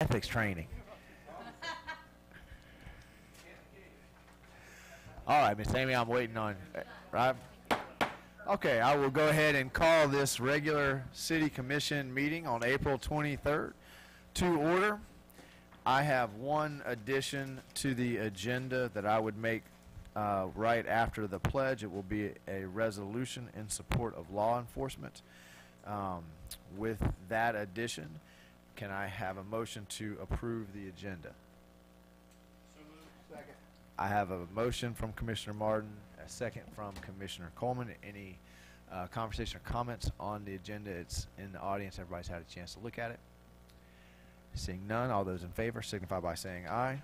ethics training. All right, Miss Amy, I'm waiting on, right? Okay, I will go ahead and call this regular City Commission meeting on April 23rd to order. I have one addition to the agenda that I would make right after the pledge. It will be a resolution in support of law enforcement. With that addition, can I have a motion to approve the agenda? So moved. Second. I have a motion from Commissioner Martin, a second from Commissioner Coleman. Any conversation or comments on the agenda? It's in the audience. Everybody's had a chance to look at it. Seeing none, all those in favor signify by saying aye.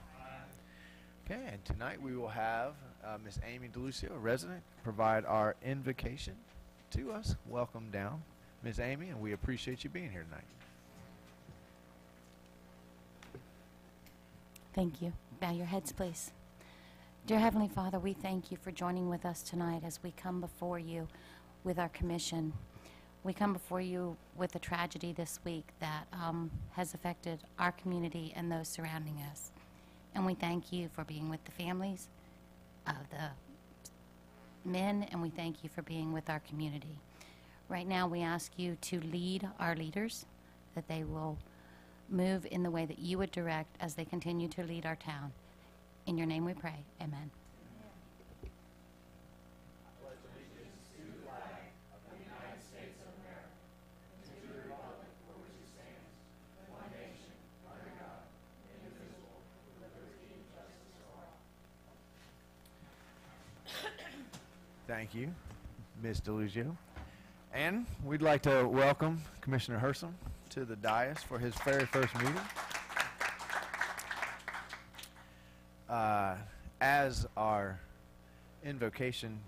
Okay, and tonight we will have Miss Amy DeLucio, a resident, provide our invocation to us. Welcome down, Miss Amy, and we appreciate you being here tonight. Thank you. Bow your heads, please. Dear Heavenly Father, we thank you for joining with us tonight as we come before you with our commission. We come before you with a tragedy this week that has affected our community and those surrounding us. And we thank you for being with the families of the men, and we thank you for being with our community. Right now we ask you to lead our leaders, that they will move in the way that you would direct as they continue to lead our town. In your name we pray. Amen. Thank you, Ms. DeLucio. And we'd like to welcome Commissioner Hersom to the dais for his very first meeting. As our invocation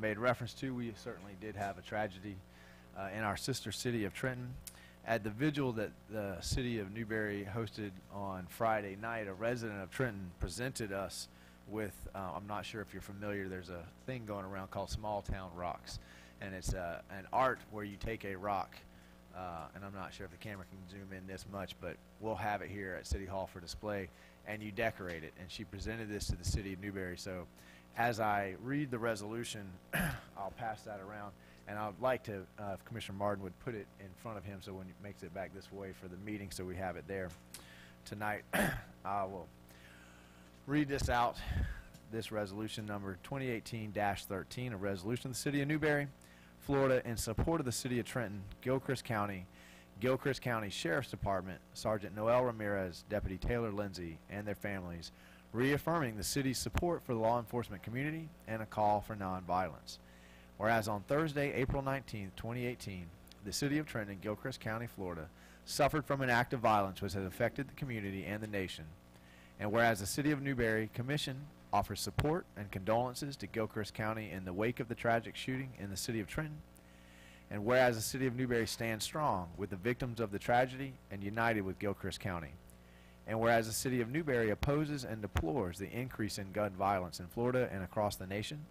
made reference to, we certainly did have a tragedy in our sister city of Trenton. At the vigil that the city of Newberry hosted on Friday night, a resident of Trenton presented us with, I'm not sure if you're familiar, there's a thing going around called Small Town Rocks. And it's an art where you take a rock, and I'm not sure if the camera can zoom in this much, but we'll have it here at City Hall for display, and you decorate it. And she presented this to the city of Newberry. So as I read the resolution, I'll pass that around. And I'd like to, if Commissioner Martin would put it in front of him so when he makes it back this way for the meeting so we have it there tonight. I will read this out, this resolution number 2018-13, a resolution of the city of Newberry, Florida, in support of the city of Trenton, Gilchrist County Sheriff's Department, Sergeant Noel Ramirez, Deputy Taylor Lindsay, and their families, reaffirming the city's support for the law enforcement community and a call for nonviolence. Whereas on Thursday, April 19, 2018, the city of Trenton, Gilchrist County, Florida, suffered from an act of violence which has affected the community and the nation. And whereas the city of Newberry Commission offers support and condolences to Gilchrist County in the wake of the tragic shooting in the city of Trenton. And whereas the city of Newberry stands strong with the victims of the tragedy and united with Gilchrist County. And whereas the city of Newberry opposes and deplores the increase in gun violence in Florida and across the nation.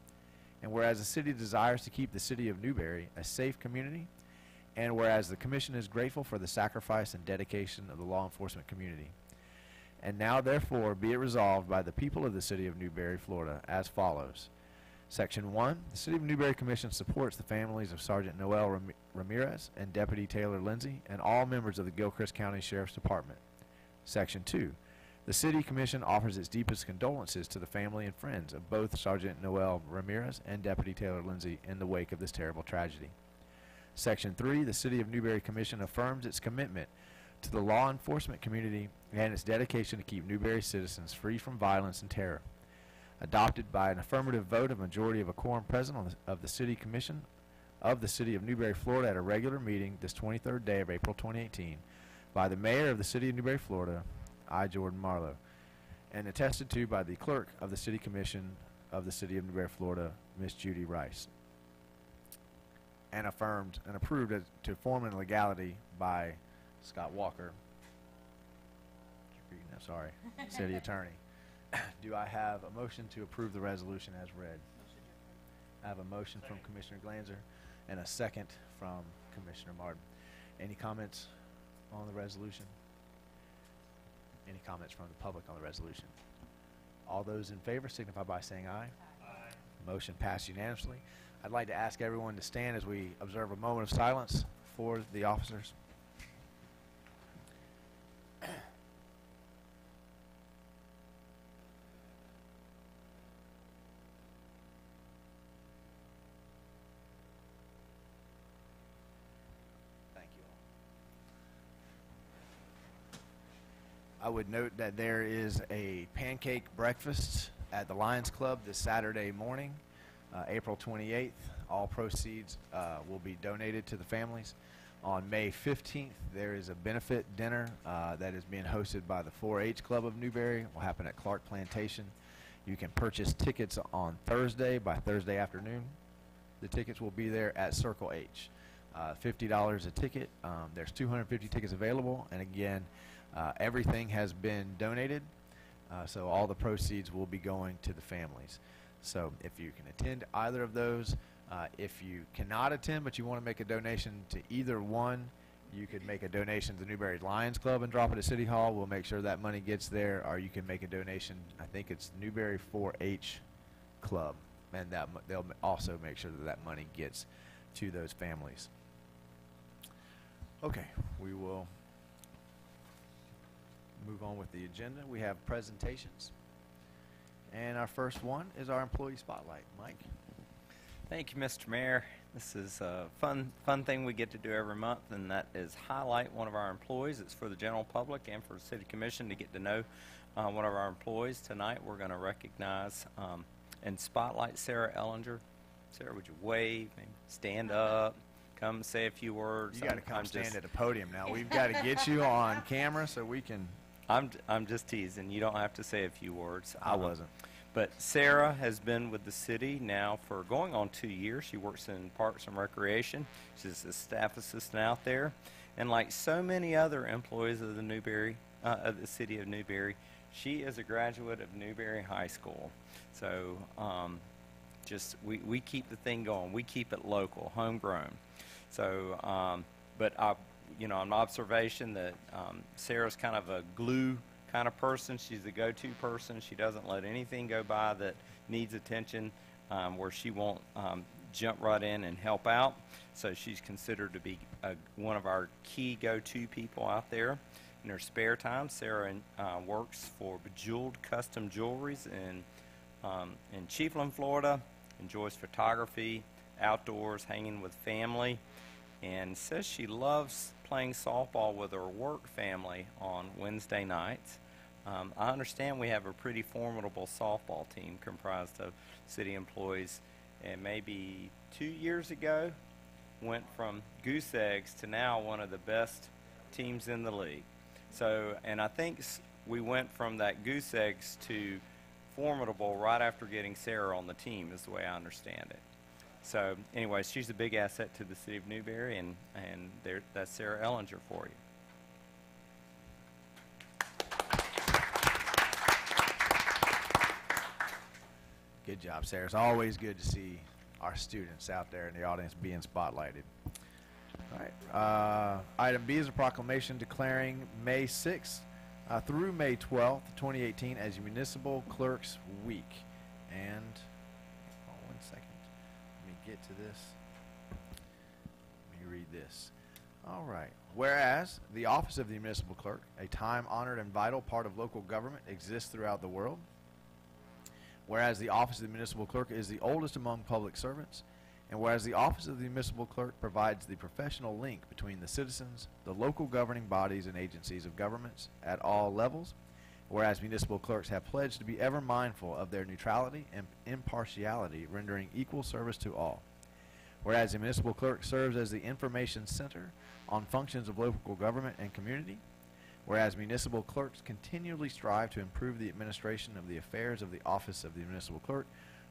And whereas the city desires to keep the city of Newberry a safe community. And whereas the commission is grateful for the sacrifice and dedication of the law enforcement community. And now, therefore, be it resolved by the people of the city of Newberry, Florida, as follows. Section 1, the City of Newberry Commission supports the families of Sergeant Noel Ramirez and Deputy Taylor Lindsay and all members of the Gilchrist County Sheriff's Department. Section 2, the City Commission offers its deepest condolences to the family and friends of both Sergeant Noel Ramirez and Deputy Taylor Lindsay in the wake of this terrible tragedy. Section 3, the City of Newberry Commission affirms its commitment to the law enforcement community and its dedication to keep Newberry citizens free from violence and terror. Adopted by an affirmative vote of majority of a quorum present of the City Commission of the City of Newberry, Florida at a regular meeting this 23rd day of April 2018 by the Mayor of the City of Newberry, Florida, I, Jordan Marlowe, and attested to by the Clerk of the City Commission of the City of Newberry, Florida, Miss Judy Rice, and affirmed and approved as to form and legality by Scott Walker, sorry, City Attorney. Do I have a motion to approve the resolution as read? I have a motion from Commissioner Glanzer and a second from Commissioner Martin. Any comments on the resolution? comments from the public on the resolution? All those in favor signify by saying aye. Aye. Motion passed unanimously. I'd like to ask everyone to stand as we observe a moment of silence for the officers. I would note that there is a pancake breakfast at the Lions Club this Saturday morning, April 28th. All proceeds will be donated to the families. On May 15th, there is a benefit dinner that is being hosted by the 4-H Club of Newberry. It will happen at Clark Plantation. You can purchase tickets on Thursday by Thursday afternoon. The tickets will be there at Circle H. $50 a ticket. There's 250 tickets available, and again, everything has been donated, so all the proceeds will be going to the families. So if you can attend either of those, if you cannot attend but you want to make a donation to either one, you could make a donation to the Newberry Lions Club and drop it at City Hall. We'll make sure that money gets there, or you can make a donation, I think it's Newberry 4-H Club, and that they'll also make sure that that money gets to those families. Okay, we will move on with the agenda. We have presentations, and our first one is our employee spotlight. Mike. Thank you, Mr. Mayor. This is a fun thing we get to do every month, and that is highlight one of our employees. It's for the general public and for the City Commission to get to know one of our employees. Tonight we're going to recognize and spotlight Sarah Ellinger. Sarah, would you wave, maybe stand up, come say a few words? You got to come stand at the podium now. We've got to get you on camera so we can. I'm just teasing. You don't have to say a few words. I wasn't. But Sarah has been with the city now for going on 2 years. She works in Parks and Recreation. She's a staff assistant out there. And like so many other employees of the of the city of Newberry, she is a graduate of Newberry High School. So we keep the thing going. We keep it local, homegrown. So, but an observation that Sarah's kind of a glue kind of person. She's the go-to person. She doesn't let anything go by that needs attention, where she won't jump right in and help out. So she's considered to be one of our key go-to people out there. In her spare time, Sarah works for Bejeweled Custom Jewelries in Chiefland, Florida. Enjoys photography, outdoors, hanging with family, and says she loves playing softball with her work family on Wednesday nights. I understand we have a pretty formidable softball team comprised of city employees, and maybe 2 years ago went from goose eggs to now one of the best teams in the league. So, and I think we went from that goose eggs to formidable right after getting Sarah on the team, is the way I understand it. So anyways, she's a big asset to the city of Newberry, and that's Sarah Ellinger for you. Good job, Sarah. It's always good to see our students out there in the audience being spotlighted. All right. Item B is a proclamation declaring May 6th through May 12th, 2018 as Municipal Clerks Week. And get to this. Let me read this. All right. Whereas the office of the municipal clerk, a time-honored and vital part of local government, exists throughout the world. Whereas the office of the municipal clerk is the oldest among public servants. And whereas the office of the municipal clerk provides the professional link between the citizens, the local governing bodies and agencies of governments at all levels. Whereas municipal clerks have pledged to be ever mindful of their neutrality and impartiality, rendering equal service to all. Whereas the municipal clerk serves as the information center on functions of local government and community. Whereas municipal clerks continually strive to improve the administration of the affairs of the office of the municipal clerk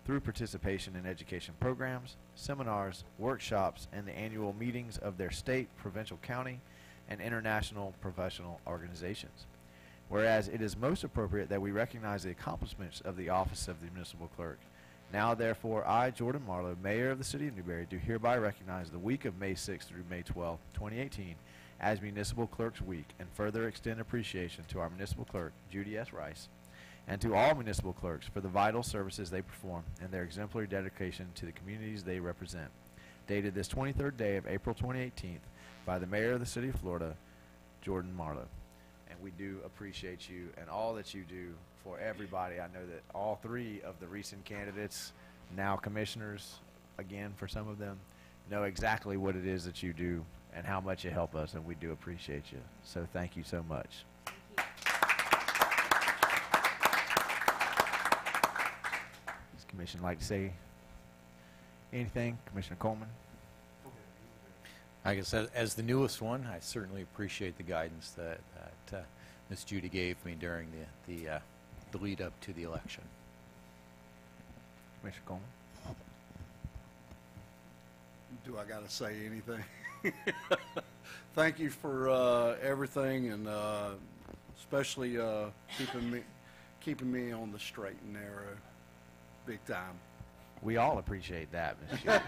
through participation in education programs, seminars, workshops, and the annual meetings of their state, provincial, county, and international professional organizations. Whereas it is most appropriate that we recognize the accomplishments of the office of the municipal clerk. Now, therefore, I, Jordan Marlowe, Mayor of the City of Newberry, do hereby recognize the week of May 6th through May 12th, 2018, as Municipal Clerks Week and further extend appreciation to our Municipal Clerk, Judy S. Rice, and to all municipal clerks for the vital services they perform and their exemplary dedication to the communities they represent. Dated this 23rd day of April 2018 by the Mayor of the City of Florida, Jordan Marlowe. And we do appreciate you and all that you do for everybody. I know that all three of the recent candidates, now commissioners, again for some of them, know exactly what it is that you do and how much you help us, and we do appreciate you. So thank you so much. Does the commission like to say anything? Commissioner Coleman? I guess as the newest one, I certainly appreciate the guidance that Ms. Judy gave me during the lead up to the election. Commissioner Coleman? Do I got to say anything? Thank you for everything, and especially keeping me on the straight and narrow, big time. We all appreciate that, Ms. Shea.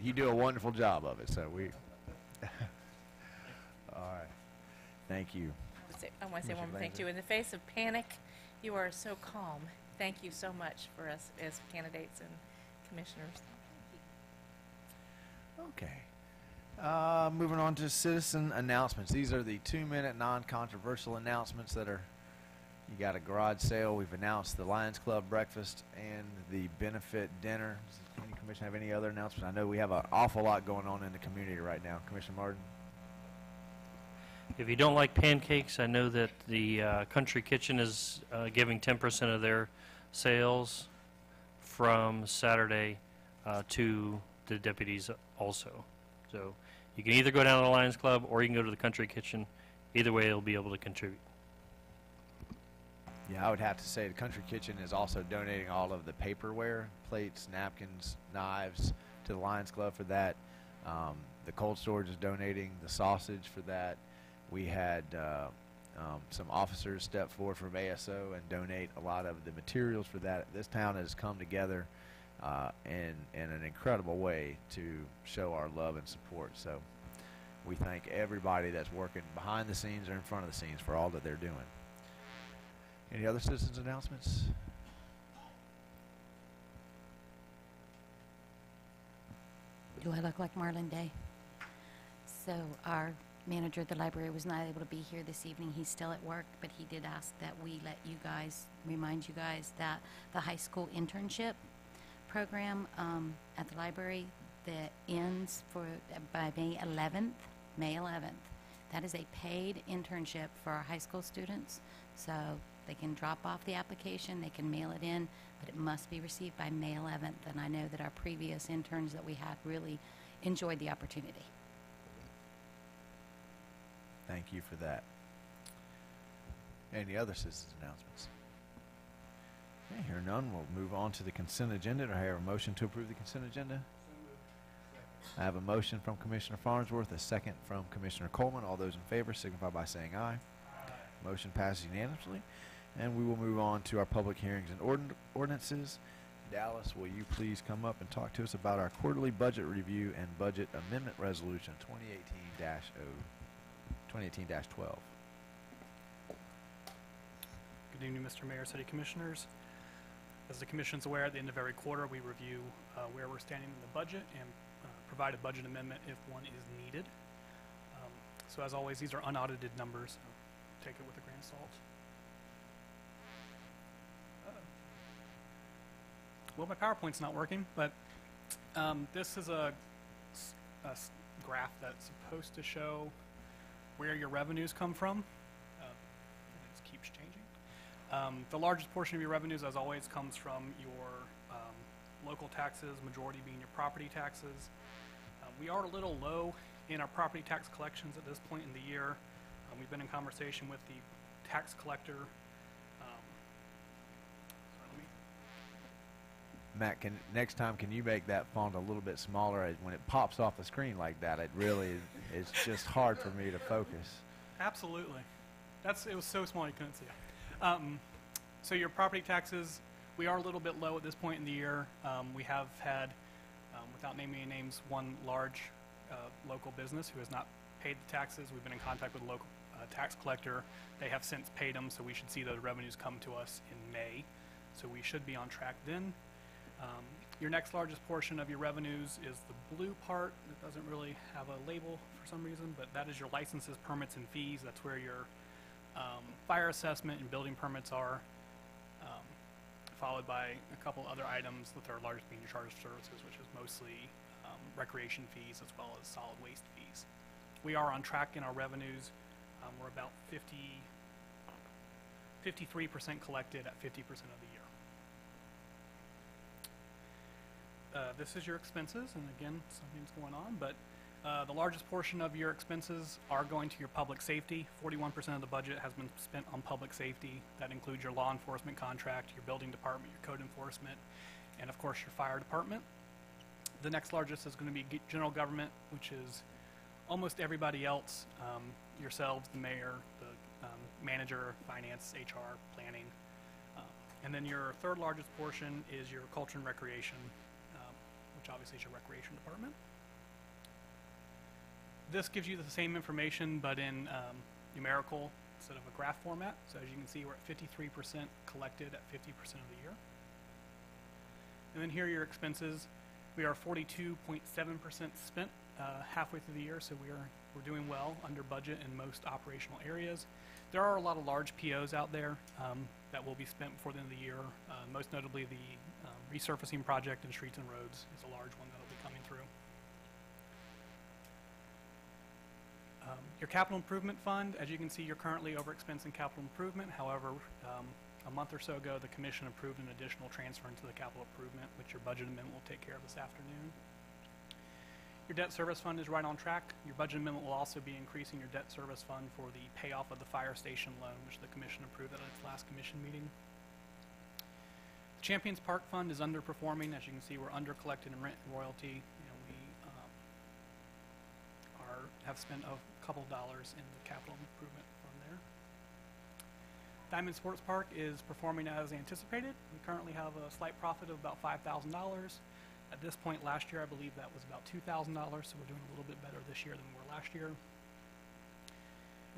You do a wonderful job of it, so we... All right. Thank you. I want to say one more thing, too. In the face of panic, you are so calm. Thank you so much for us as candidates and commissioners. Okay. Moving on to citizen announcements. These are the 2-minute non-controversial announcements that are, you got a garage sale. We've announced the Lions Club breakfast and the benefit dinner. Does any commission have any other announcements? I know we have an awful lot going on in the community right now. Commissioner Martin? If you don't like pancakes, I know that the Country Kitchen is giving 10% of their sales from Saturday to the deputies also. So you can either go down to the Lions Club or you can go to the Country Kitchen. Either way, it'll be able to contribute. Yeah, I would have to say the Country Kitchen is also donating all of the paperware, plates, napkins, knives to the Lions Club for that. The cold storage is donating the sausage for that. We had some officers step forward from ASO and donate a lot of the materials for that. This town has come together in an incredible way to show our love and support. So we thank everybody that's working behind the scenes or in front of the scenes for all that they're doing. Any other citizens announcements? Do I look like Marlon Day? So our manager at the library was not able to be here this evening. He's still at work, but he did ask that we let you guys, remind you guys that the high school internship program at the library that ends by May 11th. May 11th. That is a paid internship for our high school students. So they can drop off the application, they can mail it in, but it must be received by May 11th. And I know that our previous interns that we had really enjoyed the opportunity. Thank you for that. Any other citizens announcements? Okay, hearing none, we'll move on to the consent agenda. Do I have a motion to approve the consent agenda? I have a motion from Commissioner Farnsworth, a second from Commissioner Coleman. All those in favor signify by saying aye. Motion passes unanimously. And we will move on to our public hearings and ordinances. Dallas, will you please come up and talk to us about our quarterly budget review and budget amendment resolution 2018-12. Good evening, Mr. Mayor, City Commissioners. As the Commission's aware, at the end of every quarter, we review where we're standing in the budget and provide a budget amendment if one is needed. So as always, these are unaudited numbers, so take it with a grain of salt. Well, my PowerPoint's not working, but this is a graph that's supposed to show where your revenues come from. It keeps changing. The largest portion of your revenues, as always, comes from your local taxes, majority being your property taxes. We are a little low in our property tax collections at this point in the year. We've been in conversation with the tax collector. Matt, next time, can you make that font a little bit smaller? When it pops off the screen like that, it really is just hard for me to focus. Absolutely. It was so small you couldn't see it. So your property taxes, we are a little bit low at this point in the year. We have had, without naming any names, one large local business who has not paid the taxes. We've been in contact with the local tax collector. They have since paid them, so we should see those revenues come to us in May. So we should be on track then. Your next largest portion of your revenues is the blue part. It doesn't really have a label for some reason, but that is your licenses, permits, and fees. That's where your fire assessment and building permits are, followed by a couple other items, with our largest being your charter services, which is mostly recreation fees as well as solid waste fees. We are on track in our revenues. We're about 53% collected at 50% of the year. This is your expenses, and again, something's going on, but the largest portion of your expenses are going to your public safety. 41% of the budget has been spent on public safety. That includes your law enforcement contract, your building department, your code enforcement, and of course your fire department. The next largest is going to be general government, which is almost everybody else, yourselves, the mayor, the manager, finance, HR, planning. And then your third largest portion is your culture and recreation, which obviously is your recreation department. This gives you the same information, but in numerical instead of a graph format. So as you can see, we're at 53% collected at 50% of the year. And then here are your expenses. We are 42.7% spent halfway through the year, so we're doing well, under budget in most operational areas. There are a lot of large POs out there that will be spent before the end of the year. Most notably, the resurfacing project in streets and roads is a large one that will be coming through. Your capital improvement fund, as you can see, you're currently overexpensed in capital improvement. However, a month or so ago, the commission approved an additional transfer into the capital improvement, which your budget amendment will take care of this afternoon. Your debt service fund is right on track. Your budget amendment will also be increasing your debt service fund for the payoff of the fire station loan, which the commission approved at its last commission meeting. The Champions Park Fund is underperforming. As you can see, we're under collected in rent and royalty. We have spent a couple dollars in the capital improvement fund there. Diamond Sports Park is performing as anticipated. We currently have a slight profit of about $5,000. At this point last year, I believe that was about $2,000, so we're doing a little bit better this year than we were last year.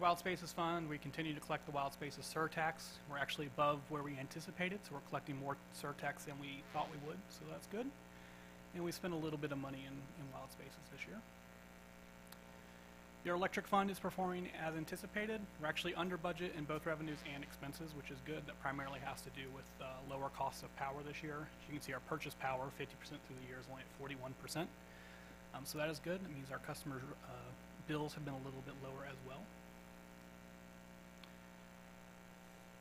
Wild Spaces Fund, we continue to collect the Wild Spaces surtax. We're actually above where we anticipated, so we're collecting more surtax than we thought we would, so that's good. And we spent a little bit of money in Wild Spaces this year. Your electric fund is performing as anticipated. We're actually under budget in both revenues and expenses, which is good. That primarily has to do with lower costs of power this year. As you can see, our purchase power, 50% through the year, is only at 41%. So that is good. It means our customers' bills have been a little bit lower as well.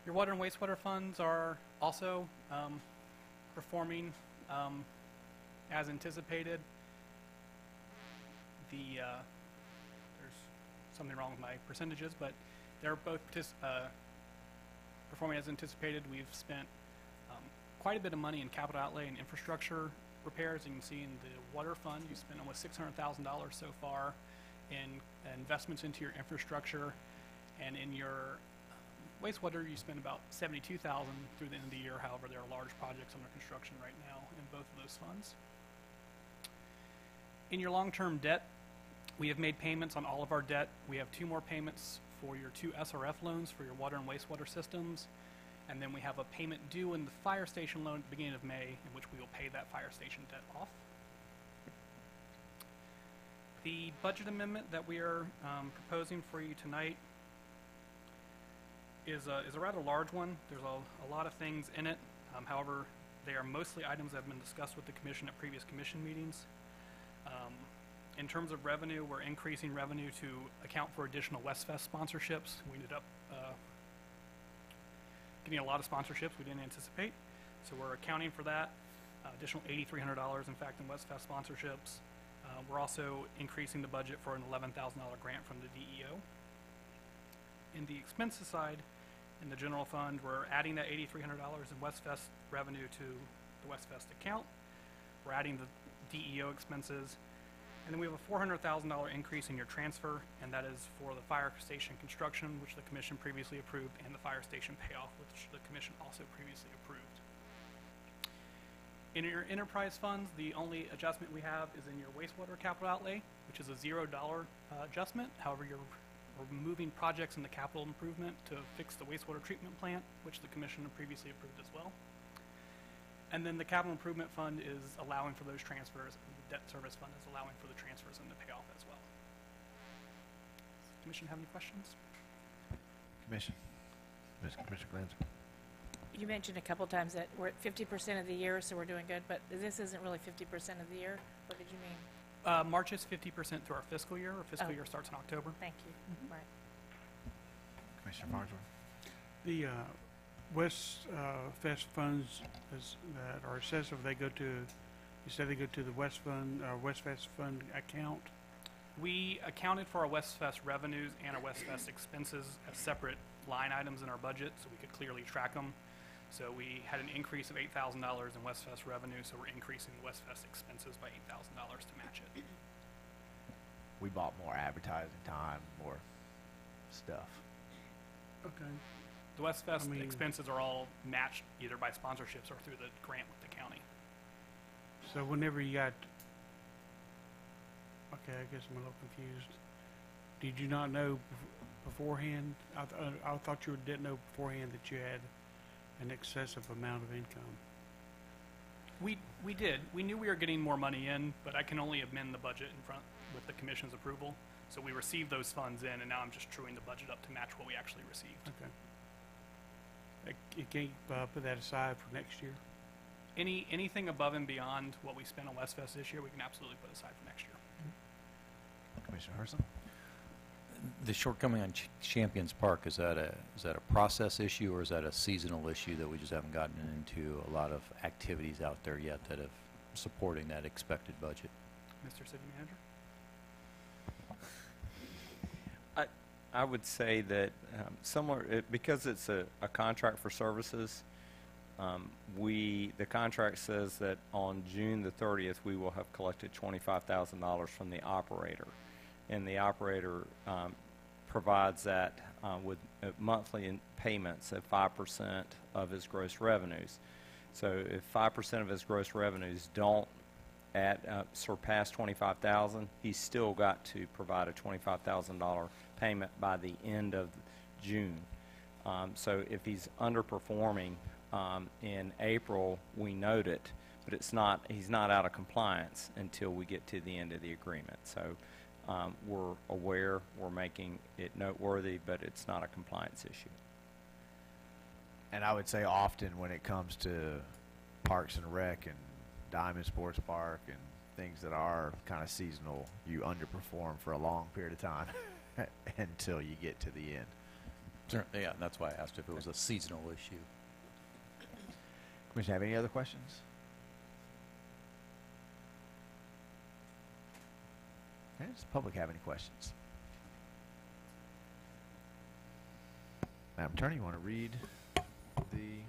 Your water and wastewater funds are also performing as anticipated. There's something wrong with my percentages, but they're both performing as anticipated. We've spent quite a bit of money in capital outlay and infrastructure repairs. You can see in the water fund, you spent almost $600,000 so far in investments into your infrastructure, and in your wastewater, you spend about $72,000 through the end of the year. However, there are large projects under construction right now in both of those funds. In your long-term debt, we have made payments on all of our debt. We have 2 more payments for your 2 SRF loans for your water and wastewater systems. And then we have a payment due in the fire station loan at the beginning of May, in which we will pay that fire station debt off. The budget amendment that we are proposing for you tonight is a rather large one. There's a lot of things in it. However, they are mostly items that have been discussed with the commission at previous commission meetings. In terms of revenue, we're increasing revenue to account for additional Westfest sponsorships. We ended up getting a lot of sponsorships we didn't anticipate, so we're accounting for that. Additional $8,300, in fact, in Westfest sponsorships. We're also increasing the budget for an $11,000 grant from the DEO. In the expenses side, in the general fund, we're adding that $8,300 in Westfest revenue to the Westfest account. We're adding the DEO expenses. And then we have a $400,000 increase in your transfer, and that is for the fire station construction, which the commission previously approved, and the fire station payoff, which the commission also previously approved. In your enterprise funds, the only adjustment we have is in your wastewater capital outlay, which is a $0 adjustment. However, we're moving projects into capital improvement to fix the wastewater treatment plant, which the commission previously approved as well. And then the capital improvement fund is allowing for those transfers, and the debt service fund is allowing for the transfers and the payoff as well. Does the commission have any questions? Commission. Commissioner Glanz. You mentioned a couple times that we're at 50% of the year, so we're doing good, but this isn't really 50% of the year? What did you mean? March is 50% through our fiscal year. Our fiscal Oh. year starts in October. Thank you. Right. Commissioner Farnsworth. The West Fest funds that are accessible, they go to, you said they go to the West Fund, West Fest Fund account? We accounted for our Westfest revenues and our Westfest expenses as separate line items in our budget, so we could clearly track them. So we had an increase of $8,000 in Westfest revenue, so we're increasing the Westfest expenses by $8,000 to match it. We bought more advertising time, more stuff. Okay. The Westfest I mean- expenses are all matched either by sponsorships or through the grant with the county. So whenever you got, okay, I guess I'm a little confused. Did you not know beforehand? I thought you didn't know beforehand that you had an excessive amount of income. We did. We knew we were getting more money in, but I can only amend the budget in front with the commission's approval. So we received those funds in, and now I'm just truing the budget up to match what we actually received. Okay. You can't put that aside for next year? Anything above and beyond what we spent on Westfest this year, we can absolutely put aside for next year. Commissioner Herson. The shortcoming on Champions Park, is that a process issue, or is that a seasonal issue that we just haven't gotten into a lot of activities out there yet that have supporting that expected budget? Mr. City Manager? I would say that because it's a contract for services, the contract says that on June the 30th, we will have collected $25,000 from the operator. And the operator provides that with monthly payments of 5% of his gross revenues. So if 5% of his gross revenues don't surpass $25,000, he's still got to provide a $25,000 payment by the end of June. So if he's underperforming in April, we note it, but he's not out of compliance until we get to the end of the agreement. So we're aware, we're making it noteworthy, but it's not a compliance issue. And I would say often when it comes to Parks and Rec and Diamond Sports Park and things that are kind of seasonal, you underperform for a long period of time until you get to the end. Certainly, yeah, that's why I asked if it was a seasonal issue. Commissioner, have any other questions? Okay, does the public have any questions? Madam Attorney, you want to read the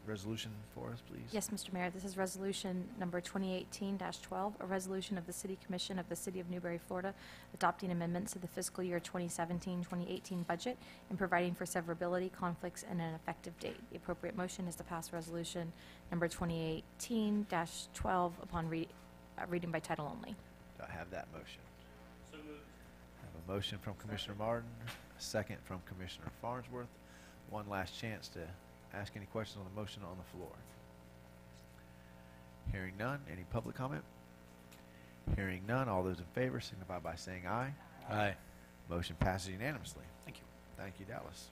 resolution for us, please? Yes, Mr. Mayor, this is resolution number 2018-12, a resolution of the City Commission of the City of Newberry, Florida, adopting amendments to the fiscal year 2017-2018 budget and providing for severability, conflicts, and an effective date. The appropriate motion is to pass resolution number 2018-12 upon reading by title only. Do I have that motion? So moved. I have a motion from Commissioner Martin, a second from Commissioner Farnsworth. One last chance to ask any questions on the motion on the floor. Hearing none. Any public comment? Hearing none. All those in favor signify by saying aye. Aye. Motion passes unanimously. Thank you. Thank you, Dallas.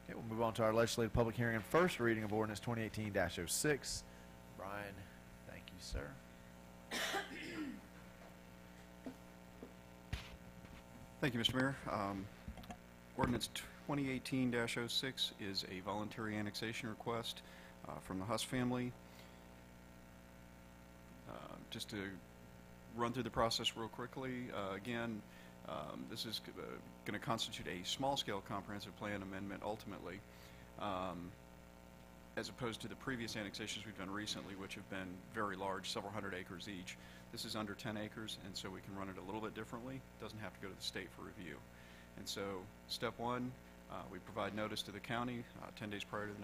Okay, we'll move on to our legislative public hearing and first reading of ordinance 2018-06. Brian, thank you, sir. Thank you, Mr. Mayor. Ordinance 2018-06 is a voluntary annexation request from the Huss family. Just to run through the process real quickly, again, this is going to constitute a small-scale comprehensive plan amendment ultimately, as opposed to the previous annexations we've done recently, which have been very large, several hundred acres each. This is under 10 acres, and so we can run it a little bit differently. It doesn't have to go to the state for review. And so, step one, We provide notice to the county 10 days prior to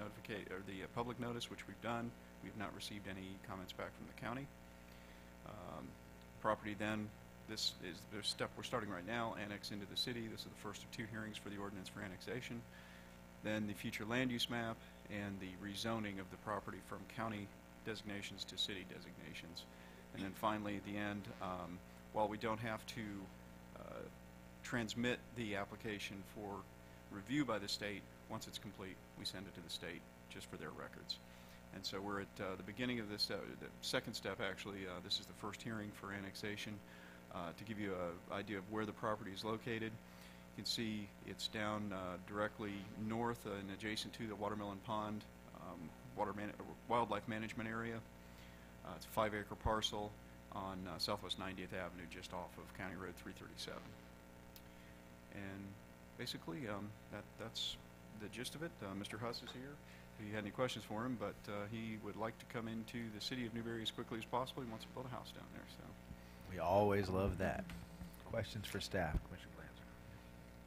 the public notice, which we've done. We've not received any comments back from the county. Property then, this is the step we're starting right now, annex into the city. This is the first of 2 hearings for the ordinance for annexation. Then the future land use map and the rezoning of the property from county designations to city designations. And then finally, at the end, while we don't have to transmit the application for review by the state, once it's complete, we send it to the state just for their records. And so we're at the beginning of this, the second step actually. This is the first hearing for annexation. To give you an idea of where the property is located, you can see it's down directly north and adjacent to the Watermelon Pond wildlife management area. It's a 5-acre parcel on Southwest 90th Avenue, just off of County Road 337. And basically, that's the gist of it. Mr. Huss is here. If you had any questions for him, but he would like to come into the city of Newberry as quickly as possible. He wants to build a house down there. So, We always love that. Questions for staff, Commissioner Glanzer?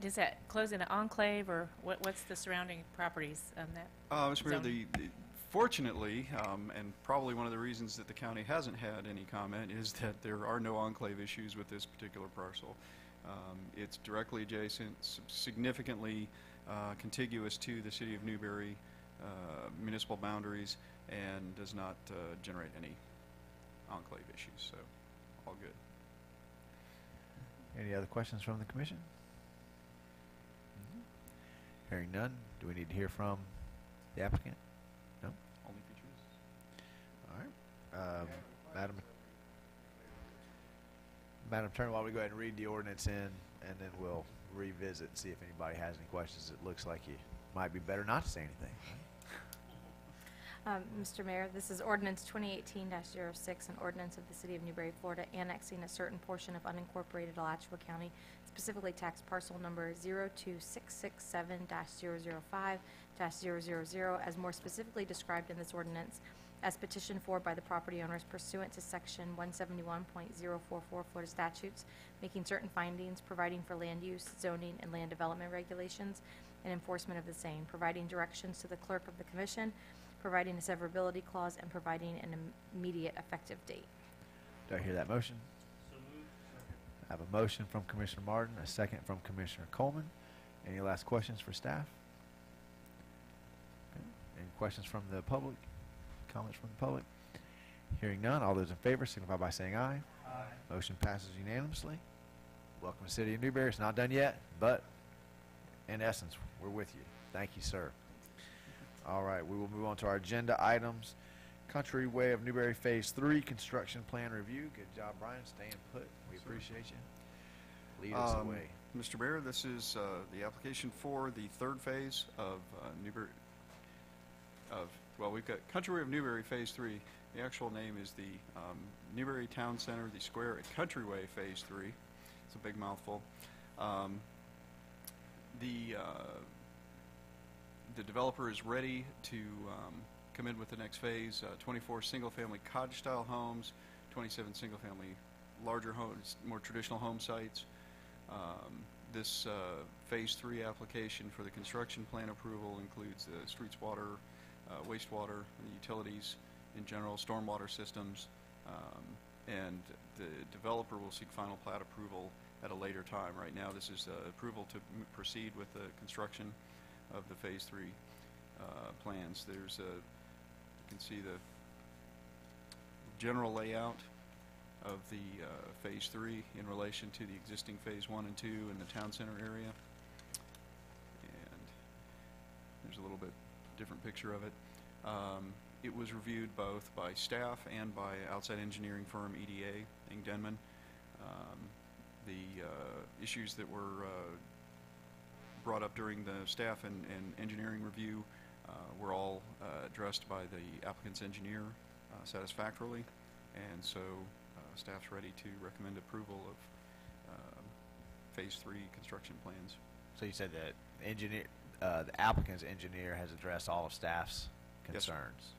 Does that close in an enclave, or what's the surrounding properties on that? Mr. Mayor, zone? fortunately, and probably one of the reasons that the county hasn't had any comment is that there are no enclave issues with this particular parcel. It's directly adjacent, significantly contiguous to the city of Newberry municipal boundaries, and does not generate any enclave issues, so all good. Any other questions from the commission? Hearing none, do we need to hear from the applicant? No? Only features. All right. Madam Attorney, why don't we go ahead and read the ordinance in, and then we'll revisit and see if anybody has any questions. It looks like you might be better not to say anything. Mr. Mayor, this is ordinance 2018-06, an ordinance of the City of Newberry, Florida, annexing a certain portion of unincorporated Alachua County, specifically tax parcel number 02667-005-000, as more specifically described in this ordinance, as petitioned for by the property owners pursuant to Section 171.044 Florida statutes, making certain findings, providing for land use, zoning, and land development regulations, and enforcement of the same, providing directions to the clerk of the commission, providing a severability clause, and providing an immediate effective date. Do I hear that motion? I have a motion from Commissioner Martin, a second from Commissioner Coleman. Any last questions for staff? Okay. Any questions from the public? Comments from the public? Hearing none, all those in favor signify by saying aye. Aye. Motion passes unanimously. Welcome to City of Newberry. It's not done yet, but in essence, we're with you. Thank you, sir. All right, we will move on to our agenda items. Country Way of Newberry Phase 3 Construction Plan Review. Good job, Brian. Staying put. We appreciate you. Lead us away. Mr. Mayor, this is the application for the third phase of Newberry. Well, we've got Country Way of Newberry Phase 3. The actual name is the Newberry Town Center, the Square at Country Way Phase 3. It's a big mouthful. The developer is ready to come in with the next phase, 24 single-family cottage-style homes, 27 single-family larger homes, more traditional home sites. This Phase 3 application for the construction plan approval includes the streets, water, wastewater, and the utilities in general, stormwater systems, and the developer will seek final plat approval at a later time. Right now, this is approval to proceed with the construction of the Phase 3 plans. There's you can see the general layout of the Phase 3 in relation to the existing Phase 1 and 2 in the town center area. And there's a little bit different picture of it. It was reviewed both by staff and by outside engineering firm EDA, Ing Denman. The issues that were brought up during the staff and engineering review were all addressed by the applicant's engineer satisfactorily, and so staff's ready to recommend approval of Phase 3 construction plans. So you said that the applicant's engineer has addressed all of staff's concerns.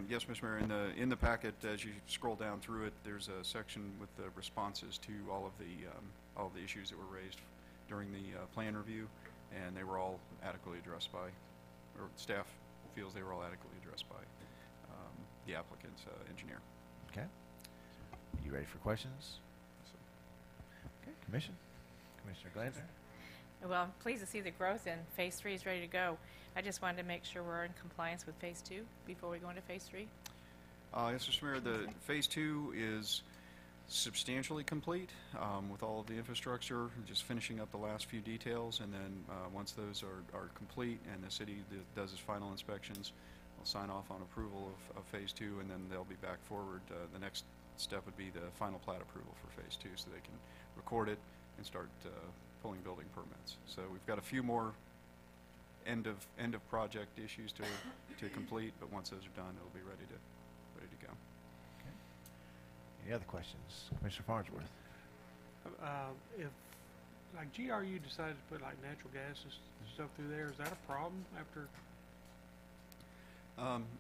Yes, Mr. Mayor. In the packet, as you scroll down through it, there's a section with the responses to all of the issues that were raised during the plan review, and they were all adequately addressed by, or staff feels they were all adequately addressed by the applicant's engineer. Okay. You ready for questions? Okay, Commissioner Glanzer. Well, I'm pleased to see the growth in Phase 3 is ready to go. I just wanted to make sure we're in compliance with Phase 2 before we go into Phase 3. Yes, Mr. Mayor, the Phase 2 is substantially complete with all of the infrastructure, just finishing up the last few details, and then once those are complete and the city does its final inspections, we'll sign off on approval of Phase 2, and then they'll be back forward. The next step would be the final plat approval for Phase 2, so they can record it and start pulling building permits. So we've got a few more end of project issues to complete, but once those are done, it'll be ready to go. Okay. Any other questions? Commissioner Farnsworth. If, like, GRU decided to put, like, natural gas and stuff through there, is that a problem after?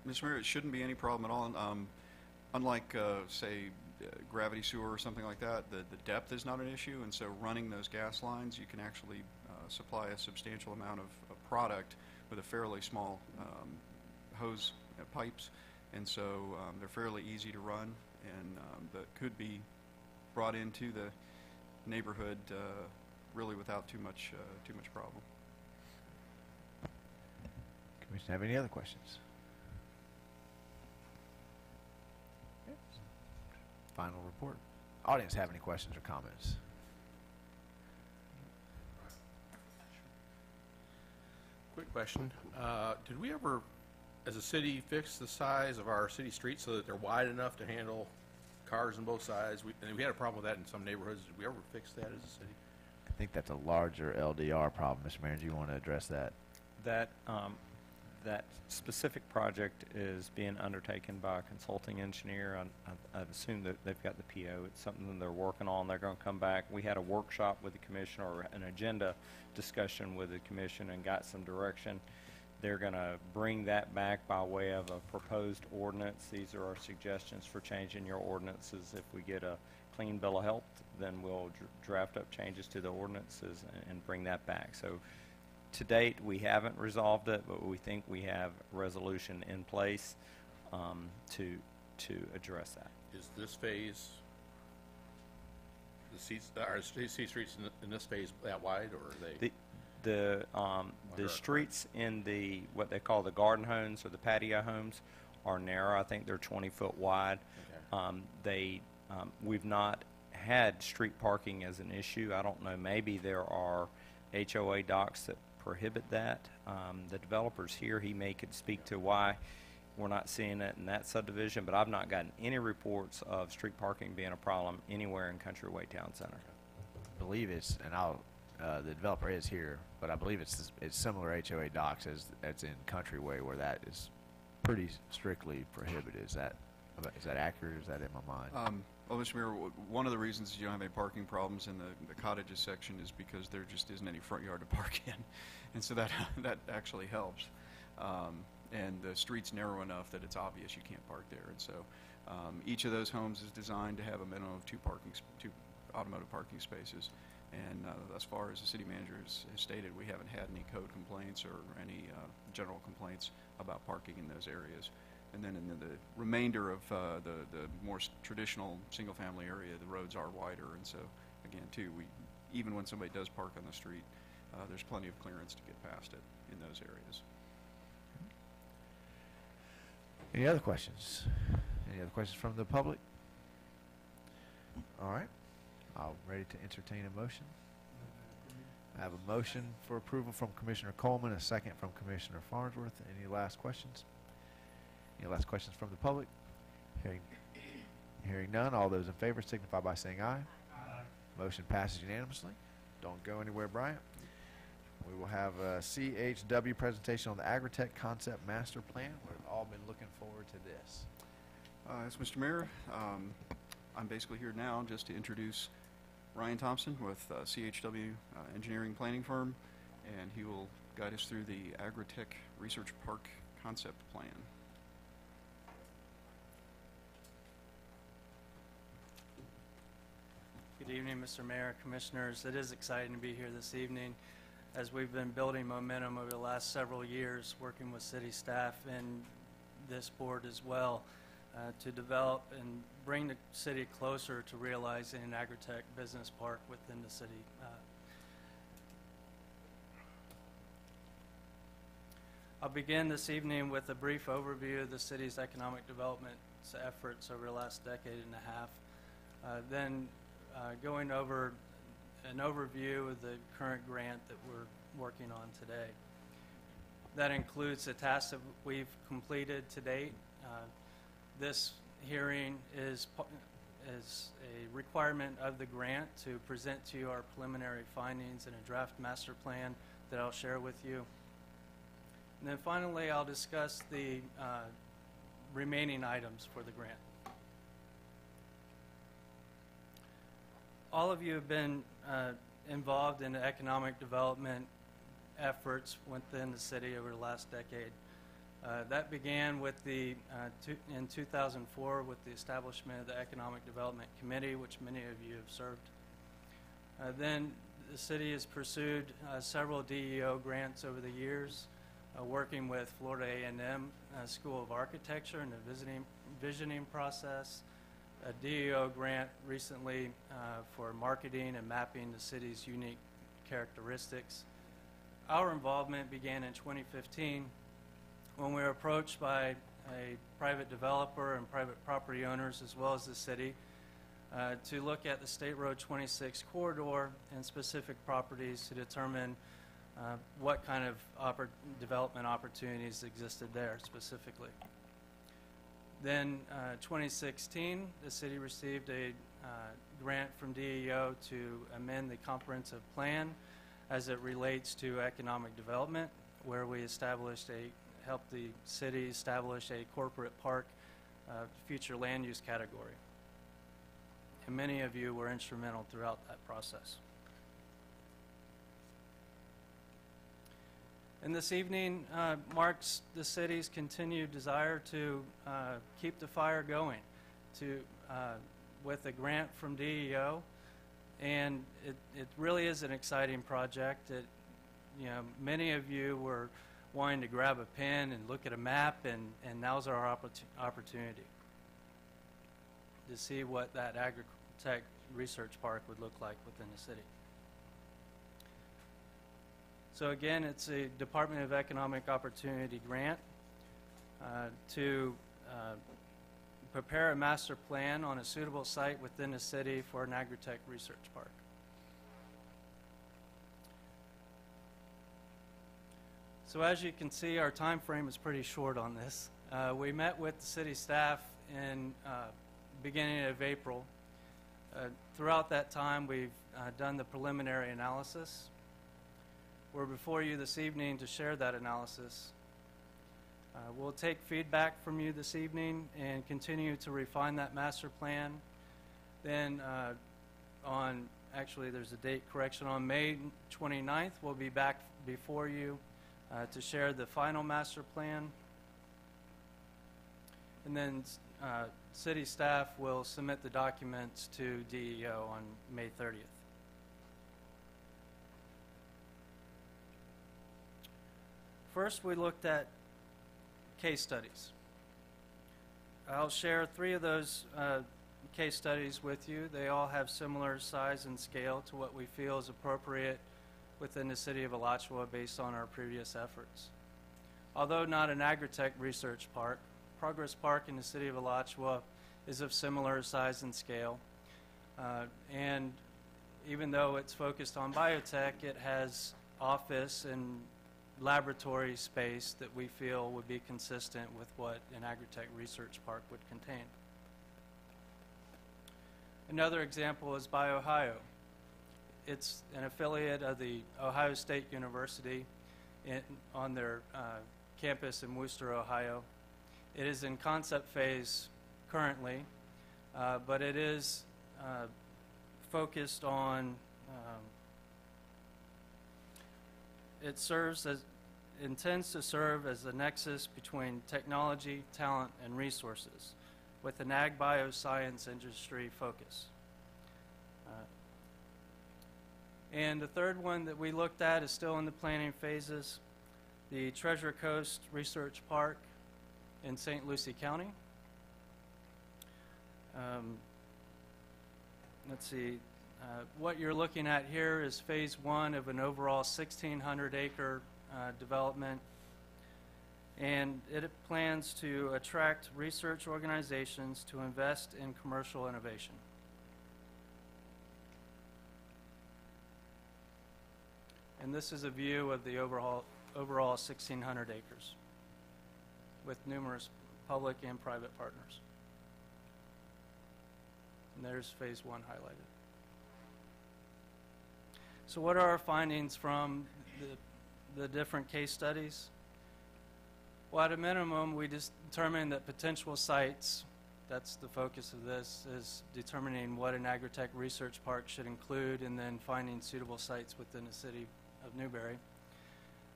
Mr. Mayor, it shouldn't be any problem at all. Unlike, say, gravity sewer or something like that, the depth is not an issue, and so running those gas lines, you can actually supply a substantial amount of product with a fairly small hose pipes, and so they're fairly easy to run, and that could be brought into the neighborhood really without too much problem. Commissioner, have any other questions? Okay. Final report. Audience have any questions or comments? Quick question. Did we ever, as a city, fix the size of our city streets so that they're wide enough to handle cars on both sides? And we had a problem with that in some neighborhoods. Did we ever fix that as a city? I think that's a larger LDR problem. Mr. Mayor, do you want to address that? That specific project is being undertaken by a consulting engineer. I've assumed that they've got the PO. It's something they're working on. They're going to come back. We had a workshop with the commission, or an agenda discussion with the commission, and got some direction. They're going to bring that back by way of a proposed ordinance. These are our suggestions for changing your ordinances. If we get a clean bill of health, then we'll draft up changes to the ordinances and bring that back. So to date, we haven't resolved it, but we think we have resolution in place to address that. Is this phase, our city streets in this phase that wide, or are they? The streets in the, what they call the garden homes or the patio homes, are narrow. I think they're 20-foot wide. Okay. We've not had street parking as an issue. I don't know, maybe there are HOA docs that prohibit that. The developer's here. He could speak to why we're not seeing it in that subdivision, but I've not gotten any reports of street parking being a problem anywhere in Countryway Town Center. I believe it's, and the developer is here, but I believe it's similar HOA docs as in Countryway, where that is pretty strictly prohibited. Is that accurate, or is that in my mind? Well, Mr. Mayor, one of the reasons you don't have any parking problems in the cottages section is because there just isn't any front yard to park in, and so that actually helps. And the street's narrow enough that it's obvious you can't park there, and so each of those homes is designed to have a minimum of two automotive parking spaces. And as far as the city manager has stated, we haven't had any code complaints or any general complaints about parking in those areas. And then in the remainder of the more traditional single-family area, the roads are wider, and so again, too, even when somebody does park on the street, there's plenty of clearance to get past it in those areas. Any other questions? Any other questions from the public? All right. I'm ready to entertain a motion. I have a motion for approval from Commissioner Coleman, a second from Commissioner Farnsworth. Any last questions? Any last questions from the public? Hearing none, all those in favor signify by saying aye. Aye. Motion passes unanimously. Don't go anywhere, Bryant. We will have a CHW presentation on the Agritech Concept Master Plan. We've all been looking forward to this. Yes, Mr. Mayor, I'm basically here now just to introduce Ryan Thompson with CHW Engineering Planning Firm, and he will guide us through the Agritech Research Park Concept Plan. Good evening, Mr. Mayor, Commissioners. It is exciting to be here this evening. as we've been building momentum over the last several years, working with city staff and this board as well, to develop and bring the city closer to realizing an agritech business park within the city. I'll begin this evening with a brief overview of the city's economic development efforts over the last decade and a half, then going over an overview of the current grant that we're working on today. That includes the tasks that we've completed to date. This hearing is a requirement of the grant to present to you our preliminary findings and a draft master plan that I'll share with you. And then finally, I'll discuss the remaining items for the grant. All of you have been involved in economic development efforts within the city over the last decade. That began with in 2004 with the establishment of the Economic Development Committee, which many of you have served. Then the city has pursued several DEO grants over the years, working with Florida A&M School of Architecture in the visioning process, a DEO grant recently for marketing and mapping the city's unique characteristics. Our involvement began in 2015 when we were approached by a private developer and private property owners as well as the city to look at the State Road 26 corridor and specific properties to determine what kind of development opportunities existed there specifically. Then 2016, the city received a grant from DEO to amend the comprehensive plan as it relates to economic development, where we helped the city establish a corporate park future land use category. And many of you were instrumental throughout that process. And this evening marks the city's continued desire to keep the fire going with a grant from DEO. And it really is an exciting project. Many of you were wanting to grab a pen and look at a map, and now's our opportunity to see what that agritech research park would look like within the city. So again, it's a Department of Economic Opportunity grant to prepare a master plan on a suitable site within the city for an agritech research park. So as you can see, our time frame is pretty short on this. We met with the city staff in beginning of April. Throughout that time, we've done the preliminary analysis. We're before you this evening to share that analysis. We'll take feedback from you this evening and continue to refine that master plan. Then actually there's a date correction, on May 29th, we'll be back before you to share the final master plan. And then city staff will submit the documents to DEO on May 30th. First, we looked at case studies. I'll share 3 of those case studies with you. They all have similar size and scale to what we feel is appropriate within the city of Alachua based on our previous efforts. Although not an agritech research park, Progress Park in the city of Alachua is of similar size and scale. And even though it's focused on biotech, it has office and laboratory space that we feel would be consistent with what an agritech research park would contain. Another example is BIOHIO. It's an affiliate of the Ohio State University on their campus in Wooster, Ohio. It is in concept phase currently, but it is focused on intends to serve as the nexus between technology, talent, and resources with an ag bioscience industry focus. And the third one that we looked at is still in the planning phases, the Treasure Coast Research Park in St. Lucie County. Let's see, what you're looking at here is phase one of an overall 1,600-acre development, and it plans to attract research organizations to invest in commercial innovation. And this is a view of the overall 1,600 acres with numerous public and private partners. And there's phase one highlighted. So what are our findings from the different case studies? Well, at a minimum, we just determined that potential sites, that's the focus of this, is determining what an agritech research park should include and then finding suitable sites within the city of Newberry.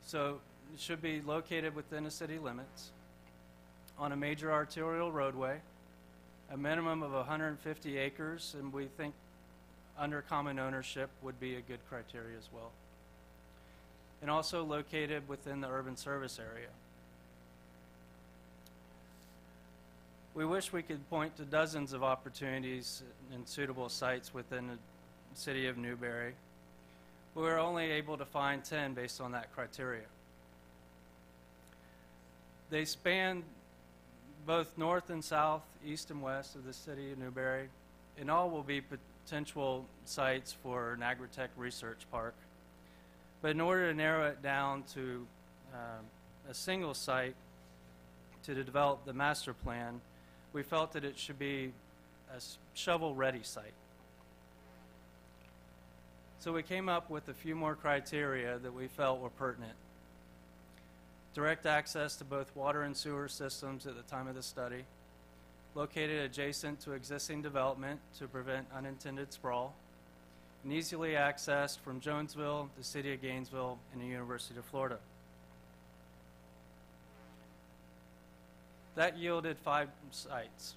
So it should be located within the city limits on a major arterial roadway, a minimum of 150 acres, and we think under common ownership would be a good criteria as well. And also located within the urban service area. We wish we could point to dozens of opportunities and suitable sites within the city of Newberry, but we're only able to find 10 based on that criteria. They span both north and south, east and west of the city of Newberry, and all will be potential sites for an agritech research park. But in order to narrow it down to a single site to develop the master plan, we felt that it should be a shovel-ready site. So we came up with a few more criteria that we felt were pertinent. Direct access to both water and sewer systems at the time of the study, located adjacent to existing development to prevent unintended sprawl, and easily accessed from Jonesville, the city of Gainesville, and the University of Florida. That yielded 5 sites.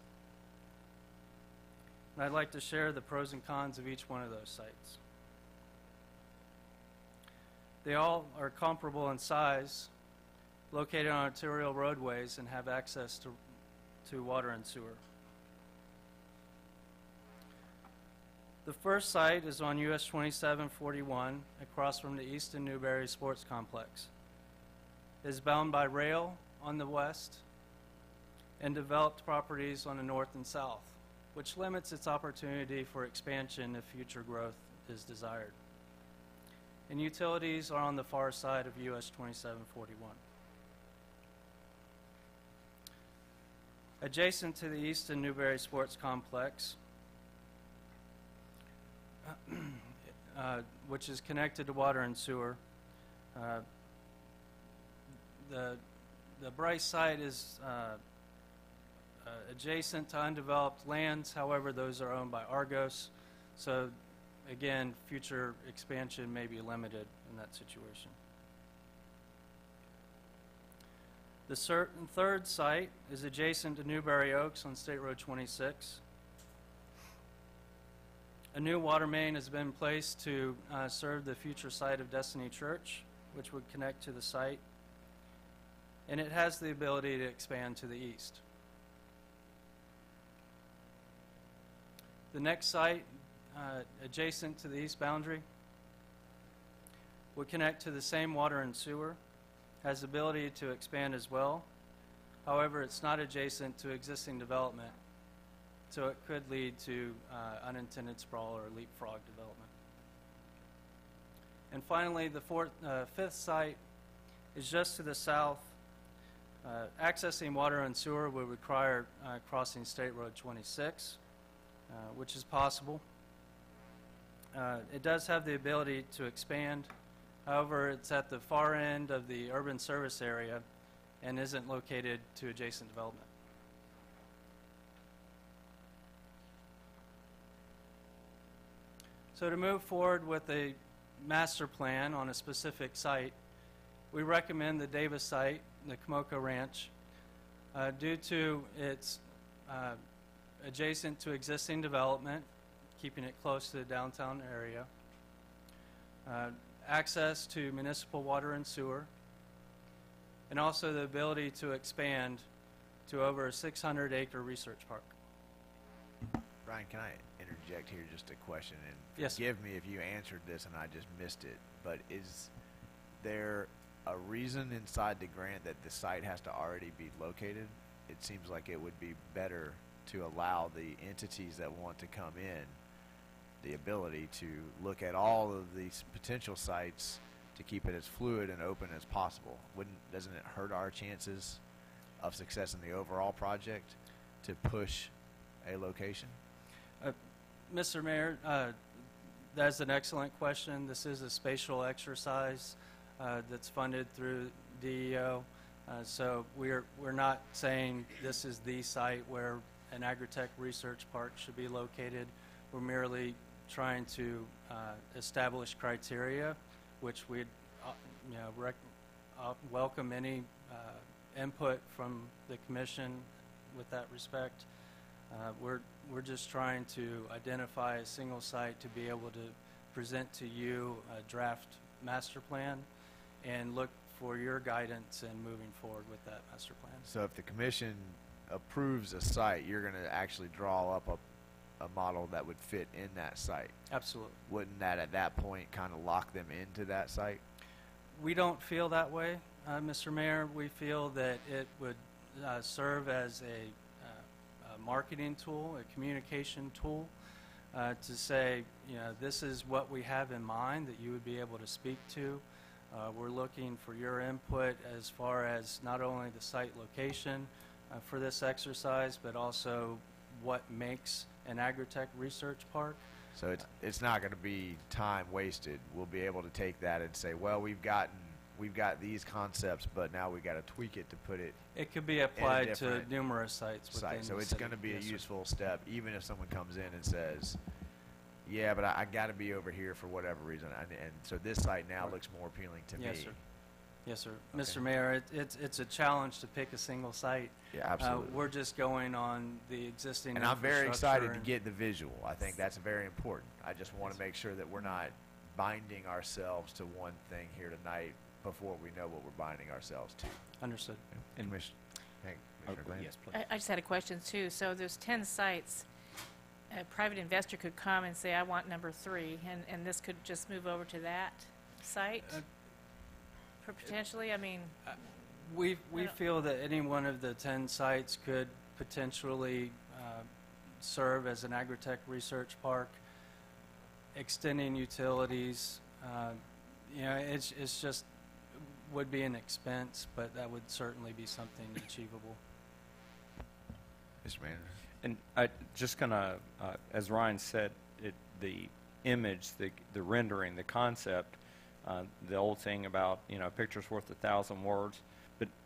And I'd like to share the pros and cons of each one of those sites. They all are comparable in size, located on arterial roadways, and have access to water and sewer. The first site is on US 2741 across from the Easton Newberry Sports Complex. It is bound by rail on the west and developed properties on the north and south, which limits its opportunity for expansion if future growth is desired. And utilities are on the far side of US 2741. Adjacent to the Easton Newberry Sports Complex, which is connected to water and sewer, the Bryce site is adjacent to undeveloped lands. However, those are owned by Argos. So again, future expansion may be limited in that situation. The third site is adjacent to Newberry Oaks on State Road 26. A new water main has been placed to serve the future site of Destiny Church, which would connect to the site, and it has the ability to expand to the east. The next site, adjacent to the east boundary, would connect to the same water and sewer, has the ability to expand as well. However, it's not adjacent to existing development, so it could lead to unintended sprawl or leapfrog development. And finally, the fifth site is just to the south. Accessing water and sewer would require crossing State Road 26, which is possible. It does have the ability to expand. However, it's at the far end of the urban service area and isn't located to adjacent development. So to move forward with a master plan on a specific site, we recommend the Davis site, the Comoco Ranch, due to its adjacent to existing development, keeping it close to the downtown area. access to municipal water and sewer, and also the ability to expand to over a 600-acre research park. Brian, can I interject here just a question? And Yes, sir. forgive me if you answered this and I just missed it, but is there a reason inside the grant that the site has to already be located? It seems like it would be better to allow the entities that want to come in the ability to look at all of these potential sites to keep it as fluid and open as possible. Doesn't it hurt our chances of success in the overall project to push a location? Mr. Mayor, that's an excellent question. This is a spatial exercise that's funded through DEO. So we're not saying this is the site where an agritech research park should be located. We're merely trying to establish criteria, which we'd welcome any input from the commission with that respect. We're just trying to identify a single site to be able to present to you a draft master plan and look for your guidance in moving forward with that master plan. So if the commission approves a site, you're going to actually draw up a model that would fit in that site. Absolutely. Wouldn't that at that point kind of lock them into that site? We don't feel that way, Mr. Mayor. We feel that it would serve as a marketing tool, a communication tool, to say, this is what we have in mind that you would be able to speak to. We're looking for your input as far as not only the site location for this exercise, but also what makes an agritech research park. So it's not going to be time wasted. We'll be able to take that and say, well, we've got these concepts, but now we got to tweak it to put it. It could be applied to numerous sites within So the it's city. going to be Yes, a sir. useful step, even if someone comes in and says, yeah, but I got to be over here for whatever reason. And so this site now looks more appealing to me. Yes, sir. Yes, sir. Okay. Mr. Mayor, it's a challenge to pick a single site. Yeah, absolutely. We're just going on the existing And I'm very excited to infrastructure get the visual. I think that's very important. I just want to make sure that we're not binding ourselves to one thing here tonight before we know what we're binding ourselves to. Understood. And Commissioner Glenn? Yes, please. I just had a question too. So there's 10 sites. A private investor could come and say, I want number 3, and this could just move over to that site? Potentially, I mean, We don't- feel that any one of the 10 sites could potentially serve as an agritech research park, extending utilities. It's just would be an expense, but that would certainly be something achievable. Mr. Manager? And I just gonna, as Ryan said, the image, the rendering, the concept, the old saying about, a picture's worth 1,000 words.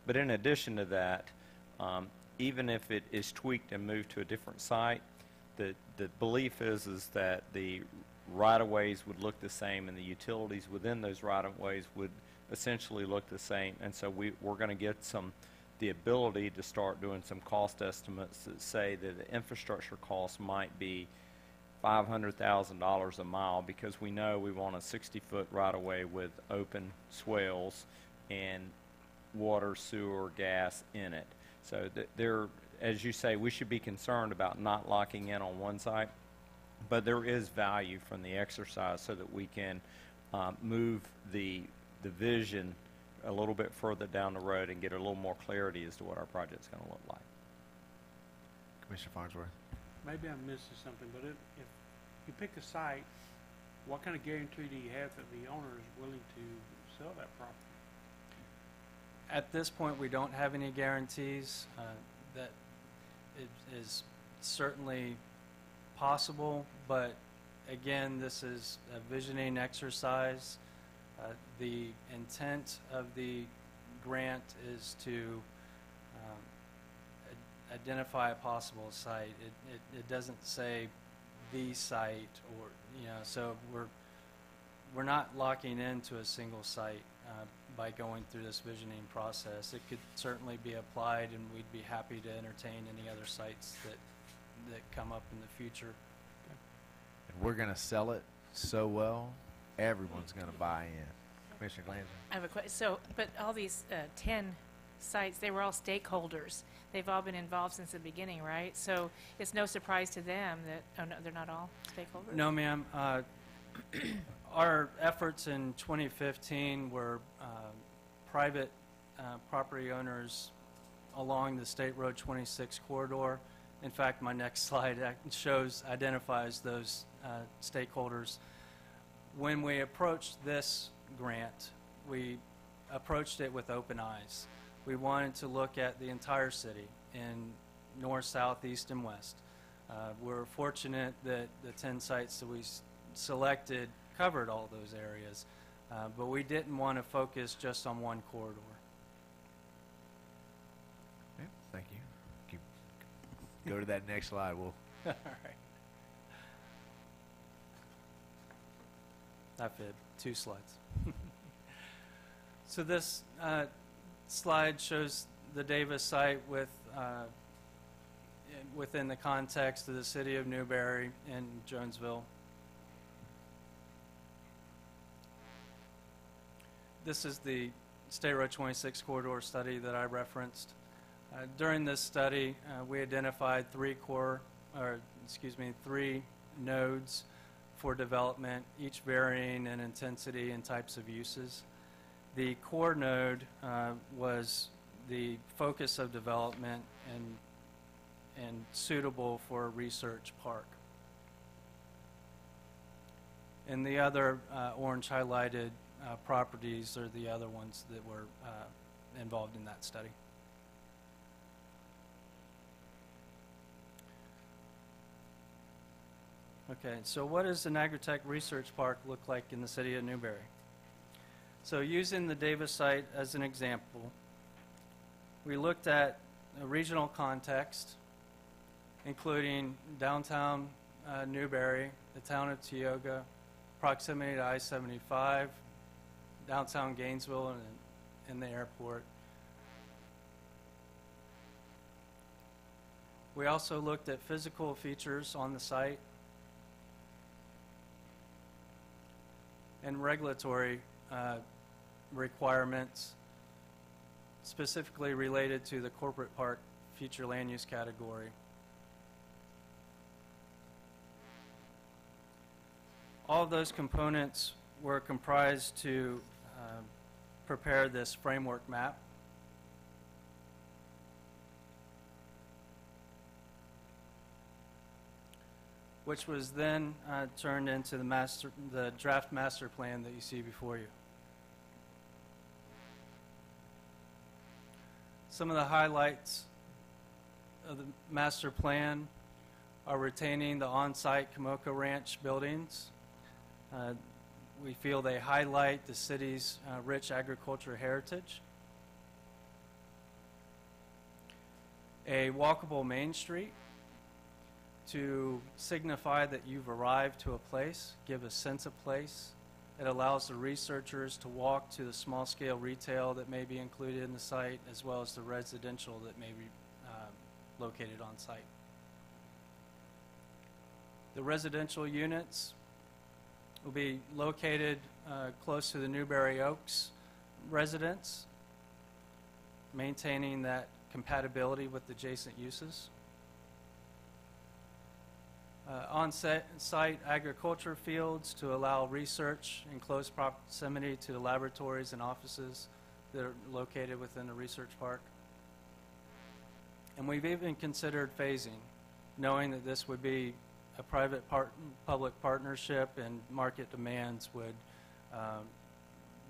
But in addition to that, even if it is tweaked and moved to a different site, the belief is that the right-of-ways would look the same and the utilities within those right-of-ways would essentially look the same. And so we're going to get the ability to start doing some cost estimates that say that the infrastructure cost might be $500,000 a mile, because we know we want a 60-foot right-of-way with open swales and water, sewer, gas in it. So there, as you say, we should be concerned about not locking in on one site, but there is value from the exercise so that we can move the vision a little bit further down the road and get a little more clarity as to what our project's going to look like. Commissioner Farnsworth? Maybe I'm missing something, but if you pick a site, what kind of guarantee do you have that the owner is willing to sell that property? At this point, we don't have any guarantees. That it is certainly possible, but again, this is a visioning exercise. The intent of the grant is to identify a possible site. It doesn't say the site, or so we're not locking into a single site by going through this visioning process. It could certainly be applied, and we'd be happy to entertain any other sites that come up in the future. And we're going to sell it so well everyone's going to buy in. Commissioner Glanzer? I have a question. So, but all these 10 sites, they were all stakeholders. They've all been involved since the beginning, right? So it's no surprise to them that, oh no, they're not all stakeholders? No, ma'am. Our efforts in 2015 were private property owners along the State Road 26 corridor. In fact, my next slide identifies those stakeholders. When we approached this grant, we approached it with open eyes. We wanted to look at the entire city in north, south, east, and west. We're fortunate that the 10 sites that we selected covered all those areas, but we didn't want to focus just on one corridor. Okay, thank you. Go to that next slide. We'll All right. I fit 2 slides. So this slide shows the Davis site within the context of the city of Newberry and Jonesville. This is the State Road 26 corridor study that I referenced. During this study, we identified 3 nodes for development, each varying in intensity and types of uses. The core node was the focus of development and suitable for a research park. And the other orange highlighted properties are the other ones that were involved in that study. Okay, so what does an agritech research park look like in the city of Newberry? So using the Davis site as an example, we looked at a regional context, including downtown Newberry, the town of Tioga, proximity to I-75, downtown Gainesville, and the airport. We also looked at physical features on the site and regulatory requirements specifically related to the corporate park future land use category. All of those components were comprised to prepare this framework map. Which was then turned into the draft master plan that you see before you. Some of the highlights of the master plan are retaining the on-site Kamoka Ranch buildings. We feel they highlight the city's rich agricultural heritage. A walkable Main Street to signify that you've arrived to a place, give a sense of place. It allows the researchers to walk to the small-scale retail that may be included in the site, as well as the residential that may be located on site. The residential units will be located close to the Newberry Oaks residents, maintaining that compatibility with adjacent uses. On-site agriculture fields to allow research in close proximity to the laboratories and offices that are located within the research park. And we've even considered phasing, knowing that this would be a private-public partnership and market demands would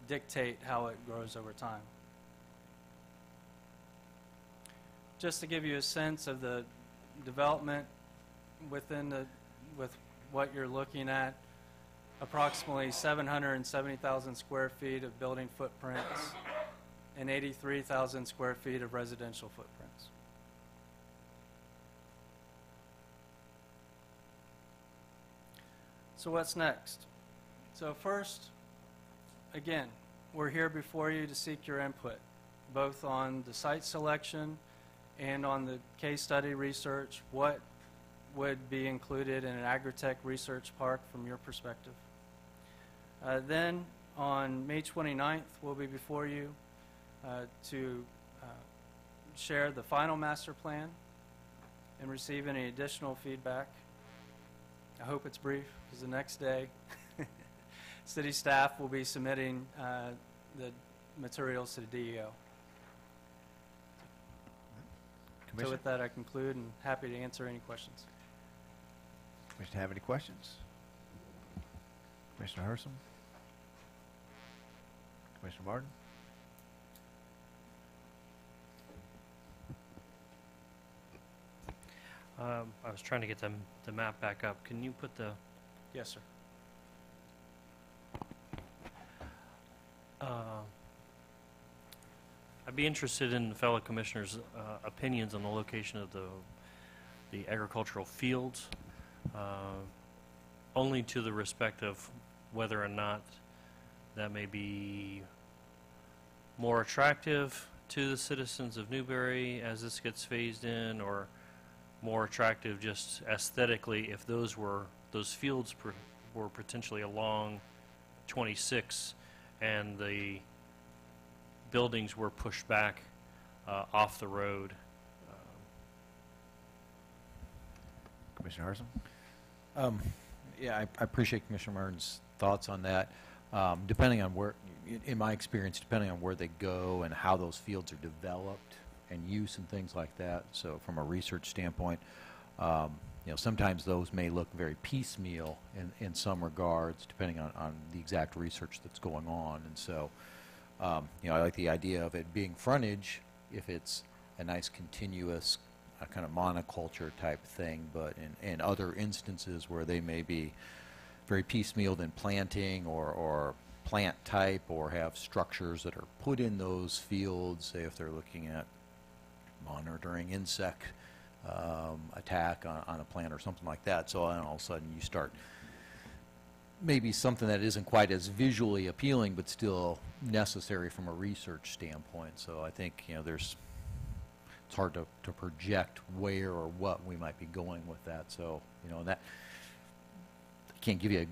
dictate how it grows over time. Just to give you a sense of the development with what you're looking at, approximately 770,000 square feet of building footprints and 83,000 square feet of residential footprints. So what's next? So first, again, we're here before you to seek your input, both on the site selection and on the case study research. What would be included in an agritech research park from your perspective? Then, on May 29th, we'll be before you to share the final master plan and receive any additional feedback. I hope it's brief, because the next day, city staff will be submitting the materials to the DEO. So Commissioner, with that, I conclude, and happy to answer any questions. Commissioner, have any questions? Commissioner Hersom? Commissioner Martin? I was trying to get the map back up. Can you put the, Yes, sir. I'd be interested in the fellow commissioners' opinions on the location of the agricultural fields, only to the respect of whether or not that may be more attractive to the citizens of Newberry as this gets phased in, or more attractive just aesthetically if those fields were potentially along 26 and the buildings were pushed back off the road. Commissioner Hersom? Yeah, I appreciate Commissioner Martin's thoughts on that. Depending on where, in my experience, depending on where they go and how those fields are developed and use and things like that. So from a research standpoint, sometimes those may look very piecemeal in some regards, depending on the exact research that's going on. And so, I like the idea of it being frontage if it's a nice continuous kind of monoculture type thing, but in other instances where they may be very piecemealed in planting or plant type, or have structures that are put in those fields, say if they're looking at monitoring insect attack on a plant or something like that. So then all of a sudden you start maybe something that isn't quite as visually appealing but still necessary from a research standpoint. So I think it's hard to project where or what we might be going with that. So that I can't give you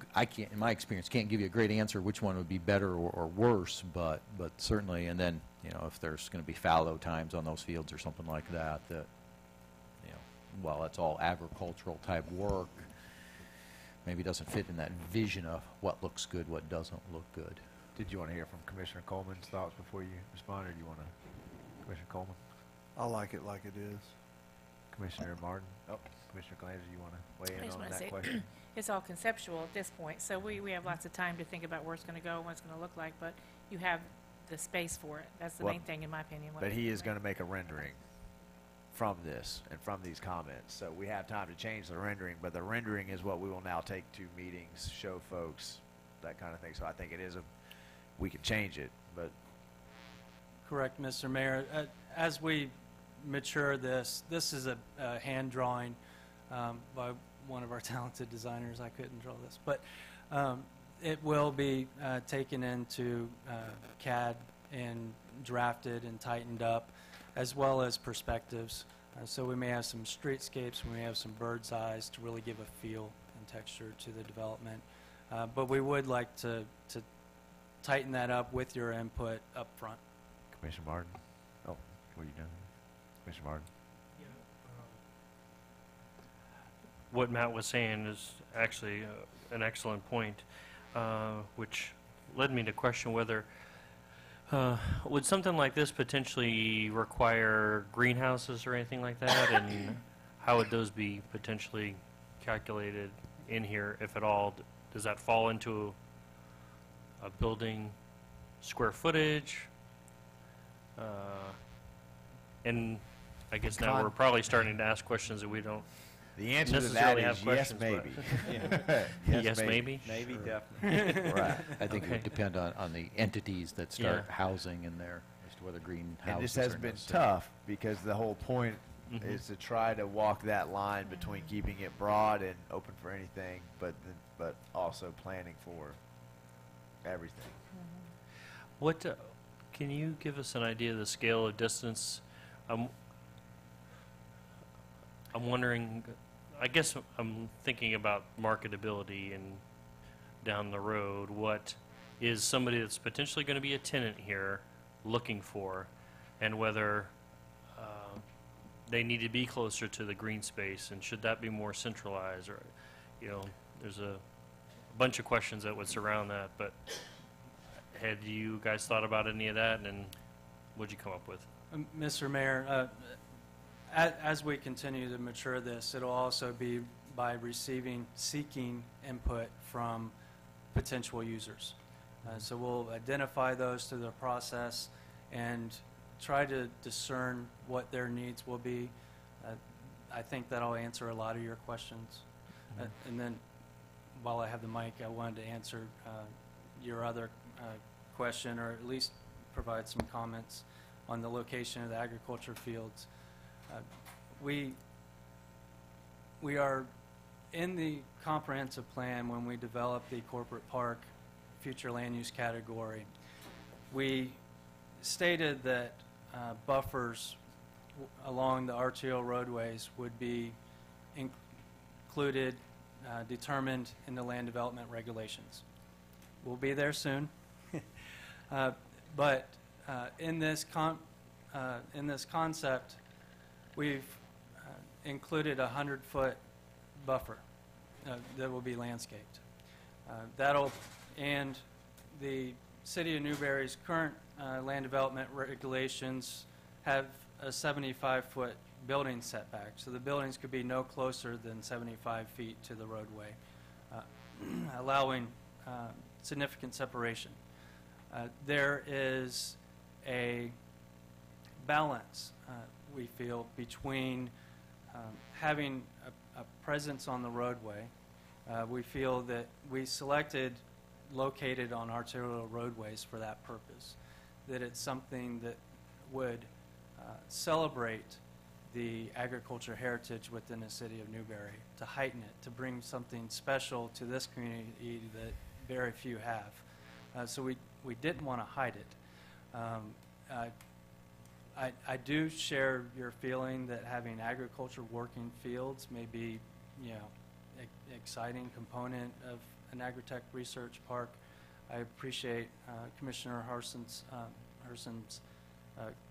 in my experience can't give you a great answer which one would be better or worse, but certainly. And then if there's going to be fallow times on those fields or something like that, while it's all agricultural type work, maybe doesn't fit in that vision of what looks good, what doesn't look good. Did you want to hear from Commissioner Coleman's thoughts before you respond, or do you want to, Commissioner Coleman? I like it like it is. Commissioner Martin? Oh, Commissioner Glazer, you want to weigh I in just on want to that say, question? it's all conceptual at this point, so we have lots of time to think about where it's going to go and what it's going to look like, but you have the space for it. That's the Well, main thing, in my opinion. But he is going to make a rendering from this and from these comments. So we have time to change the rendering, but the rendering is what we will now take to meetings, show folks, that kind of thing. So I think it is we can change it, but. Correct, Mr. Mayor. As we mature this is a hand drawing by one of our talented designers. I couldn't draw this, but it will be taken into CAD and drafted and tightened up, as well as perspectives. So we may have some streetscapes, we may have some bird's eyes to really give a feel and texture to the development. But we would like to tighten that up with your input up front. Commissioner Martin? Oh, what are you doing? Commissioner Martin? what Matt was saying is actually an excellent point, which led me to question whether would something like this potentially require greenhouses or anything like that, and how would those be potentially calculated in here, if at all? Does that fall into a building square footage? And I guess now we're probably starting to ask questions that we don't The answer to that necessarily is have yes, questions. maybe. Yes, maybe? Maybe, definitely. Right. I think it Okay. would depend on the entities that start Yeah. housing in there, as to whether greenhouses And this has are been necessary. tough, because the whole point Mhm. is to try to walk that line between keeping it broad and open for anything, but also planning for everything. What, can you give us an idea of the scale of distance? I'm wondering, I guess I'm thinking about marketability and down the road, what is somebody that's potentially going to be a tenant here looking for, and whether they need to be closer to the green space, and should that be more centralized, or, you know, there's a bunch of questions that would surround that, but had you guys thought about any of that, and what'd you come up with? Mr. Mayor, as we continue to mature this, it'll also be by seeking input from potential users. So we'll identify those through the process and try to discern what their needs will be. I think that'll answer a lot of your questions. And then, while I have the mic, I wanted to answer your other question, or at least provide some comments on the location of the agriculture fields. We are in the comprehensive plan when we developed the corporate park future land use category. We stated that buffers along the RTO roadways would be included, determined in the land development regulations. We'll be there soon. But in this concept, we've included a 100-foot buffer that will be landscaped. And the City of Newberry's current land development regulations have a 75-foot building setback, so the buildings could be no closer than 75 feet to the roadway, allowing significant separation. There is a balance, we feel, between having a presence on the roadway. We feel that we selected located on arterial roadways for that purpose, that it's something that would celebrate the agriculture heritage within the city of Newberry, to heighten it, to bring something special to this community that very few have. So we didn't want to hide it. I do share your feeling that having agriculture working fields may be, you know, exciting component of an agritech research park. I appreciate Commissioner Harson's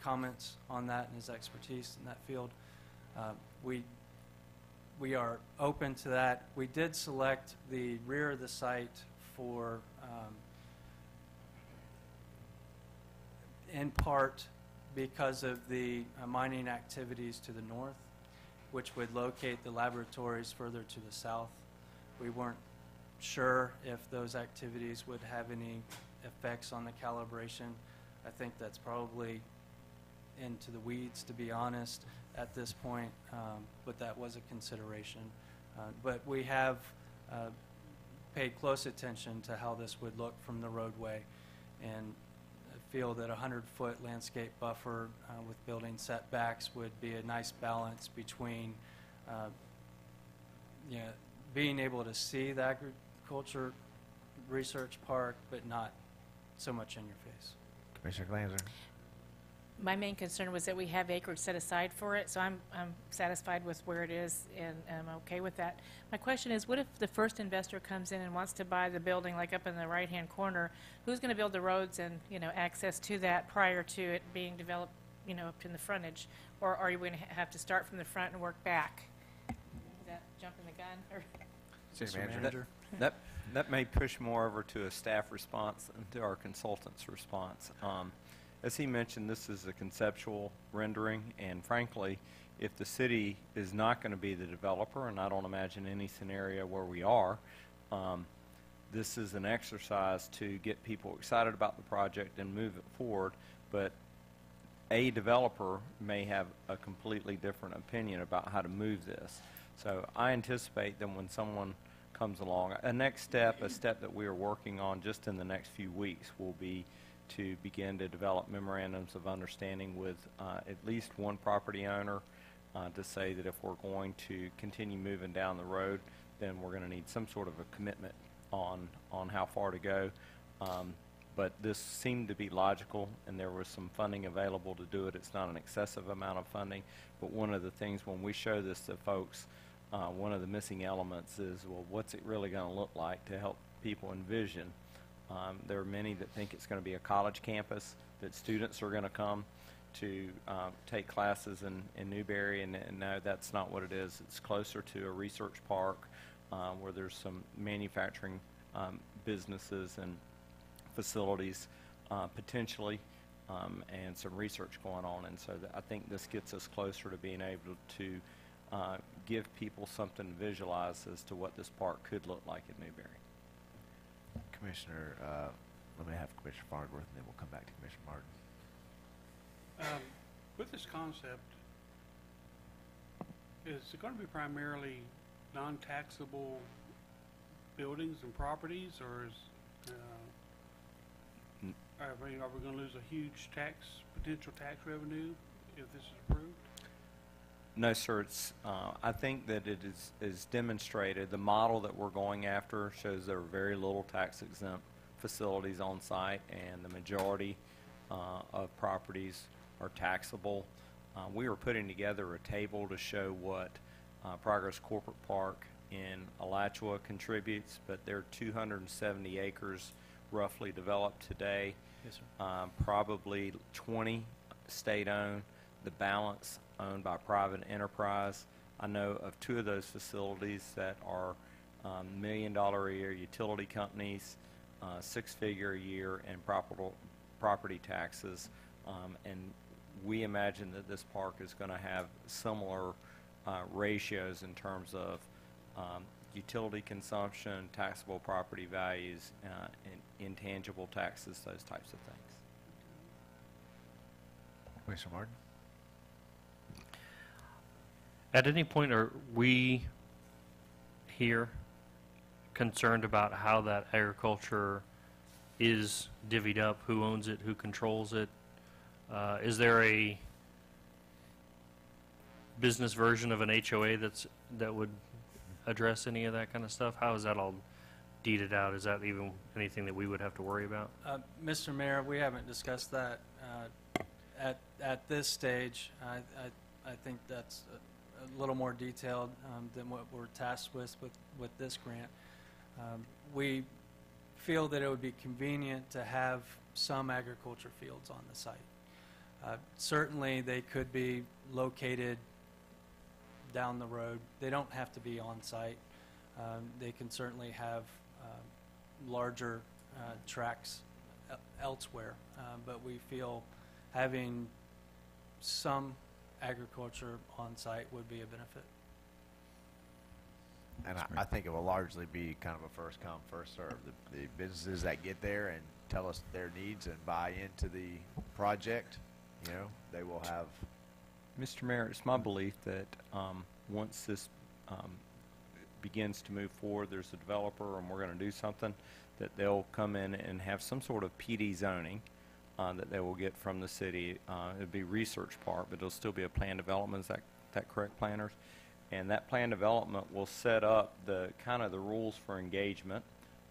comments on that and his expertise in that field. We are open to that. We did select the rear of the site for, in part because of the mining activities to the north, which would locate the laboratories further to the south. We weren't sure if those activities would have any effects on the calibration. I think that's probably into the weeds, to be honest, at this point, but that was a consideration. But we have paid close attention to how this would look from the roadway, and feel that a 100-foot landscape buffer with building setbacks would be a nice balance between you know, being able to see the agriculture research park, but not so much in your face. Commissioner Glanzer. My main concern was that we have acreage set aside for it, so I'm satisfied with where it is, and I'm okay with that. My question is, what if the first investor comes in and wants to buy the building, like up in the right-hand corner? Who's going to build the roads and, you know, access to that prior to it being developed, you know, up in the frontage? Or are you going to have to start from the front and work back? Is that jumping the gun? Or City Manager. That may push more over to a staff response than to our consultant's response. As he mentioned, this is a conceptual rendering, and frankly, if the city is not going to be the developer, and I don't imagine any scenario where we are, this is an exercise to get people excited about the project and move it forward, but a developer may have a completely different opinion about how to move this. So I anticipate that when someone comes along, a next step, a step that we are working on just in the next few weeks, will be to begin to develop memorandums of understanding with at least one property owner to say that if we're going to continue moving down the road, then we're going to need some sort of a commitment on how far to go. But this seemed to be logical, and there was some funding available to do it. It's not an excessive amount of funding, but one of the things when we show this to folks, one of the missing elements is, well, what's it really going to look like to help people envision. There are many that think it's going to be a college campus, that students are going to come to take classes in Newberry, and no, that's not what it is. It's closer to a research park where there's some manufacturing businesses and facilities potentially, and some research going on. And so I think this gets us closer to being able to give people something to visualize as to what this park could look like at Newberry. Commissioner, let me have Commissioner Farnsworth, and then we'll come back to Commissioner Martin. With this concept, is it going to be primarily non-taxable buildings and properties, or is, are we going to lose a huge potential tax revenue if this is approved? No, sir. It's, I think that it is demonstrated. The model that we're going after shows there are very little tax-exempt facilities on site, and the majority of properties are taxable. We were putting together a table to show what Progress Corporate Park in Alachua contributes, but there are 270 acres roughly developed today. Yes, sir. Probably 20 state-owned, the balance owned by private enterprise. I know of 2 of those facilities that are $1 million a year utility companies, 6-figure a year, and property taxes. And we imagine that this park is going to have similar ratios in terms of utility consumption, taxable property values, and intangible taxes, those types of things. Commissioner Martin? At any point, are we here concerned about how that agriculture is divvied up, who owns it, who controls it? Is there a business version of an HOA that would address any of that kind of stuff? How is that all deeded out? Is that even anything that we would have to worry about? Mr. Mayor, we haven't discussed that at this stage. I think that's a little more detailed than what we're tasked with this grant. We feel that it would be convenient to have some agriculture fields on the site. Certainly, they could be located down the road. They don't have to be on site. They can certainly have larger tracts elsewhere, but we feel having some agriculture on site would be a benefit. And I think it will largely be kind of a first come, first serve. The businesses that get there and tell us their needs and buy into the project, you know, they will have. Mr. Mayor, it's my belief that once this begins to move forward, there's a developer and we're going to do something, that they'll come in and have some sort of PD zoning that they will get from the city. It'll be research part, but it'll still be a plan development. Is that correct, planners? And that plan development will set up the kind of the rules for engagement.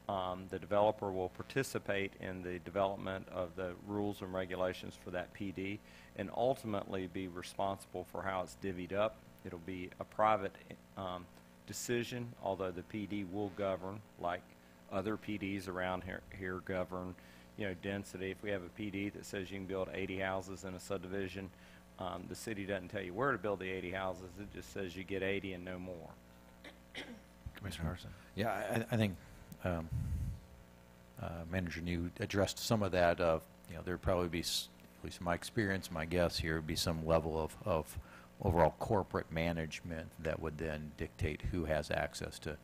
The developer will participate in the development of the rules and regulations for that PD, and ultimately be responsible for how it's divvied up. It'll be a private decision, although the PD will govern, like other PDs around here govern, you know, density. If we have a PD that says you can build 80 houses in a subdivision, the city doesn't tell you where to build the 80 houses. It just says you get 80 and no more. Commissioner Harrison? Yeah, I think Manager New addressed some of that. Of, you know, there'd probably be, at least in my experience, my guess here, would be some level of overall corporate management that would then dictate who has access to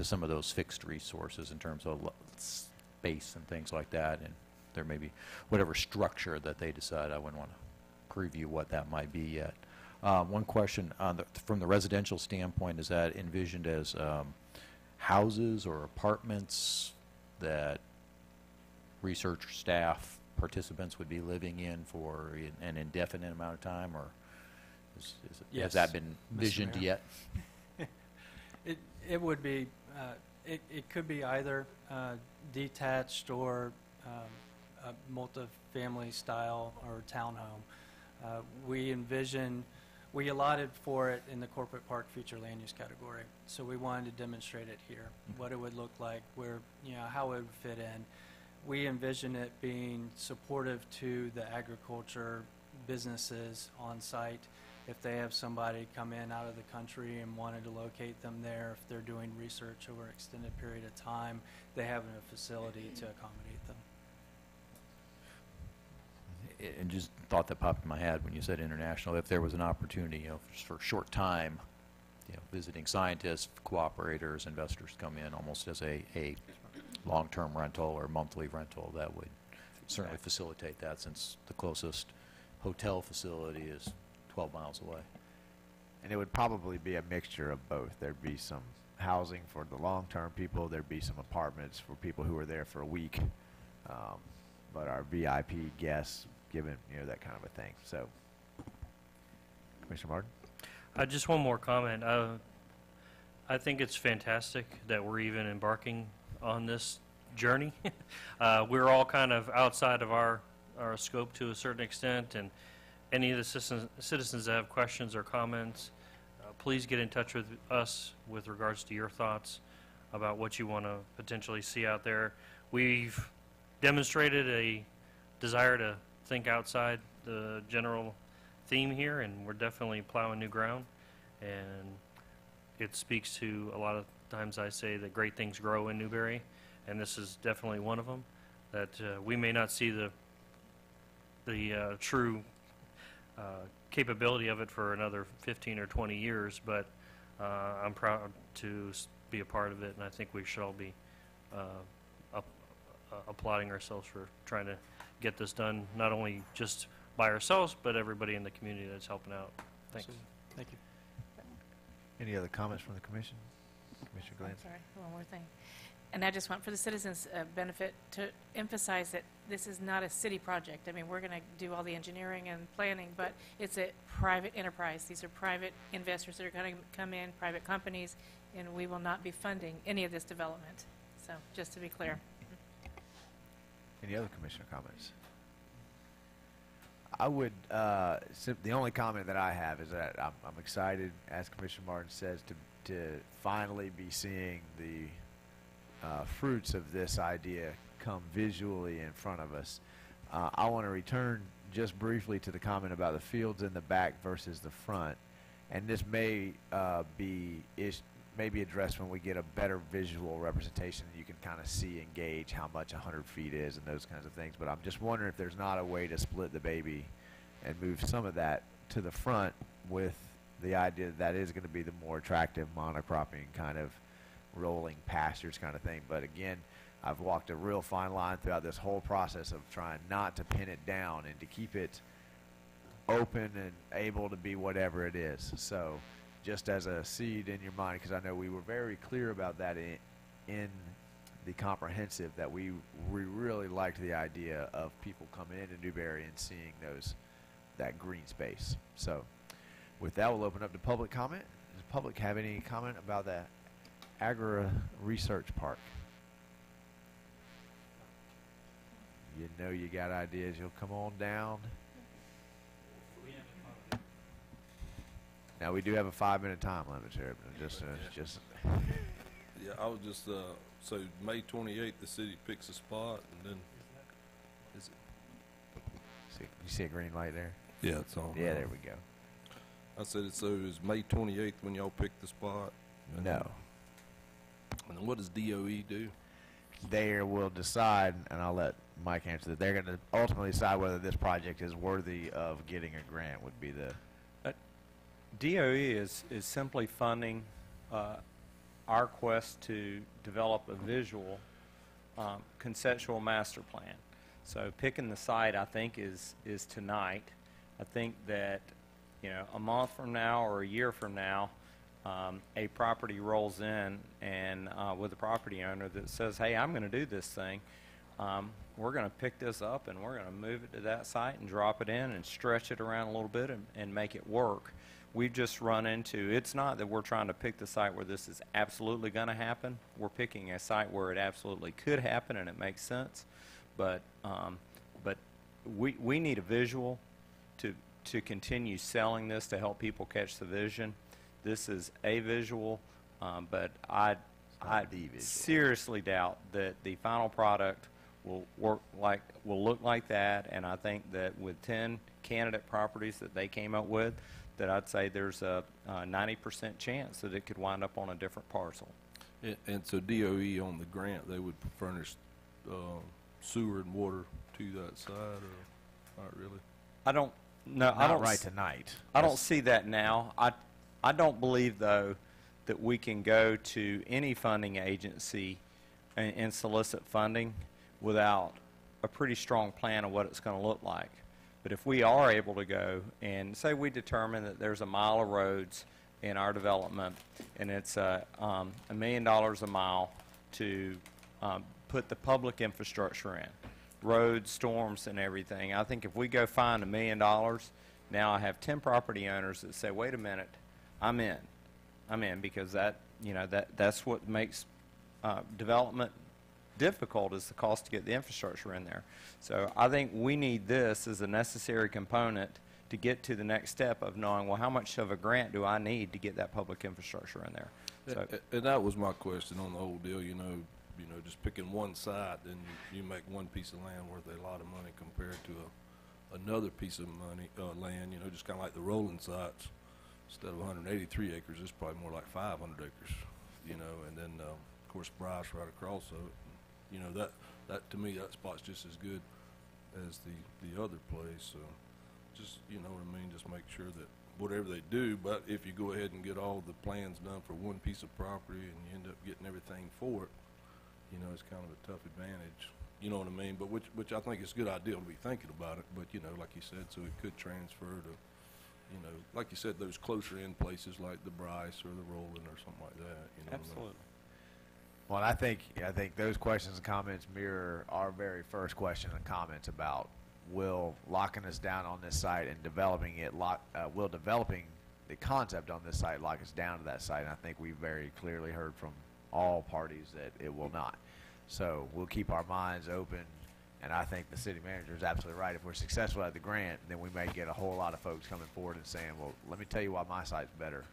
some of those fixed resources in terms of space and things like that. And there may be whatever structure that they decide. I wouldn't want to preview what that might be yet. One question on from the residential standpoint, is that envisioned as houses or apartments that research staff participants would be living in for an indefinite amount of time, or Yes, has that been envisioned Mr. yet? It would be, it could be either detached or a multifamily style or townhome. We envision We allotted for it in the corporate park future land use category, so we wanted to demonstrate it here, what it would look like, where, how it would fit in. We envision it being supportive to the agriculture businesses on site. If they have somebody come in out of the country and wanted to locate them there, if they're doing research over an extended period of time, they have a facility to accommodate them. And just thought that popped in my head when you said international, if there was an opportunity, just for a short time, visiting scientists, cooperators, investors come in almost as a long-term rental or monthly rental, that would certainly facilitate that, since the closest hotel facility is 12 miles away. And it would probably be a mixture of both. There'd be some housing for the long-term people. There'd be some apartments for people who are there for a week. But our VIP guests, given, that kind of a thing. So, Commissioner Martin? Just one more comment. I think it's fantastic that we're even embarking on this journey. We're all kind of outside of our scope to a certain extent, and any of the citizens that have questions or comments, please get in touch with us with regards to your thoughts about what you want to potentially see out there. We've demonstrated a desire to think outside the general theme here, and we're definitely plowing new ground. And it speaks to a lot of times I say that great things grow in Newberry, and this is definitely one of them. That we may not see the true capability of it for another 15 or 20 years, but I'm proud to be a part of it, and I think we should all be applauding ourselves for trying to get this done, not only just by ourselves, but everybody in the community that's helping out. Thanks. Thank you. Any other comments from the commission? Commissioner Glenn? I'm sorry, one more thing. And I just want, for the citizens' benefit, to emphasize that this is not a city project. I mean, we're going to do all the engineering and planning, but it's a private enterprise. These are private investors that are going to come in, private companies, and we will not be funding any of this development. So, just to be clear. Any other commissioner comments? I would, the only comment that I have is that I'm excited, as Commissioner Martin says, to finally be seeing the fruits of this idea come visually in front of us. I want to return just briefly to the comment about the fields in the back versus the front, and this may be addressed when we get a better visual representation. You can kind of see and gauge how much 100 feet is and those kinds of things, but I'm just wondering if there's not a way to split the baby and move some of that to the front, with the idea that is going to be the more attractive monocropping kind of rolling pastures kind of thing. But again, I've walked a real fine line throughout this whole process of trying not to pin it down and to keep it open and able to be whatever it is. So just as a seed in your mind, because I know we were very clear about that in the comprehensive, that we really liked the idea of people coming into Newberry and seeing that green space. So with that, we'll open up to public comment. Does the public have any comment about that Agri Research Park? You know you got ideas, you'll come on down. Now we do have a 5-minute time limit here, but just Yeah, I was just, so May 28th, the city picks a spot, and then, is it? you see a green light there? Yeah, it's on. Yeah, there we go. I said it, so it was May 28th when y'all picked the spot? No. And then what does DOE do? They will decide, and I'll let Mike answer that. They're going to ultimately decide whether this project is worthy of getting a grant. Would be the DOE is simply funding our quest to develop a visual conceptual master plan. So picking the site, I think, is tonight. I think that, a month from now or a year from now, a property rolls in and with a property owner that says, hey, I'm going to do this thing. We're going to pick this up and we're going to move it to that site and drop it in and stretch it around a little bit and make it work. We've just run into, it's not that we're trying to pick the site where this is absolutely going to happen. We're picking a site where it absolutely could happen and it makes sense. But we need a visual to continue selling this to help people catch the vision. This is a visual, but I seriously doubt that the final product will look like that. And I think that with 10 candidate properties that they came up with, that I'd say there's a 90% chance that it could wind up on a different parcel. And so DOE on the grant, they would furnish sewer and water to that side, or not really? I don't know. Not right tonight. I don't see that now. I don't believe, though, that we can go to any funding agency and solicit funding without a pretty strong plan of what it's going to look like. But if we are able to go and say we determine that there's a mile of roads in our development and it's $1 million a mile to put the public infrastructure in, roads, storms, and everything, I think if we go find $1 million, now I have 10 property owners that say, wait a minute, I'm in, because that's what makes development difficult, is the cost to get the infrastructure in there. So I think we need this as a necessary component to get to the next step of knowing, well, how much of a grant do I need to get that public infrastructure in there? So, and that was my question on the whole deal, you know, just picking one site, then you make one piece of land worth a lot of money compared to another piece of land, just kind of like the rolling sites. Instead of 183 acres, it's probably more like 500 acres, and then, of course, Bryce right across of it. That to me, that spot's just as good as the other place. So just, you know what I mean, just make sure that whatever they do, but if you go ahead and get all the plans done for one piece of property and you end up getting everything for it, it's kind of a tough advantage. You know what I mean? But which I think is a good idea to be thinking about it. But, like you said, so it could transfer to, like you said, those closer in places like the Bryce or the Roland or something like that. absolutely. Well, I think those questions and comments mirror our very first question and comments about will locking us down on this site and developing it, will developing the concept on this site lock us down to that site. And I think we very clearly heard from all parties that it will not. So we'll keep our minds open, and I think the city manager is absolutely right. If we're successful at the grant, then we may get a whole lot of folks coming forward and saying, well, let me tell you why my site's better,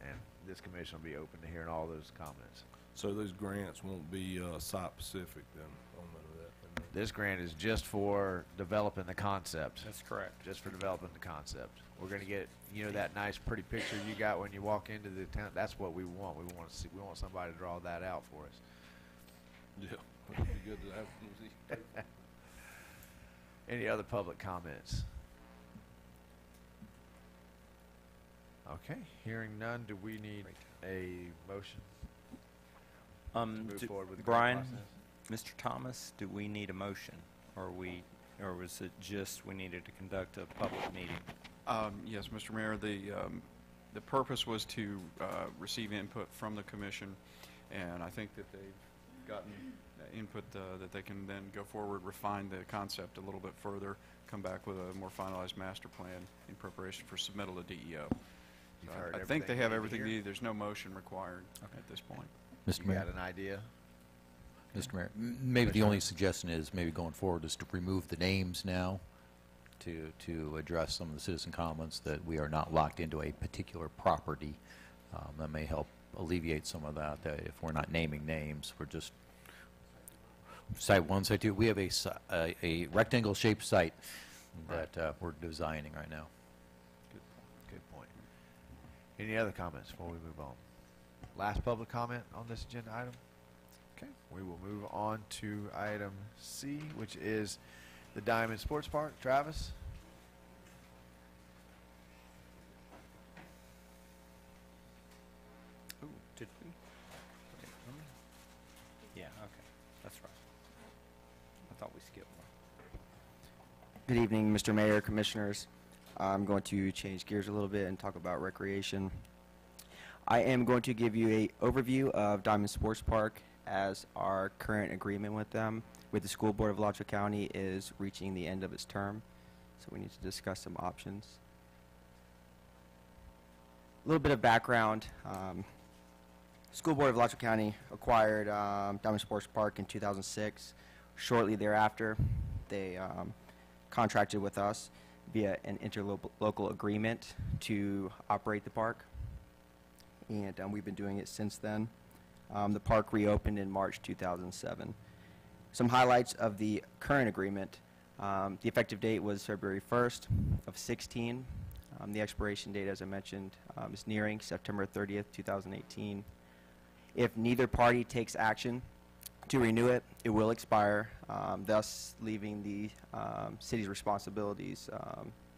and this commission will be open to hearing all those comments. So those grants won't be site-specific then on none of that? This grant is just for developing the concept. That's correct. Just for developing the concept. We're going to get, that nice pretty picture you got when you walk into the town. That's what we want. We want to see. We want somebody to draw that out for us. Yeah, it'd be good to have. Any other public comments? Okay, hearing none, do we need a motion to move forward with the Brian, grant process? Mr. Thomas, do we need a motion, or was it just we needed to conduct a public meeting? Yes, Mr. Mayor, the purpose was to receive input from the commission, and I think that they've gotten input that they can then go forward, refine the concept a little bit further, come back with a more finalized master plan in preparation for submittal to DEO. So I think they have everything needed. There's no motion required at this point. Mr. You Mayor. got an idea? Mr. Mayor, maybe the only suggestion is maybe going forward is to remove the names now to address some of the citizen comments that we are not locked into a particular property. That may help alleviate some of that if we're not naming names. We're just site 1, site 2. We have a rectangle-shaped site that we're designing right now. Good point. Any other comments before we move on? Last public comment on this agenda item? Okay, we will move on to item C, which is the Diamond Sports Park. Travis? Ooh, did we? Yeah, okay, that's right. I thought we skipped one. Good evening, Mr. Mayor, Commissioners. I'm going to change gears a little bit and talk about recreation. I am going to give you an overview of Diamond Sports Park as our current agreement with them, with the School Board of Alachua County, is reaching the end of its term. So we need to discuss some options. A little bit of background. School Board of Alachua County acquired Diamond Sports Park in 2006. Shortly thereafter, they contracted with us. via an interlocal agreement to operate the park, and we've been doing it since then. The park reopened in March 2007. Some highlights of the current agreement. The effective date was February 1st of 16. The expiration date, as I mentioned, is nearing September 30th, 2018. If neither party takes action to renew it, it will expire, thus leaving the city's responsibilities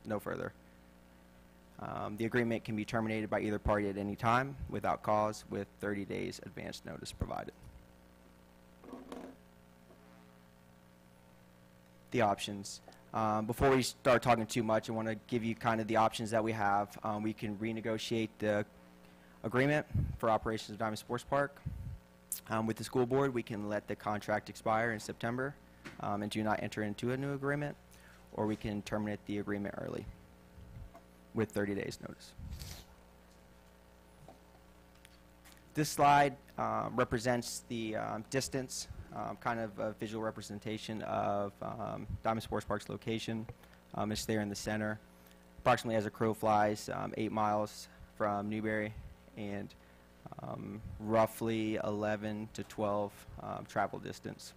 no further. The agreement can be terminated by either party at any time without cause, with 30 days advance notice provided. The options. Before we start talking too much, I want to give you kind of the options that we have. We can renegotiate the agreement for operations of Diamond Sports Park. With the school board, we can let the contract expire in September and do not enter into a new agreement, or we can terminate the agreement early with 30 days notice. This slide represents the distance, kind of a visual representation of Diamond Sports Park's location. It's there in the center, approximately as a crow flies, 8 miles from Newberry, and roughly 11 to 12 travel distance.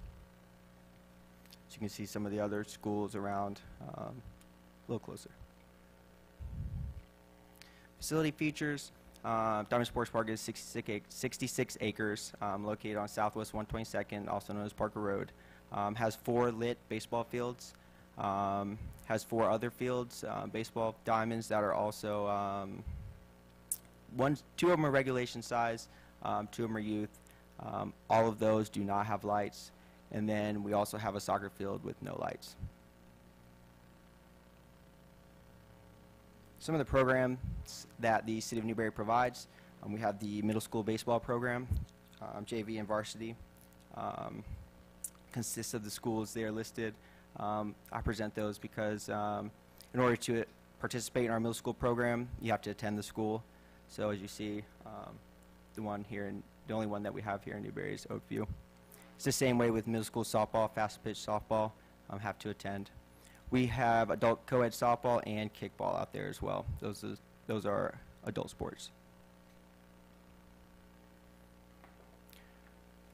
So you can see some of the other schools around a little closer. Facility features. Diamond Sports Park is 66 acres, located on Southwest 122nd, also known as Parker Road. Has 4 lit baseball fields. Has 4 other fields, baseball diamonds that are also 2 of them are regulation size, 2 of them are youth. All of those do not have lights. And then we also have a soccer field with no lights. Some of the programs that the City of Newberry provides, we have the middle school baseball program, JV and varsity. Consists of the schools there listed. I present those because in order to participate in our middle school program, you have to attend the school. So as you see, the only one that we have here in Newberry is Oakview. It's the same way with middle school softball, fast pitch softball, have to attend. We have adult co-ed softball and kickball out there as well. Those are adult sports.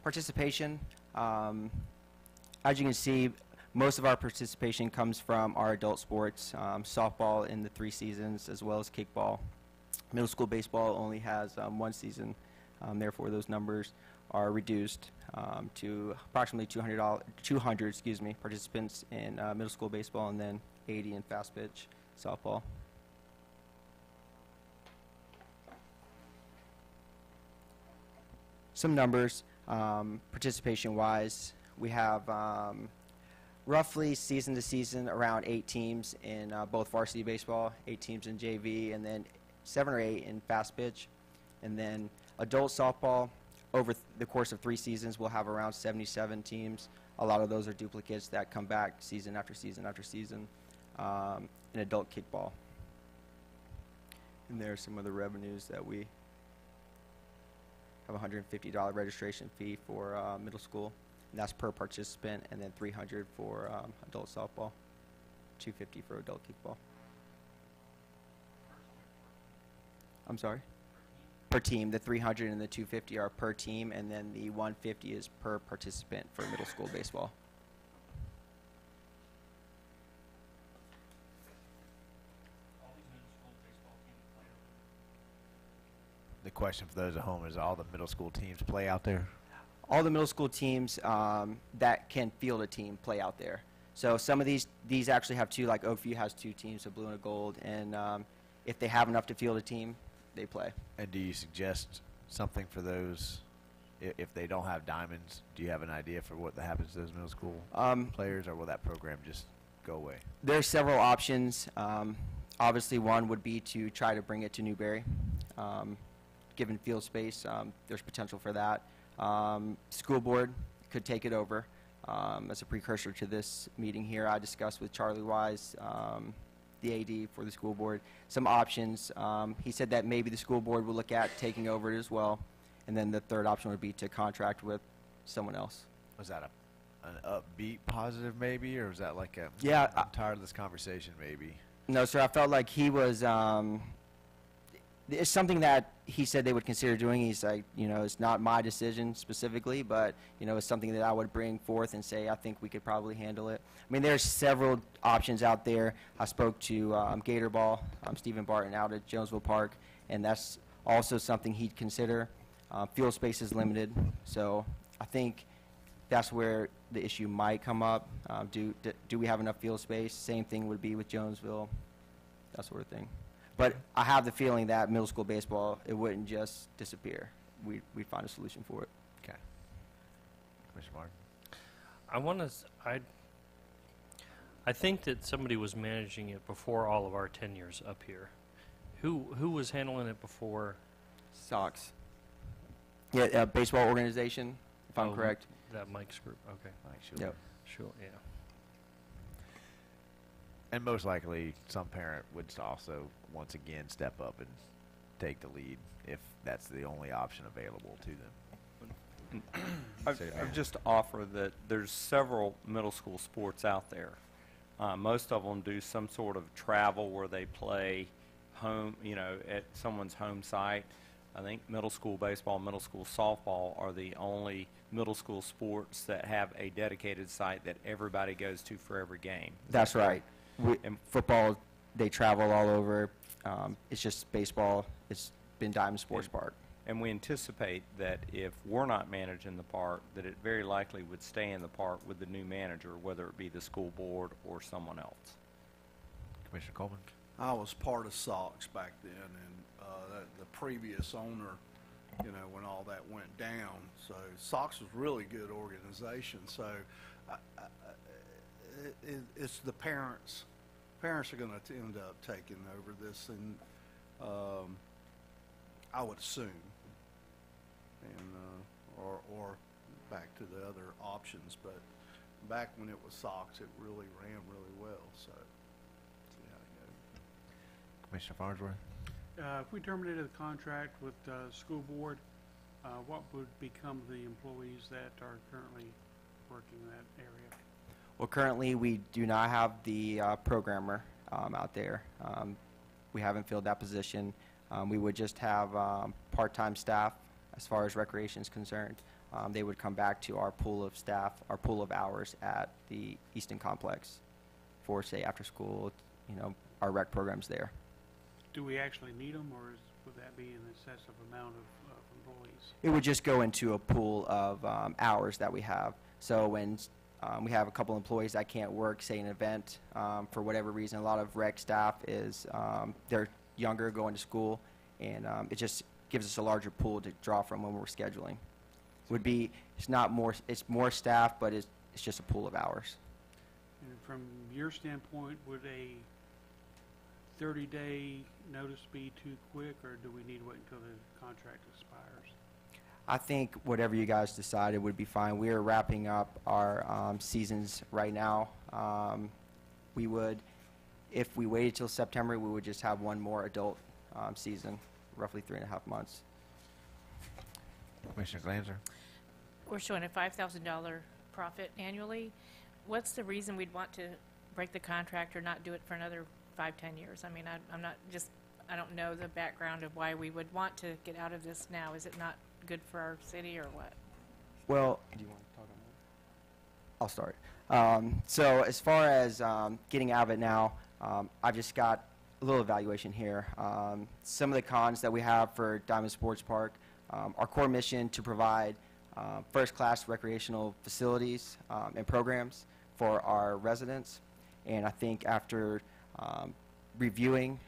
Participation. As you can see, most of our participation comes from our adult sports, softball in the 3 seasons, as well as kickball. Middle school baseball only has 1 season, therefore those numbers are reduced to approximately 200 participants in middle school baseball, and then 80 in fast pitch softball. Some numbers, participation-wise, we have roughly season to season around 8 teams in both varsity baseball, 8 teams in JV, and then 7 or 8 in fast pitch. And then adult softball, over the course of 3 seasons, we'll have around 77 teams. A lot of those are duplicates that come back season after season after season. In adult kickball. And there are some of the revenues that we have. $150 registration fee for middle school, and that's per participant, and then $300 for adult softball, $250 for adult kickball. I'm sorry? Per team. The $300 and the $250 are per team, and then the $150 is per participant for middle school baseball. The question for those at home is, all the middle school teams play out there? All the middle school teams that can field a team play out there. So some of these actually have 2, like Oakview has 2 teams, a blue and a gold, and if they have enough to field a team, they play. And do you suggest something for those if they don't have diamonds? Do you have an idea for what happens to those middle school players, or will that program just go away? There are several options. Obviously, one would be to try to bring it to Newberry. Given field space, there's potential for that. School board could take it over. As a precursor to this meeting here, I discussed with Charlie Wise, the AD for the school board, some options. He said that maybe the school board will look at taking over it as well, and then the third option would be to contract with someone else. Was that an upbeat positive maybe, or was that like a yeah, I'm tired of this conversation maybe? No, sir, I felt like he was, it's something that he said they would consider doing. He's like, you know, it's not my decision specifically, but, you know, it's something that I would bring forth and say, I think we could probably handle it. I mean, there's several options out there. I spoke to Gator Ball, Stephen Barton out at Jonesville Park, and that's also something he'd consider. Field space is limited, so I think that's where the issue might come up. Do we have enough field space? Same thing would be with Jonesville, that sort of thing. But I have the feeling that middle school baseball, it wouldn't just disappear. We'd find a solution for it. Okay. Commissioner Martin? I want to, I think that somebody was managing it before all of our tenures up here. Who was handling it before? Sox. Yeah, baseball organization, if I'm correct. That Mike's group, okay. Mike Schuler. Yep. Sure, yeah. And most likely, some parent would also, once again, step up and take the lead if that's the only option available to them. I've just offer that there's several middle school sports out there. Most of them do some sort of travel where they play home, you know, at someone's home site. I think middle school baseball, middle school softball are the only middle school sports that have a dedicated site that everybody goes to for every game. That's right. Football, they travel all over. It's just baseball. It's been Diamond Sports Park. And we anticipate that if we're not managing the park, that it very likely would stay in the park with the new manager, whether it be the school board or someone else. Commissioner Coleman? I was part of Sox back then, and the previous owner, you know, when all that went down. So Sox was really good organization. So it's the parents. Parents are going to end up taking over this, and I would assume, and or back to the other options. But back when it was Sox, it really ran really well. So see how it goes. Commissioner Farnsworth? If we terminated the contract with the school board, what would become of the employees that are currently working in that area? Well, currently we do not have the programmer out there. We haven't filled that position. We would just have part-time staff as far as recreation is concerned. They would come back to our pool of staff, our pool of hours at the Easton Complex for, say, after school, you know, our rec programs there. Do we actually need them, or would that be an excessive amount of employees? It would just go into a pool of hours that we have. So when we have a couple employees that can't work, say, an event for whatever reason, a lot of rec staff is they're younger, going to school, and it just gives us a larger pool to draw from when we're scheduling. Would be, it's not more, it's more staff, but it's just a pool of hours. And from your standpoint, would a 30-day notice be too quick, or do we need to wait until the contract expires? I think whatever you guys decided would be fine. We are wrapping up our seasons right now. We would, if we waited till September, we would just have one more adult season, roughly 3.5 months. Commissioner Glanzer? We're showing a $5,000 profit annually. What's the reason we'd want to break the contract or not do it for another 5-10 years? I mean, I'm not just, I don't know the background of why we would want to get out of this now. Is it not good for our city or what? Well, do you want to talk on that? I'll start. So as far as getting out of it now, I've just got a little evaluation here. Some of the cons that we have for Diamond Sports Park, our core mission to provide first-class recreational facilities and programs for our residents. And I think after reviewing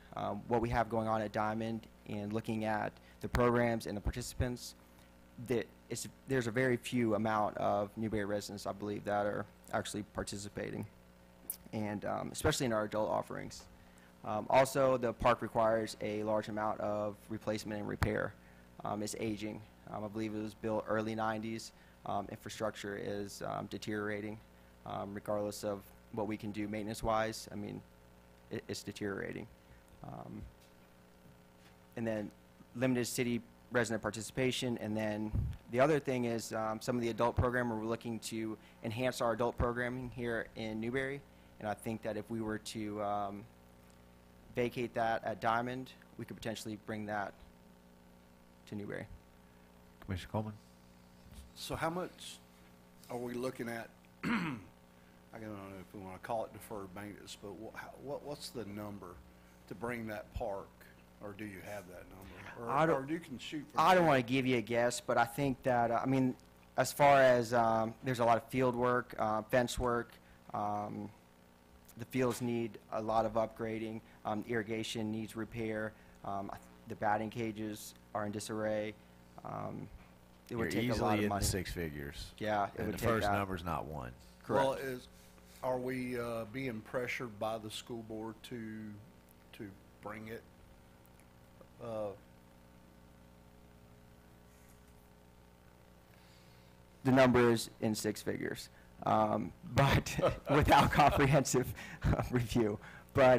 what we have going on at Diamond and looking at the programs and the participants, there's a very few amount of Newberry residents, I believe, that are actually participating, and especially in our adult offerings. Also, the park requires a large amount of replacement and repair. It's aging. I believe it was built early 90s. Infrastructure is deteriorating, regardless of what we can do maintenance-wise. I mean, it's deteriorating. And then limited city resident participation. And then the other thing is some of the adult program, we're looking to enhance our adult programming here in Newberry. And I think that if we were to vacate that at Diamond, we could potentially bring that to Newberry. Commissioner Coleman? So how much are we looking at? I don't know if we want to call it deferred maintenance, but what's the number to bring that park? Or do you have that number? Or you can shoot from I don't there? want to give you a guess, but I think that, as far as, there's a lot of field work, fence work, the fields need a lot of upgrading, irrigation needs repair, the batting cages are in disarray. It would take a lot easily of in money. the six figures. Yeah, it And would the take first that. number's not one. Correct. Well, are we being pressured by the school board to bring it? The number is in six figures, but without comprehensive review. But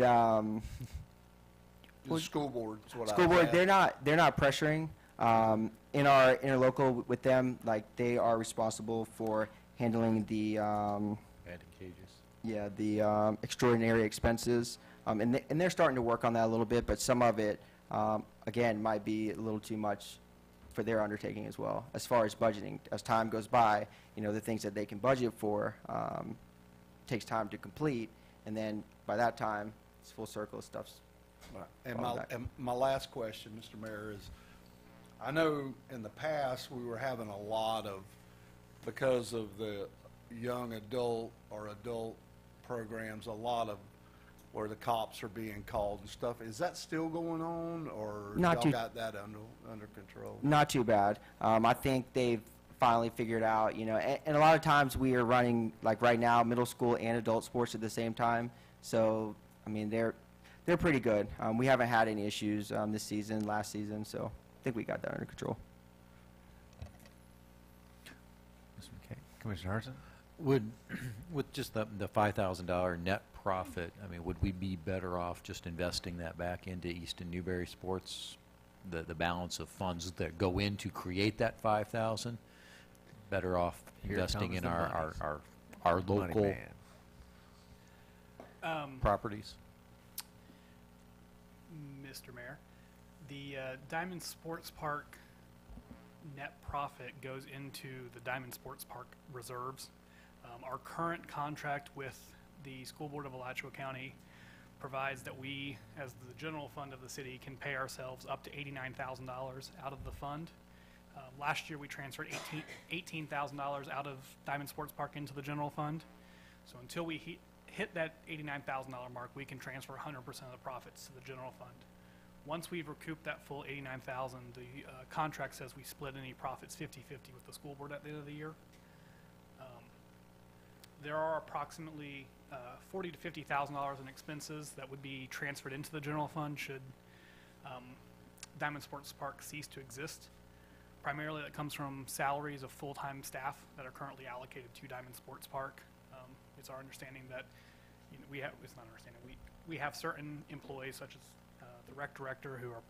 The school board is what I school board, asked. they're not pressuring. In our interlocal with them, like they are responsible for handling the Batting cages. the extraordinary expenses, and they're starting to work on that a little bit. But some of it, again, might be a little too much for their undertaking as well. As far as budgeting, as time goes by, the things that they can budget for takes time to complete, and then by that time, it's full circle of stuff's. Right. And Follow back. my last question, Mr. Mayor, is I know in the past we were having a lot of, because of the young adult or adult programs, a lot of where the cops are being called and stuff. Is that still going on, or Not y'all too- got that under control? Not too bad. I think they've finally figured out, and a lot of times we are running, like right now, middle school and adult sports at the same time. So, they're pretty good. We haven't had any issues this season, last season, so I think we got that under control. Mr. McKay? Commissioner Harrison? With just the $5,000 net profit, would we be better off just investing that back into Easton Newberry Sports, the balance of funds that go in to create that 5,000? Better off Here investing comes in the our Money local man. properties? Mr. Mayor, the Diamond Sports Park net profit goes into the Diamond Sports Park reserves. Our current contract with the School Board of Alachua County provides that we, as the general fund of the city, can pay ourselves up to $89,000 out of the fund. Last year, we transferred $18,000 out of Diamond Sports Park into the general fund. So until we hit that $89,000 mark, we can transfer 100% of the profits to the general fund. Once we've recouped that full $89,000, the contract says we split any profits 50-50 with the school board at the end of the year. There are approximately $40,000 to $50,000 in expenses that would be transferred into the general fund should Diamond Sports Park cease to exist. Primarily, that comes from salaries of full-time staff that are currently allocated to Diamond Sports Park. It's our understanding that it's not understanding. We have certain employees, such as the rec director, who are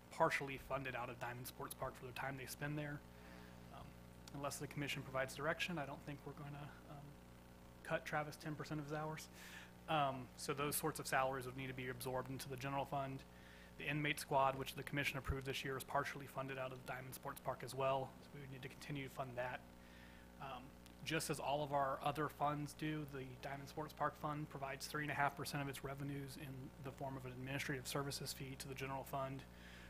partially funded out of Diamond Sports Park for the time they spend there. Unless the commission provides direction, I don't think we're going to cut Travis 10% of his hours. So those sorts of salaries would need to be absorbed into the general fund. The inmate squad, which the commission approved this year, is partially funded out of Diamond Sports Park as well. So we would need to continue to fund that. Just as all of our other funds do, the Diamond Sports Park Fund provides 3.5% of its revenues in the form of an administrative services fee to the general fund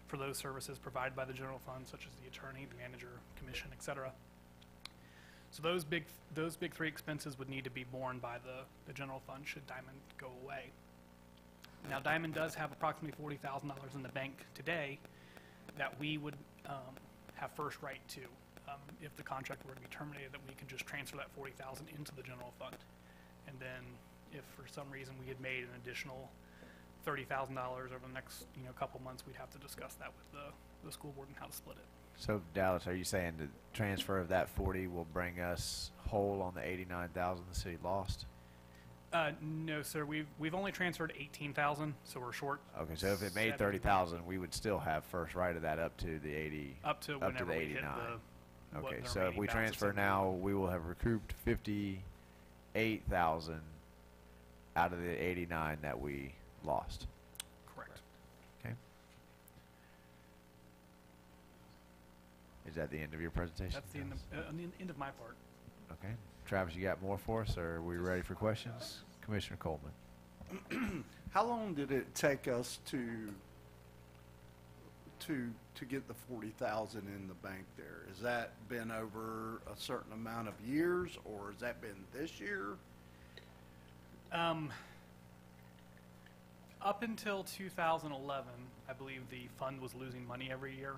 for those services provided by the general fund, such as the attorney, the manager, commission, etc. So those big three expenses would need to be borne by the general fund should Diamond go away. Now, Diamond does have approximately $40,000 in the bank today that we would have first right to. If the contract were to be terminated, that we could just transfer that $40,000 into the general fund. And then if for some reason we had made an additional $30,000 over the next couple months, we'd have to discuss that with the school board and how to split it. So, Dallas, are you saying the transfer of that 40 will bring us whole on the 89,000 the city lost? No, sir. We've only transferred 18,000, so we're short. Okay, so if it made 30,000, we would still have first right of that up to the 80. Up to whenever the we 89. hit Okay, the so if we remaining balance transfer of now, we will have recouped 58,000 out of the 89 that we lost. Correct. Is that the end of your presentation? That's the end of my part. Okay. Travis, you got more for us, or are we ready for questions? Commissioner Coleman. How long did it take us to get the 40,000 in the bank there? Has that been over a certain amount of years, or has that been this year? Up until 2011, I believe the fund was losing money every year.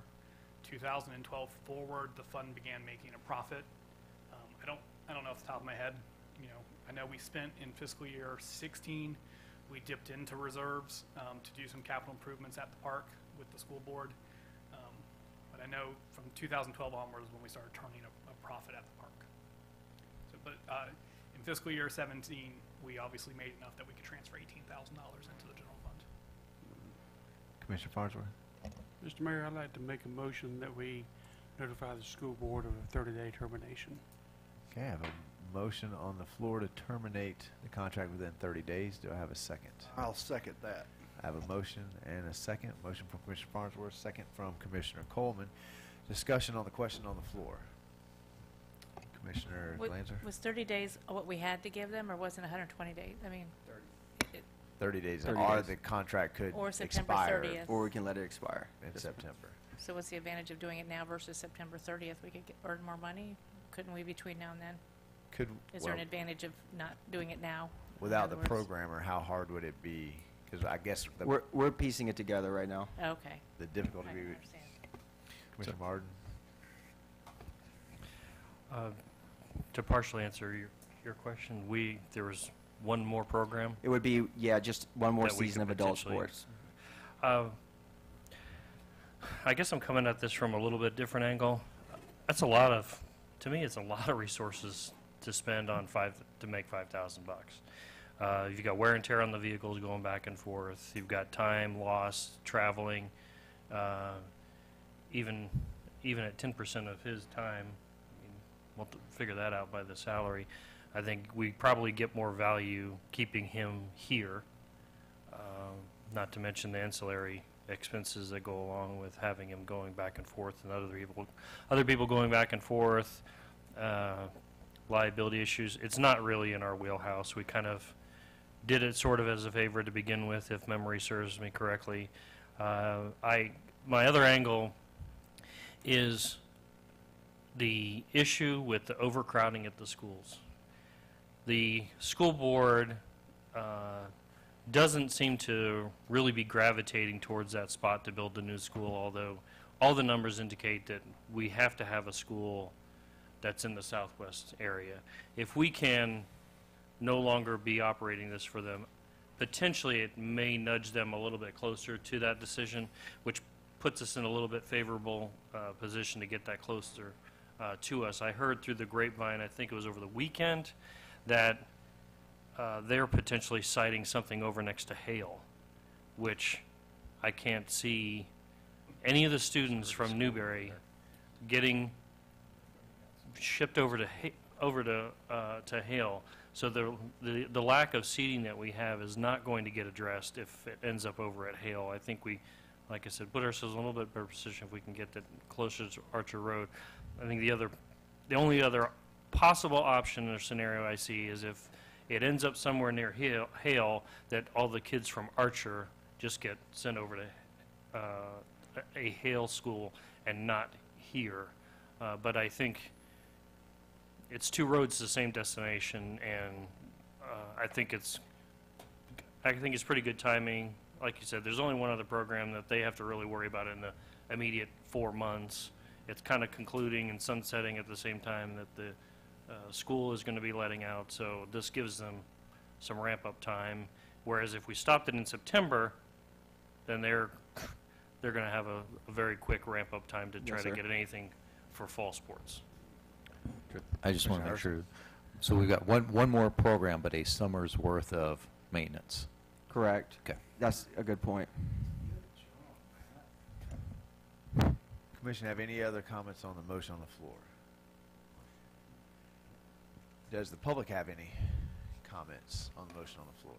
2012 forward, the fund began making a profit. I don't know off the top of my head. I know we spent in fiscal year 16, we dipped into reserves to do some capital improvements at the park with the school board. But I know from 2012 onwards when we started turning a profit at the park. But in fiscal year 17, we obviously made enough that we could transfer $18,000 into the general fund. Commissioner Farnsworth. Mr. Mayor, I'd like to make a motion that we notify the school board of a 30-day termination. Okay, I have a motion on the floor to terminate the contract within 30 days. Do I have a second? I'll second that. I have a motion and a second. Motion from Commissioner Farnsworth, second from Commissioner Coleman. Discussion on the question on the floor. Commissioner Glanzer? Was 30 days what we had to give them, or was it 120 days? I mean, 30 days, 30 or days. the contract could or September expire 30th. Or we can let it expire. in September. So what's the advantage of doing it now versus September 30th? We could earn more money? Couldn't we between now and then? Could, Is there an well, advantage of not doing it now? in without other the words? programmer, how hard would it be? Because I guess We're piecing it together right now. Okay. the difficulty I would be, understand. Commissioner Martin? To partially answer your question, there was one more program. It would be, yeah, just one more that we season of could adult potentially- sports. I guess I'm coming at this from a little bit different angle. To me, it's a lot of resources to spend on to make $5,000. You've got wear and tear on the vehicles going back and forth. You've got time lost traveling. Even at 10% of his time, we'll figure that out by the salary. I think we probably get more value keeping him here, not to mention the ancillary expenses that go along with having him going back and forth and other people going back and forth, liability issues. It's not really in our wheelhouse. We kind of did it sort of as a favor to begin with, if memory serves me correctly. My other angle is the issue with the overcrowding at the schools. The school board doesn't seem to really be gravitating towards that spot to build the new school, although all the numbers indicate that we have to have a school that's in the southwest area. If we can no longer be operating this for them, potentially it may nudge them a little bit closer to that decision, which puts us in a little bit favorable position to get that closer to us. I heard through the grapevine, I think it was over the weekend, that they're potentially citing something over next to Hale, which I can't see any of the students from Newberry getting shipped over to Hale. So the lack of seating that we have is not going to get addressed if it ends up over at Hale. I think we, like I said, put ourselves in a little bit better position if we can get that closer to Archer Road. I think the only other possible option or scenario I see is if it ends up somewhere near Hale, that all the kids from Archer just get sent over to a Hale school and not here. But I think it's two roads to the same destination, and I think it's pretty good timing. Like you said, there's only one other program that they have to really worry about in the immediate 4 months. It's kind of concluding and sunsetting at the same time that the school is going to be letting out, so this gives them some ramp-up time. Whereas if we stopped it in September, then they're going to have a very quick ramp-up time to try to get anything for fall sports. I just want to make sure. So we've got one more program, but a summer's worth of maintenance. Correct. Okay. That's a good point. Commission, have any other comments on the motion on the floor? Does the public have any comments on the motion on the floor?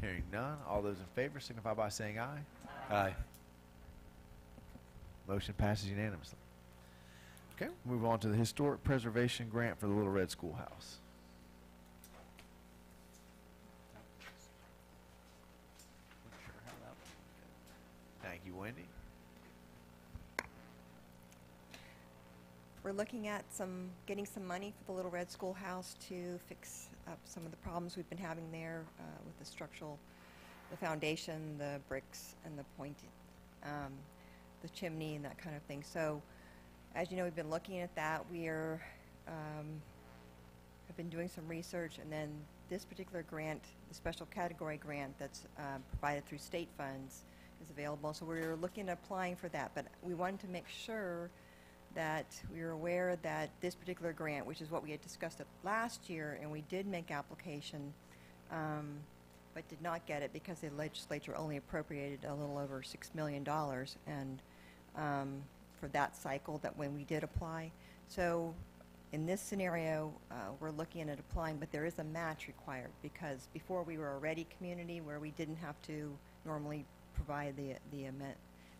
Hearing none, all those in favor signify by saying aye. Aye. Motion passes unanimously. Okay, move on to the Historic Preservation Grant for the Little Red Schoolhouse. Thank you, Wendy. We're looking at getting some money for the Little Red Schoolhouse to fix up some of the problems we've been having there with the foundation, the bricks, and the the chimney and that kind of thing. So, as you know, we've been looking at that. Have been doing some research, and then this particular grant, the special category grant that's provided through state funds, is available. So we're looking at applying for that, but we wanted to make sure that we were aware that this particular grant, which is what we had discussed last year, and we did make application, but did not get it because the legislature only appropriated a little over $6 million and for that cycle that when we did apply. So in this scenario, we're looking at applying, but there is a match required because before we were a ready community where we didn't have to normally provide the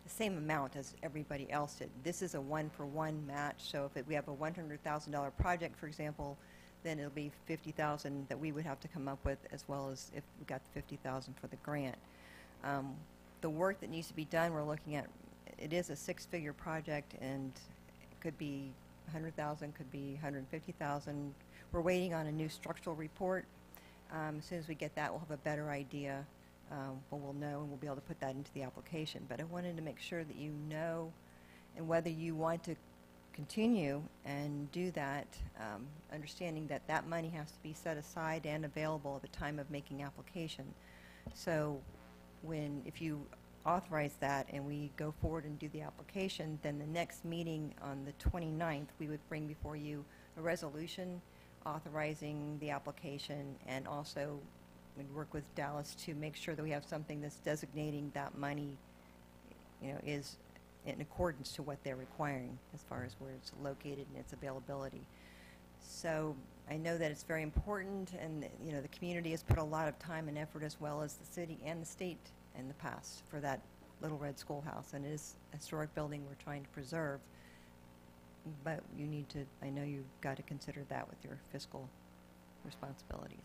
same amount as everybody else did. This is a one-for-one match, so if we have a $100,000 project, for example, then it'll be $50,000 that we would have to come up with, as well as if we got the $50,000 for the grant. The work that needs to be done, we're looking at, it is a six-figure project, and it could be $100,000, could be $150,000. We're waiting on a new structural report. As soon as we get that, we'll have a better idea. We'll know, and we'll be able to put that into the application. But I wanted to make sure that you know, and whether you want to continue and do that, understanding that that money has to be set aside and available at the time of making application. So if you authorize that and we go forward and do the application, then the next meeting on the 29th, we would bring before you a resolution authorizing the application, and also we'd work with Dallas to make sure that we have something that's designating that money, is in accordance to what they're requiring as far as where it's located and its availability. So I know that it's very important, and the community has put a lot of time and effort, as well as the city and the state in the past, for that Little Red Schoolhouse, and it is a historic building we're trying to preserve. But I know you've got to consider that with your fiscal responsibilities.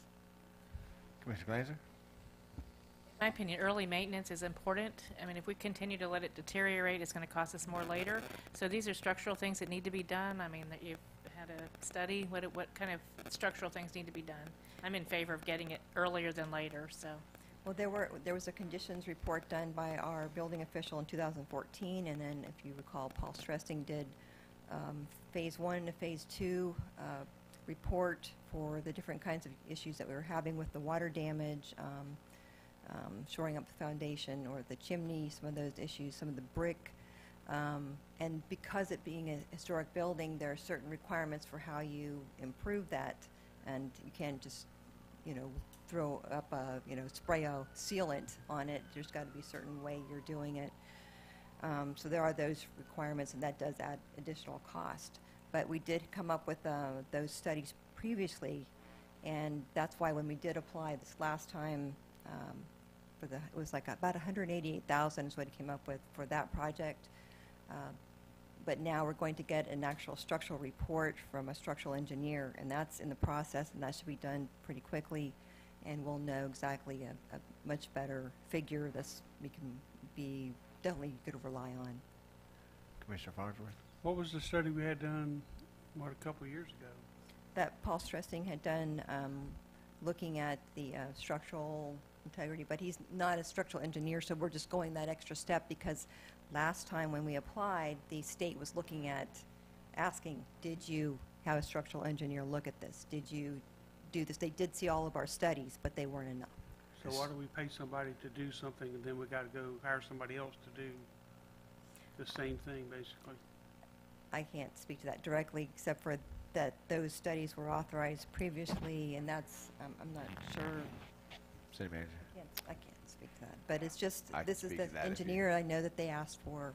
Commissioner Glazer? In my opinion, early maintenance is important. I mean, if we continue to let it deteriorate, it's going to cost us more later. So these are structural things that need to be done. I mean, that you've had a study, what kind of structural things need to be done. I'm in favor of getting it earlier than later, so. Well, there was a conditions report done by our building official in 2014, and then, if you recall, Paul Stressing did Phase 1 to Phase 2 report for the different kinds of issues that we were having with the water damage, shoring up the foundation or the chimney, some of those issues, some of the brick. And because it being a historic building, there are certain requirements for how you improve that, and you can't just, throw up spray a sealant on it. There's got to be a certain way you're doing it. So there are those requirements, and that does add additional cost. But we did come up with those studies previously, and that's why when we did apply this last time, it was like about $188,000 is what it came up with for that project. But now we're going to get an actual structural report from a structural engineer, and that's in the process, and that should be done pretty quickly, and we'll know exactly a much better figure that we can be definitely good to rely on. Commissioner Farnsworth? What was the study we had done, a couple of years ago? That Paul Stressing had done, looking at the structural integrity, but he's not a structural engineer, so we're just going that extra step because last time when we applied, the state was looking at asking, did you have a structural engineer look at this? Did you do this? They did see all of our studies, but they weren't enough. So why do we pay somebody to do something and then we got to go hire somebody else to do the same thing, basically? I can't speak to that directly, except for that those studies were authorized previously, and that's, I'm not sure. City manager? I can't speak to that. But it's just, I can this is speak the to that if engineer, I know that they asked for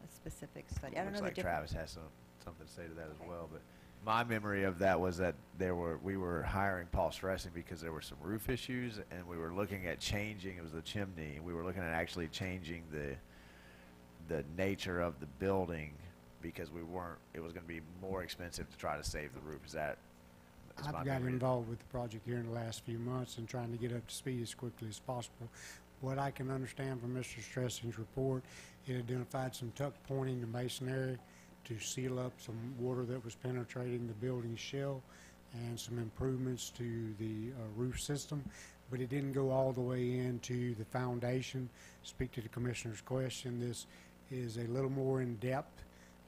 a specific study. I don't know Looks the like difference. Travis has something to say to that as well, but my memory of that was that we were hiring Paul Stressing because there were some roof issues, and we were looking at changing, it was the chimney, and we were looking at actually changing the nature of the building because it was going to be more expensive to try to save the roof. Is my I've got memory? involved with the project here in the last few months and trying to get up to speed as quickly as possible. What I can understand from Mr. Stressing's report, it identified some tuck pointing to masonry to seal up some water that was penetrating the building shell and some improvements to the roof system, but it didn't go all the way into the foundation. Speak to the Commissioner's question, this is a little more in depth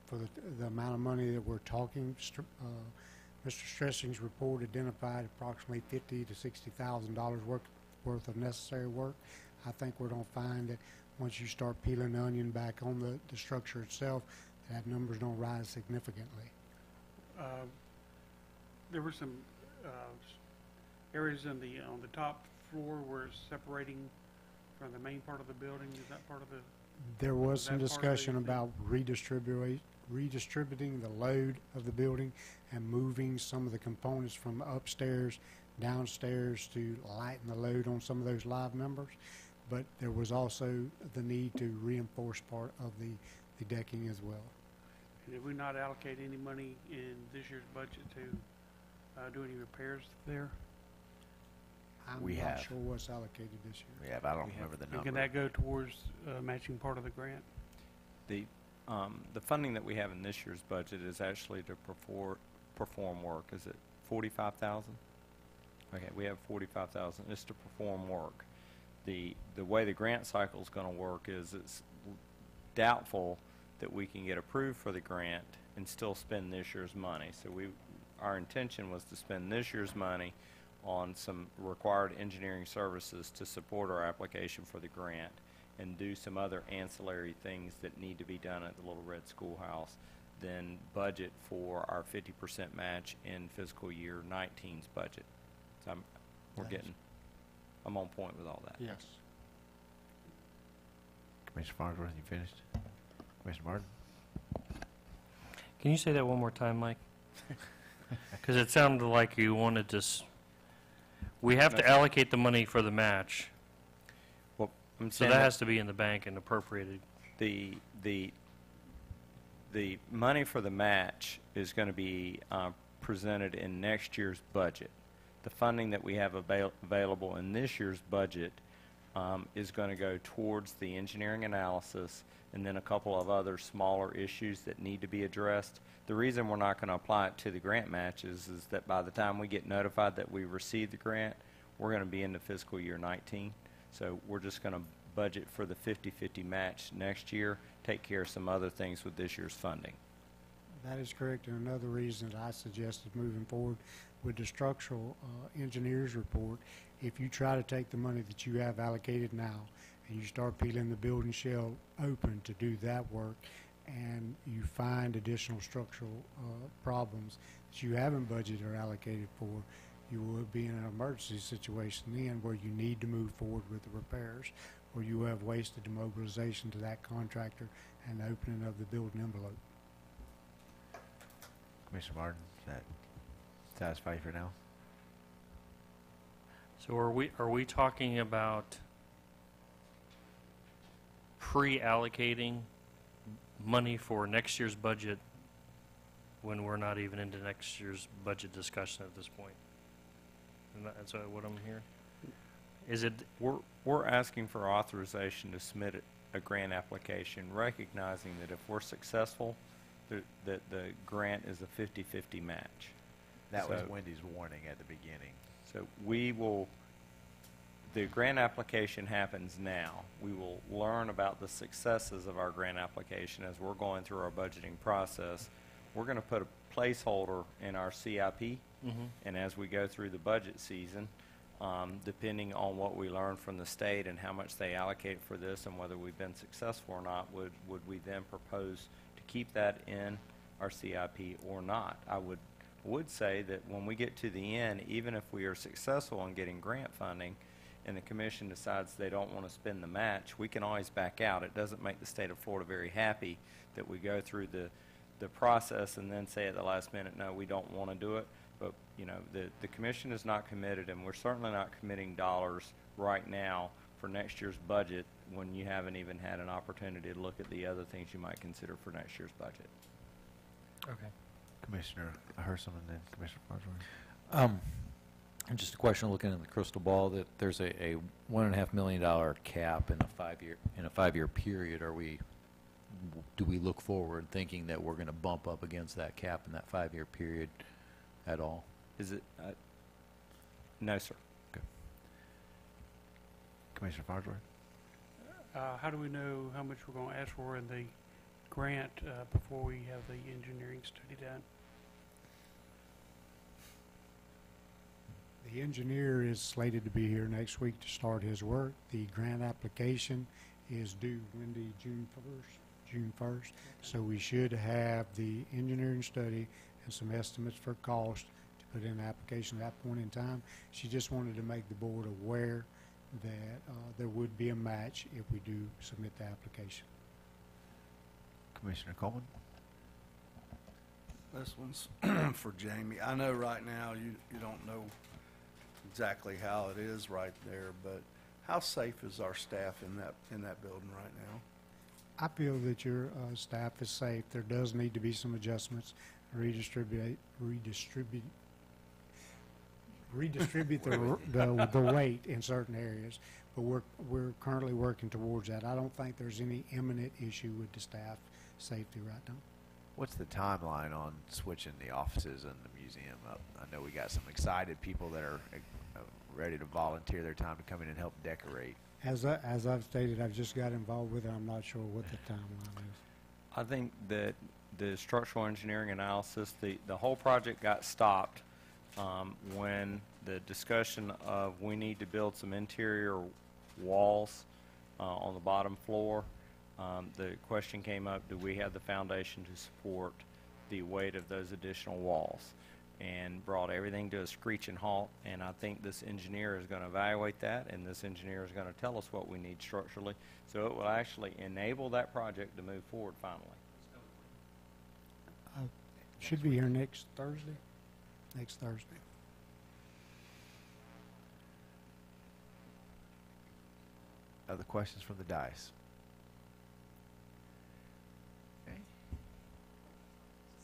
for the amount of money that we're talking. Mr. Stressing's report identified approximately $50,000 to $60,000 worth of necessary work. I think we're going to find that once you start peeling the onion back on the structure itself, that numbers don't rise significantly. There were some areas on the top floor where it's separating from the main part of the building. Is that part of the? There was some discussion about redistributing the load of the building and moving some of the components from upstairs downstairs to lighten the load on some of those live members. But there was also the need to reinforce part of the decking as well. And did we not allocate any money in this year's budget to do any repairs there? We I'm not have. sure what's allocated this year. We have. I don't remember the And number. can that go towards matching part of the grant? The funding that we have in this year's budget is actually to perform work. Is it 45,000? Okay, we have 45,000. It's to perform work. The way the grant cycle is going to work is it's doubtful that we can get approved for the grant and still spend this year's money. So our intention was to spend this year's money on some required engineering services to support our application for the grant and do some other ancillary things that need to be done at the Little Red Schoolhouse, then budget for our 50% match in fiscal year 19's budget. So I'm on point with all that. Yes. Commissioner Farnsworth, you finished? Commissioner Martin? Can you say that one more time, Mike? Because it sounded like you wanted to. We have to allocate the money for the match. Well, I'm So saying that has to be in the bank and appropriated. the money for the match is going to be presented in next year's budget. The funding that we have available in this year's budget is going to go towards the engineering analysis and then a couple of other smaller issues that need to be addressed. The reason we're not going to apply it to the grant matches is that by the time we get notified that we received the grant, we're going to be into fiscal year 19. So we're just going to budget for the 50-50 match next year, take care of some other things with this year's funding. That is correct, and another reason that I suggested moving forward with the structural engineers report, if you try to take the money that you have allocated now and you start peeling the building shell open to do that work, and you find additional structural problems that you haven't budgeted or allocated for, you will be in an emergency situation then where you need to move forward with the repairs, or you have wasted demobilization to that contractor and the opening of the building envelope. Commissioner Martin, does that satisfy you for now? So are we talking about pre-allocating money for next year's budget when we're not even into next year's budget discussion at this point? And that's what I'm hearing? Is it? We're asking for authorization to submit a grant application, recognizing that if we're successful, that the grant is a 50-50 match. That was Wendy's warning at the beginning. So the grant application happens now. We will learn about the successes of our grant application as we're going through our budgeting process. We're going to put a placeholder in our CIP, and as we go through the budget season, depending on what we learn from the state and how much they allocate for this and whether we've been successful or not, would we then propose to keep that in our CIP or not? I would say that when we get to the end, even if we are successful in getting grant funding and the commission decides they don't want to spend the match, we can always back out. It doesn't make the state of Florida very happy that we go through the process and then say at the last minute, no, we don't want to do it. But, you know, the commission is not committed, and we're certainly not committing dollars right now for next year's budget when you haven't even had an opportunity to look at the other things you might consider for next year's budget. Okay. Commissioner Hersom and then Commissioner Farnsworth. And just a question, looking at the crystal ball, that there's a $1.5 million cap in a 5-year period. Do we look forward thinking that we're going to bump up against that cap in that 5-year period at all? Is it? No, sir. Commissioner Farnsworth. How do we know how much we're going to ask for in the grant before we have the engineering study done? The engineer is slated to be here next week to start his work. The grant application is due Wednesday, June 1st. So we should have the engineering study and some estimates for cost to put in the application at that point in time. She just wanted to make the board aware that there would be a match if we do submit the application. Commissioner Coleman. This one's for Jamie. I know right now you don't know exactly how it is right there, but how safe is our staff in that building right now? I feel that your staff is safe. There does need to be some adjustments, redistribute the weight in certain areas, but we're currently working towards that. I don't think there's any imminent issue with the staff safety right now. What's the timeline on switching the offices and the museum up? I know we got some excited people that are ready to volunteer their time to come in and help decorate. As I've stated, I've just got involved with it. I'm not sure what the timeline is. I think that the structural engineering analysis, the whole project got stopped when the discussion of we need to build some interior walls on the bottom floor. The question came up, do we have the foundation to support the weight of those additional walls? And brought everything to a screeching halt, and I think this engineer is going to evaluate that, and this engineer is going to tell us what we need structurally, so it will actually enable that project to move forward finally. Should be here next Thursday. Next Thursday. Other questions from the dais? Okay.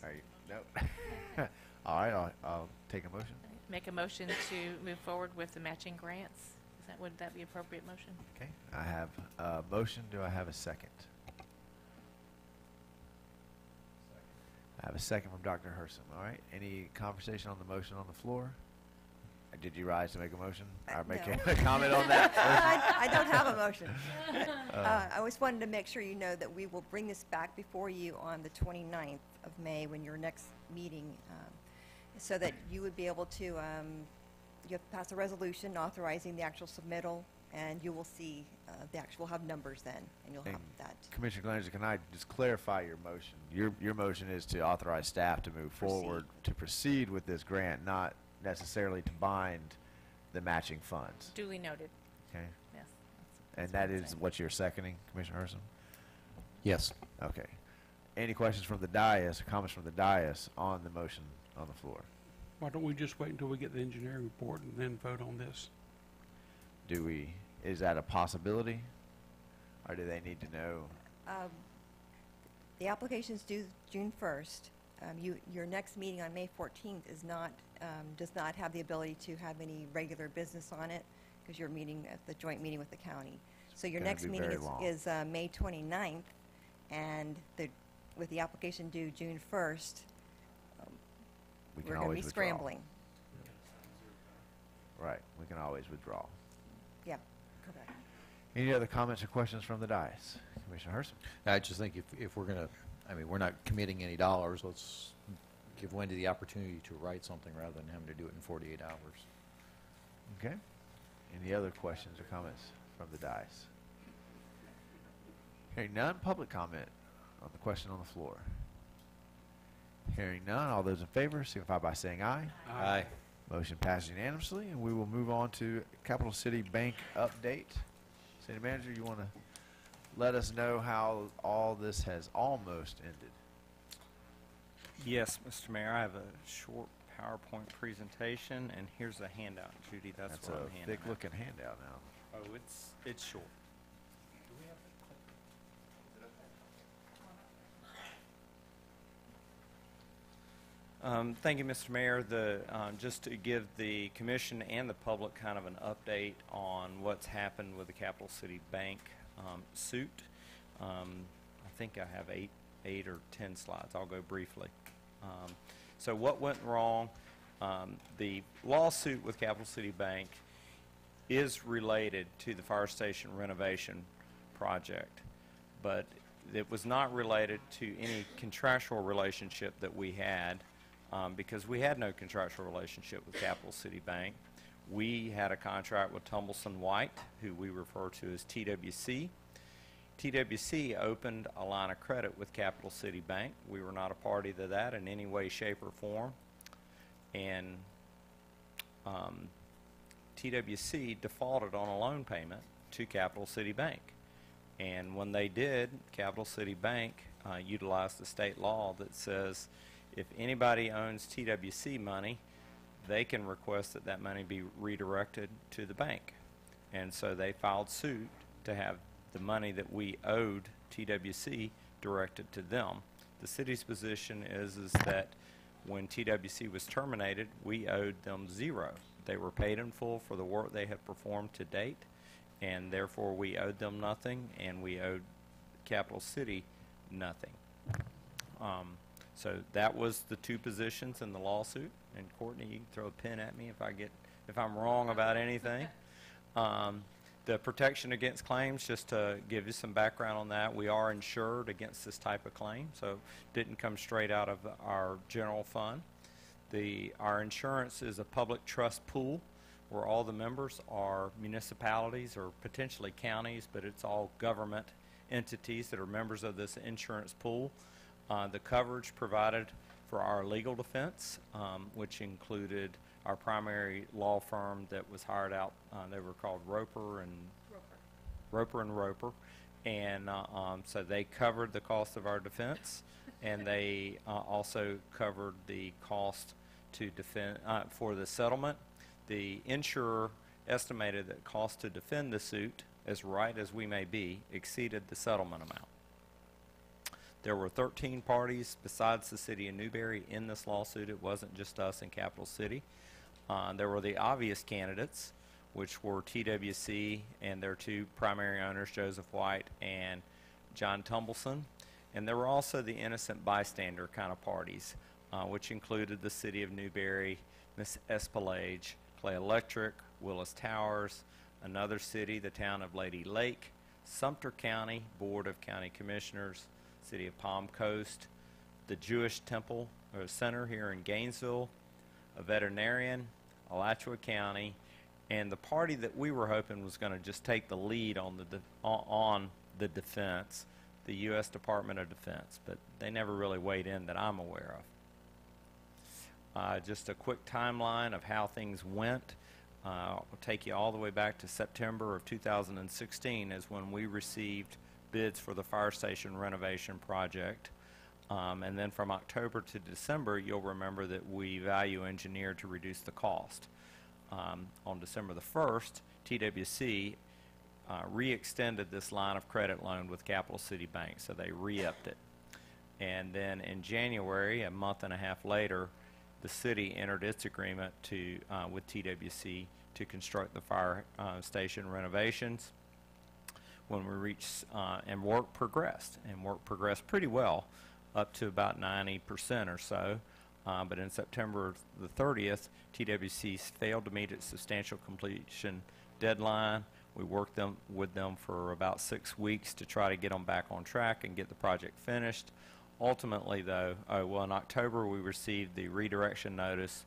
Are you? No. All right, I'll take a motion. Make a motion to move forward with the matching grants. Would that be appropriate motion? Okay, I have a motion. Do I have a second? I have a second from Dr. Hersom. All right, any conversation on the motion on the floor? Did you rise to make a motion or make No. a comment on that? I don't have a motion. I always wanted to make sure you know that we will bring this back before you on the 29th of May when your next meeting, so that you would be able to, you have to pass a resolution authorizing the actual submittal, and you will see we'll have numbers then, and you'll have that. Commissioner Glanzer, can I just clarify your motion? Your motion is to authorize staff to move forward to proceed with this grant, not necessarily to bind the matching funds. Duly noted. Okay. Yes. And that is what you're seconding, Commissioner Hersom? Yes. Okay. Any questions from the dais or comments from the dais on the motion on the floor? Why don't we just wait until we get the engineering report and then vote on this? Is that a possibility? Or do they need to know? The application's due June 1st. Your next meeting on May 14th does not have the ability to have any regular business on it because you're meeting at the joint meeting with the county. So your gonna next be meeting very long. is May 29th, and with the application due June 1st, We can we're going to always be withdraw. scrambling. Right. We can always withdraw. Yeah, correct. Any other comments or questions from the dais? Commissioner Hersom? I just think if we're going to, we're not committing any dollars, let's give Wendy the opportunity to write something rather than having to do it in 48 hours. Okay. Any other questions or comments from the dais? Hearing none, public comment on the question on the floor. Hearing none, all those in favor signify by saying aye. Aye. Motion passes unanimously, and we will move on to Capital City Bank update. City Manager, you want to let us know how all this has almost ended? Yes, Mr. Mayor, I have a short PowerPoint presentation, and here's a handout, Judy. That's what I'm handing out. thick-looking handout now. Oh, it's short. Thank you, Mr. Mayor. Just to give the commission and the public kind of an update on what's happened with the Capital City Bank suit. I think I have eight or 10 slides. I'll go briefly. So what went wrong? The lawsuit with Capital City Bank is related to the fire station renovation project, but it was not related to any contractual relationship that we had, because we had no contractual relationship with Capital City Bank. We had a contract with Tumbleson White, who we refer to as TWC. TWC opened a line of credit with Capital City Bank. We were not a party to that in any way, shape, or form. And TWC defaulted on a loan payment to Capital City Bank. And when they did, Capital City Bank utilized the state law that says if anybody owns TWC money, they can request that that money be redirected to the bank. And so they filed suit to have the money that we owed TWC directed to them. The city's position is that when TWC was terminated, we owed them zero. They were paid in full for the work they had performed to date, and therefore we owed them nothing, and we owed Capital City nothing. So that was the two positions in the lawsuit. And Courtney, you can throw a pin at me if I'm wrong about anything. The protection against claims, just to give you some background on that, we are insured against this type of claim, so it didn't come straight out of our general fund. Our insurance is a public trust pool where all the members are municipalities or potentially counties, but it's all government entities that are members of this insurance pool. The coverage provided for our legal defense, which included our primary law firm that was hired out. They were called Roper and Roper. And so they covered the cost of our defense, and they also covered the cost to defend for the settlement. The insurer estimated that cost to defend the suit, as right as we may be, exceeded the settlement amount. There were 13 parties besides the city of Newberry in this lawsuit. It wasn't just us in Capital City. There were the obvious candidates, which were TWC and their two primary owners, Joseph White and John Tumbleson. And there were also the innocent bystander kind of parties, which included the city of Newberry, Miss Espalage, Clay Electric, Willis Towers, another city, the town of Lady Lake, Sumter County Board of County Commissioners, city of Palm Coast, the Jewish Temple or Center here in Gainesville, a veterinarian, Alachua County, and the party that we were hoping was going to just take the lead on the defense, the U.S. Department of Defense, but they never really weighed in that I'm aware of. Just a quick timeline of how things went. I'll take you all the way back to September of 2016 is when we received bids for the fire station renovation project. And then from October to December, you'll remember that we value engineered to reduce the cost. On December the 1st, TWC re-extended this line of credit loan with Capital City Bank, so they re-upped it. And then in January, a month and a half later, the city entered its agreement with TWC to construct the fire station renovations. When we reached, and work progressed pretty well, up to about 90% or so. But in September the 30th, TWC failed to meet its substantial completion deadline. We worked with them for about 6 weeks to try to get them back on track and get the project finished. Ultimately, though, in October we received the redirection notice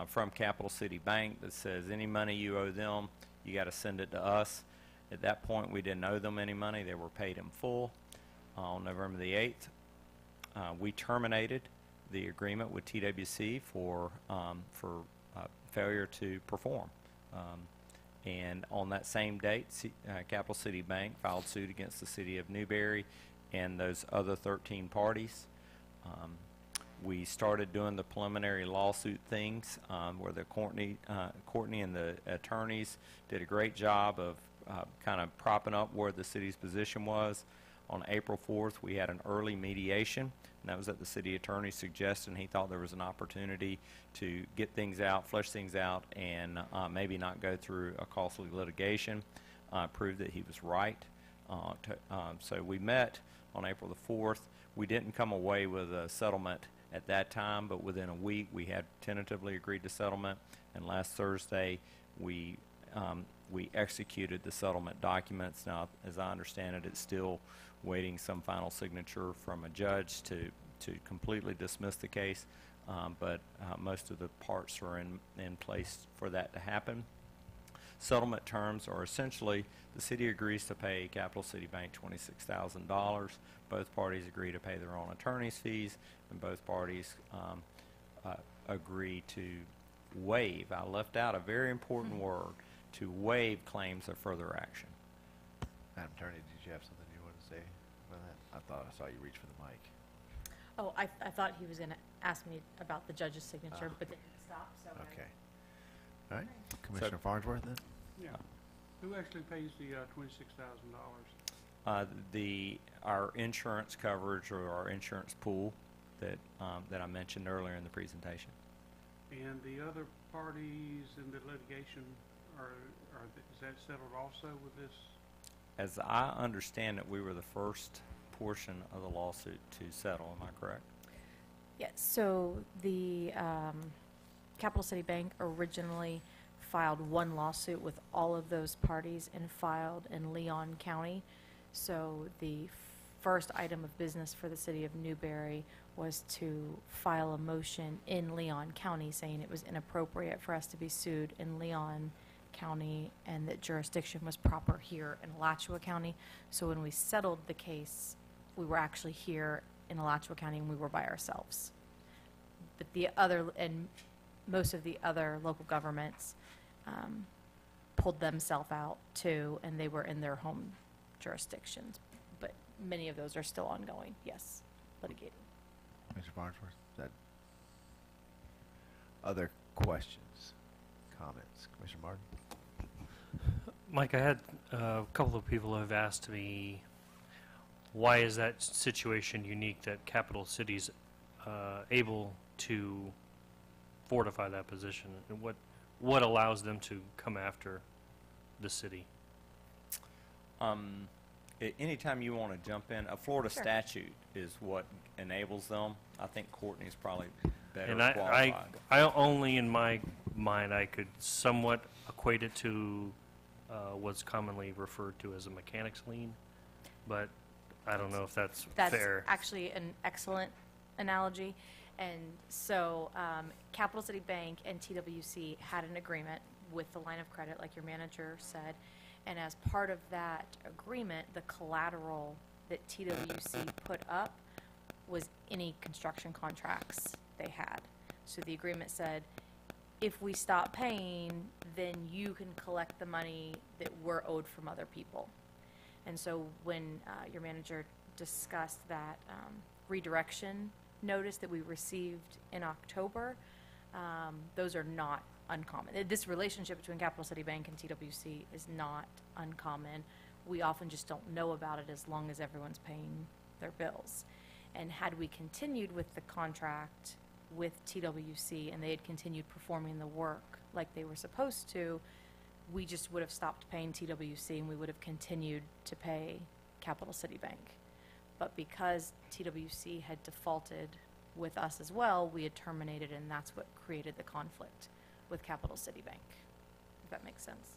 from Capital City Bank that says any money you owe them, you got to send it to us. At that point, we didn't owe them any money. They were paid in full. On November the 8th, we terminated the agreement with TWC for failure to perform. And on that same date, Capital City Bank filed suit against the city of Newberry and those other 13 parties. We started doing the preliminary lawsuit things where the Courtney and the attorneys did a great job of kind of propping up where the city's position was. On April 4th, we had an early mediation, and that was at the city attorney's suggestion. He thought there was an opportunity to get things out, flush things out, and maybe not go through a costly litigation. Proved that he was right. So we met on April the 4th. We didn't come away with a settlement at that time, but within a week we had tentatively agreed to settlement, and last Thursday we executed the settlement documents. Now, as I understand it, it's still waiting some final signature from a judge to completely dismiss the case, but most of the parts are in place for that to happen. Settlement terms are essentially the city agrees to pay Capital City Bank $26,000. Both parties agree to pay their own attorney's fees, and both parties agree to waive. I left out a very important word, to waive claims of further action. Madam Attorney, did you have something you wanted to say about that? I thought I saw you reach for the mic. Oh, I thought he was going to ask me about the judge's signature, but then he stopped, so. Okay. All right. Commissioner Farnsworth, then? Yeah. Who actually pays the $26,000? Our insurance coverage, or our insurance pool that I mentioned earlier in the presentation. And the other parties in the litigation, is that settled also with this? As I understand it, we were the first portion of the lawsuit to settle. Am I correct? Yes, so the Capital City Bank originally filed one lawsuit with all of those parties and filed in Leon County. So the first item of business for the city of Newberry was to file a motion in Leon County saying it was inappropriate for us to be sued in Leon County and that jurisdiction was proper here in Alachua County. So when we settled the case, we were actually here in Alachua County and we were by ourselves. But most of the other local governments pulled themselves out too, and they were in their home jurisdictions. But many of those are still ongoing, yes, litigated. Mr. Farnsworth, is that other questions, comments? Commissioner Martin? Mike, I had a couple of people who have asked me, why is that situation unique that Capital City's able to fortify that position, and what allows them to come after the city? Anytime you want to jump in, a Florida Sure. statute is what enables them. I think Courtney's probably better And qualified. I only in my mind I could somewhat equate it to what's commonly referred to as a mechanic's lien, but I don't know if that's fair. That's actually an excellent analogy. And so Capital City Bank and TWC had an agreement with the line of credit, like your manager said. And as part of that agreement, the collateral that TWC put up was any construction contracts they had. So the agreement said, if we stop paying, then you can collect the money that we're owed from other people. And so when your manager discussed that redirection notice that we received in October, those are not uncommon. This relationship between Capital City Bank and TWC is not uncommon. We often just don't know about it as long as everyone's paying their bills. And had we continued with the contract with TWC and they had continued performing the work like they were supposed to, we just would have stopped paying TWC and we would have continued to pay Capital City Bank. But because TWC had defaulted with us as well, we had terminated, and that's what created the conflict with Capital City Bank, if that makes sense.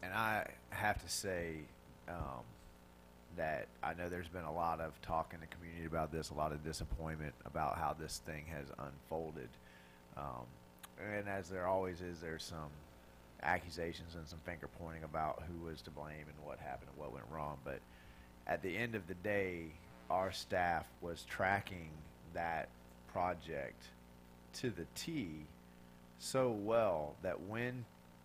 And I have to say that I know there's been a lot of talk in the community about this, a lot of disappointment about how this thing has unfolded. And as there always is, there's some accusations and some finger pointing about who was to blame and what happened and what went wrong. But at the end of the day, our staff was tracking that project to the T so well that when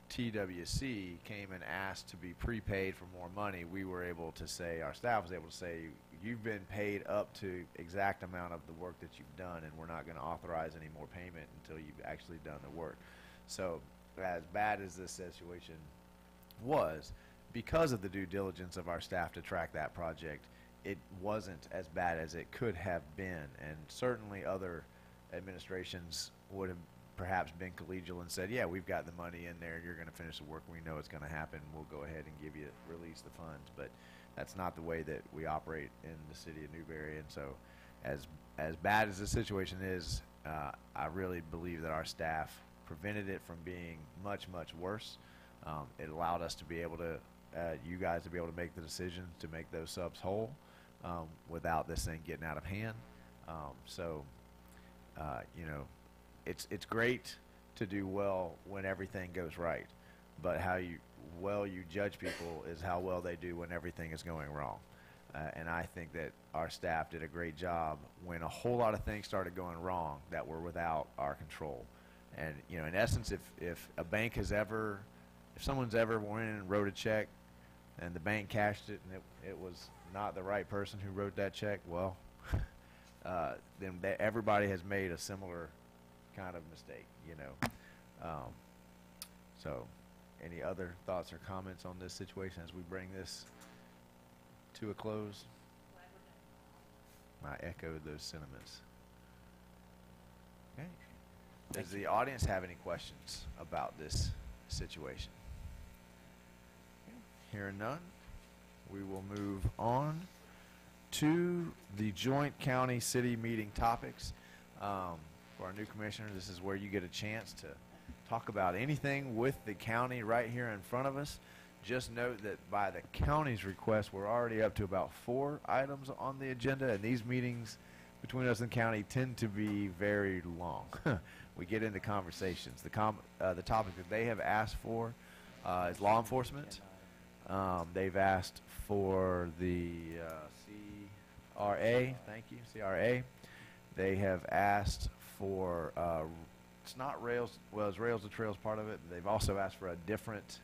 TWC came and asked to be prepaid for more money, we were able to say, our staff was able to say, you've been paid up to exact amount of the work that you've done, and we're not going to authorize any more payment until you've actually done the work. So as bad as this situation was, because of the due diligence of our staff to track that project, it wasn't as bad as it could have been. And certainly other administrations would have perhaps been collegial and said, yeah, we've got the money in there, you're going to finish the work, we know it's going to happen, we'll go ahead and give you, release the funds. But that's not the way that we operate in the city of Newberry. And so as bad as the situation is, I really believe that our staff prevented it from being much, much worse. It allowed us to be able to, you guys to be able to make the decision to make those subs whole without this thing getting out of hand. You know, it's great to do well when everything goes right, but how well you judge people is how well they do when everything is going wrong. And I think that our staff did a great job when a whole lot of things started going wrong that were without our control. And, you know, in essence, if a bank has ever, if someone's ever went in and wrote a check and the bank cashed it and it was not the right person who wrote that check, well, then everybody has made a similar kind of mistake, you know. So any other thoughts or comments on this situation as we bring this to a close? I echo those sentiments. Okay. Does the audience have any questions about this situation? Hearing none, we will move on to the joint county city meeting topics. For our new commissioner, this is where you get a chance to talk about anything with the county right here in front of us. Just note that by the county's request, we're already up to about 4 items on the agenda, and these meetings between us and the county tend to be very long. We get into conversations. The topic that they have asked for is law enforcement. They've asked for the CRA, thank you, CRA. They have asked for, it's not rails, well, it's Rails to Trails part of it. They've also asked for a different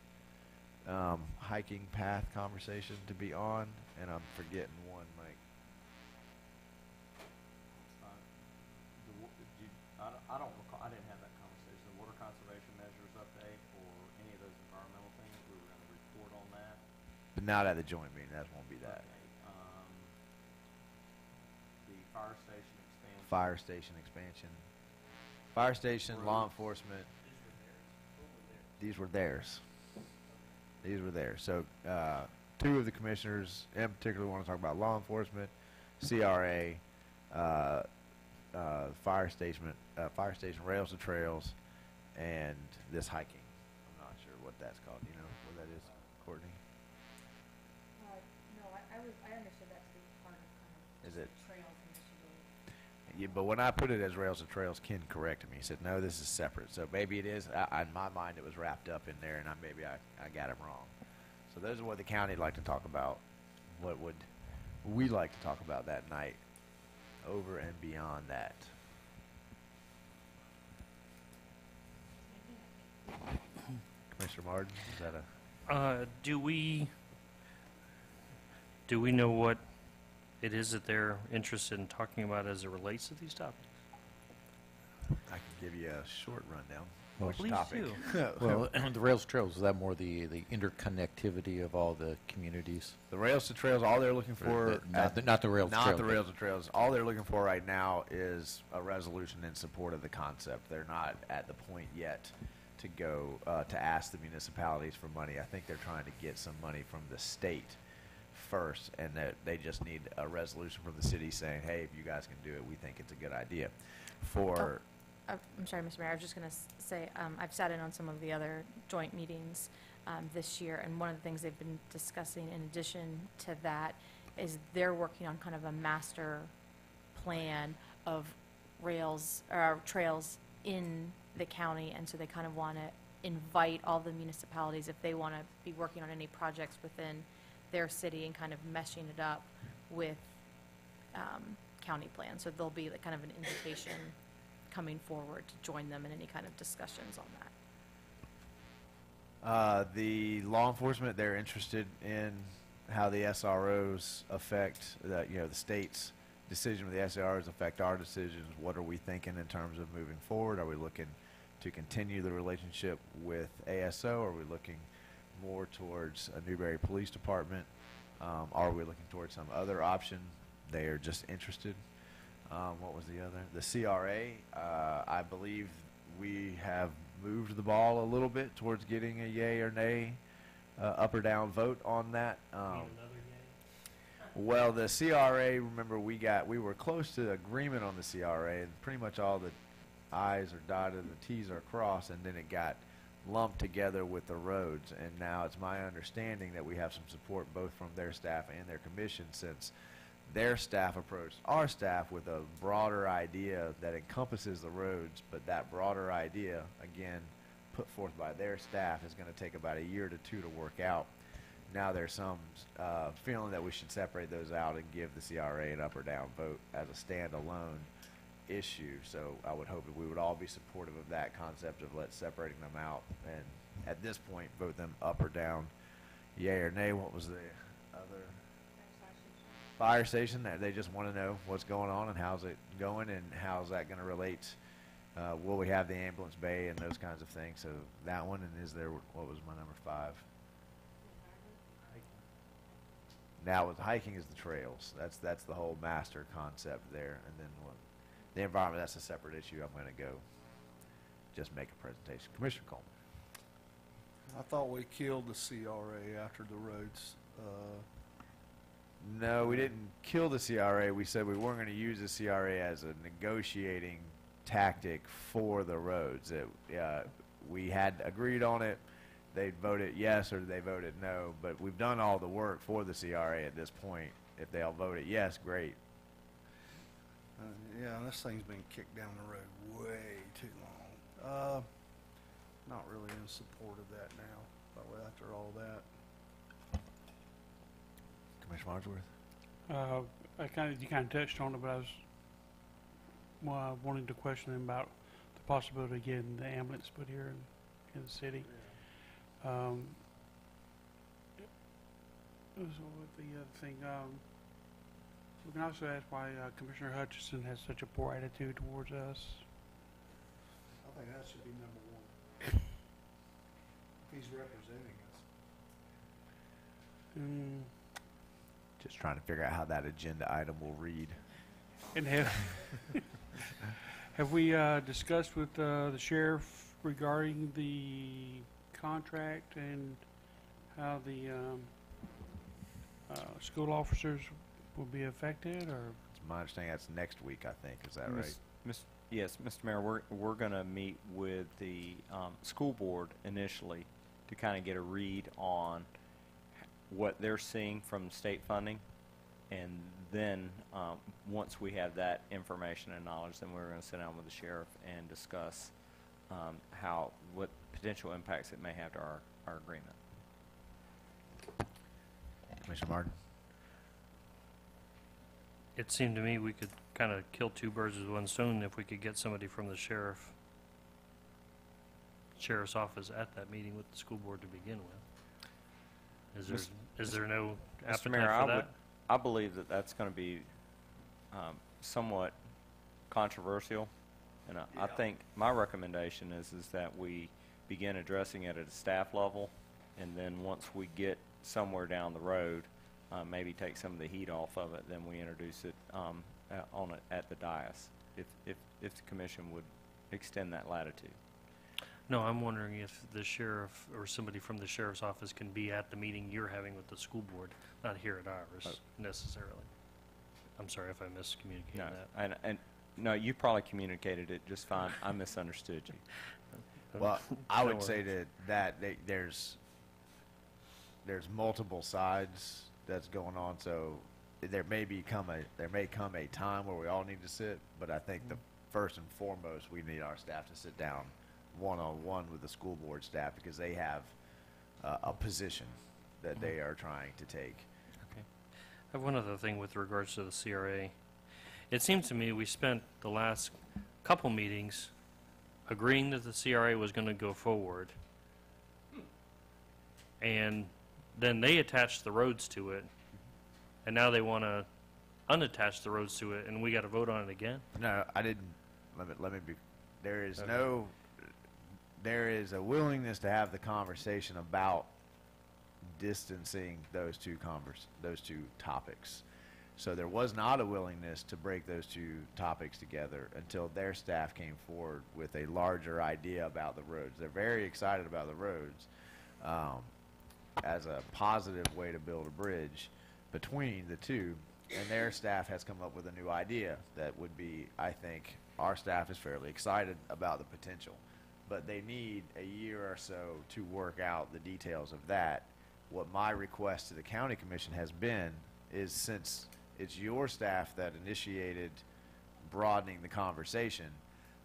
hiking path conversation to be on, and I'm forgetting one, Mike. I don't recall, I didn't have that conversation. The water conservation measures update or any of those environmental things, we were going to report on that. But not at the joint meeting, that won't be that. Okay. The fire station expansion. Fire station expansion. Fire station, law enforcement. These were theirs. These were theirs. So 2 of the commissioners in particular want to talk about law enforcement, CRA, fire station, Rails to Trails, and this hiking. I'm not sure what that's called. Do you know what that is, Courtney? No, I understood that to be part of Is it? trails initiative. Yeah, but when I put it as Rails to Trails, Ken corrected me. He said, no, this is separate. So maybe it is. In my mind, it was wrapped up in there, and maybe I got it wrong. So those are what the county would like to talk about. What would we like to talk about that night over and beyond that? Commissioner Martin, is that a... Do we know what it is that they're interested in talking about as it relates to these topics? I can give you a short rundown. Well, Which please topic? do. Well, the Rails Trails, is that more the interconnectivity of all the communities? The Rails to Trails, all they're looking for... Not the Rails Not Trails. the Rails to Trails. All they're looking for right now is a resolution in support of the concept. They're not at the point yet to go to ask the municipalities for money. I think they're trying to get some money from the state first, and that they just need a resolution from the city saying, hey, if you guys can do it, we think it's a good idea. For... I'm sorry, Mr. Mayor, I was just going to say, I've sat in on some of the other joint meetings this year, and one of the things they've been discussing in addition to that is they're working on kind of a master plan of rails, or trails in the county, and so they kind of want to invite all the municipalities, if they want to be working on any projects within their city, and kind of meshing it up with county plans. So there'll be like kind of an invitation coming forward to join them in any kind of discussions on that. The law enforcement, they're interested in how the SROs affect the state's decision with the SROs affect our decisions. What are we thinking in terms of moving forward? Are we looking to continue the relationship with ASO? Are we looking more towards a Newberry Police Department? Are we looking towards some other option? They are just interested. What was the other? The CRA, I believe we have moved the ball a little bit towards getting a yay or nay, up or down vote on that. Well, the CRA, remember we were close to agreement on the CRA, and pretty much all the I's are dotted and the T's are crossed, and then it got lumped together with the roads. And now it's my understanding that we have some support both from their staff and their commission, since their staff approached our staff with a broader idea that encompasses the roads, but that broader idea, again, put forth by their staff, is going to take about a year to 2 to work out. Now there's some feeling that we should separate those out and give the CRA an up or down vote as a standalone issue. So I would hope that we would all be supportive of that concept of let's separating them out, and at this point vote them up or down, yay or nay. What was the other? Fire station. That they just want to know what's going on and how's it going and how's that going to relate. Will we have the ambulance bay and those kinds of things? So that one, and is there, what was my number 5? Now with hiking is the trails. That's the whole master concept there. And then the environment, that's a separate issue. I'm going to go just make a presentation. Commissioner Coleman. I thought we killed the CRA after the roads. No, we didn't kill the CRA. We said we weren't going to use the CRA as a negotiating tactic for the roads. We had agreed on it. They voted yes or they voted no, but we've done all the work for the CRA at this point. If they'll vote it yes, great. Yeah, this thing's been kicked down the road way too long. Not really in support of that now, but after all that. Commissioner Wadsworth? You kind of touched on it, but I wanted to question them about the possibility of getting the ambulance put here in the city. So what the other thing, we can also ask why Commissioner Hutchinson has such a poor attitude towards us. I think that should be number 1. If he's representing us. Just trying to figure out how that agenda item will read. And have we discussed with the sheriff regarding the contract and how the school officers will be affected, or? It's my understanding that's next week, I think. Is that right? Yes, Mr. Mayor, we're going to meet with the school board initially to kind of get a read on what they're seeing from state funding, and then once we have that information and knowledge, then we're going to sit down with the sheriff and discuss what potential impacts it may have to our agreement. Commissioner Martin? It seemed to me we could kind of kill 2 birds with 1 stone if we could get somebody from the sheriff's office at that meeting with the school board to begin with. Is there no appetite Mr. Mayor, for that? I believe that that's going to be somewhat controversial, and I think my recommendation is that we begin addressing it at a staff level, and then once we get somewhere down the road, maybe take some of the heat off of it, then we introduce it at the dais, if the commission would extend that latitude. No, I'm wondering if the sheriff or somebody from the sheriff's office can be at the meeting you're having with the school board, not here at ours necessarily. I'm sorry if I miscommunicated that. And no, you probably communicated it just fine. I misunderstood you. Well, I would say that there's multiple sides that's going on, so there may come a time where we all need to sit, but I think the first and foremost we need our staff to sit down one-on-one with the school board staff, because they have a position that they are trying to take. Okay. I have one other thing with regards to the CRA. It seems to me we spent the last couple meetings agreeing that the CRA was going to go forward, and then they attached the roads to it, and now they want to unattach the roads to it, and we got to vote on it again? No, I didn't. Let me be. There is a willingness to have the conversation about distancing those two topics. So there was not a willingness to break those two topics together until their staff came forward with a larger idea about the roads. They're very excited about the roads as a positive way to build a bridge between the two, and their staff has come up with a new idea that would be, I think, our staff is fairly excited about the potential. But they need a year or so to work out the details of that. What my request to the county commission has been is, since it's your staff that initiated broadening the conversation,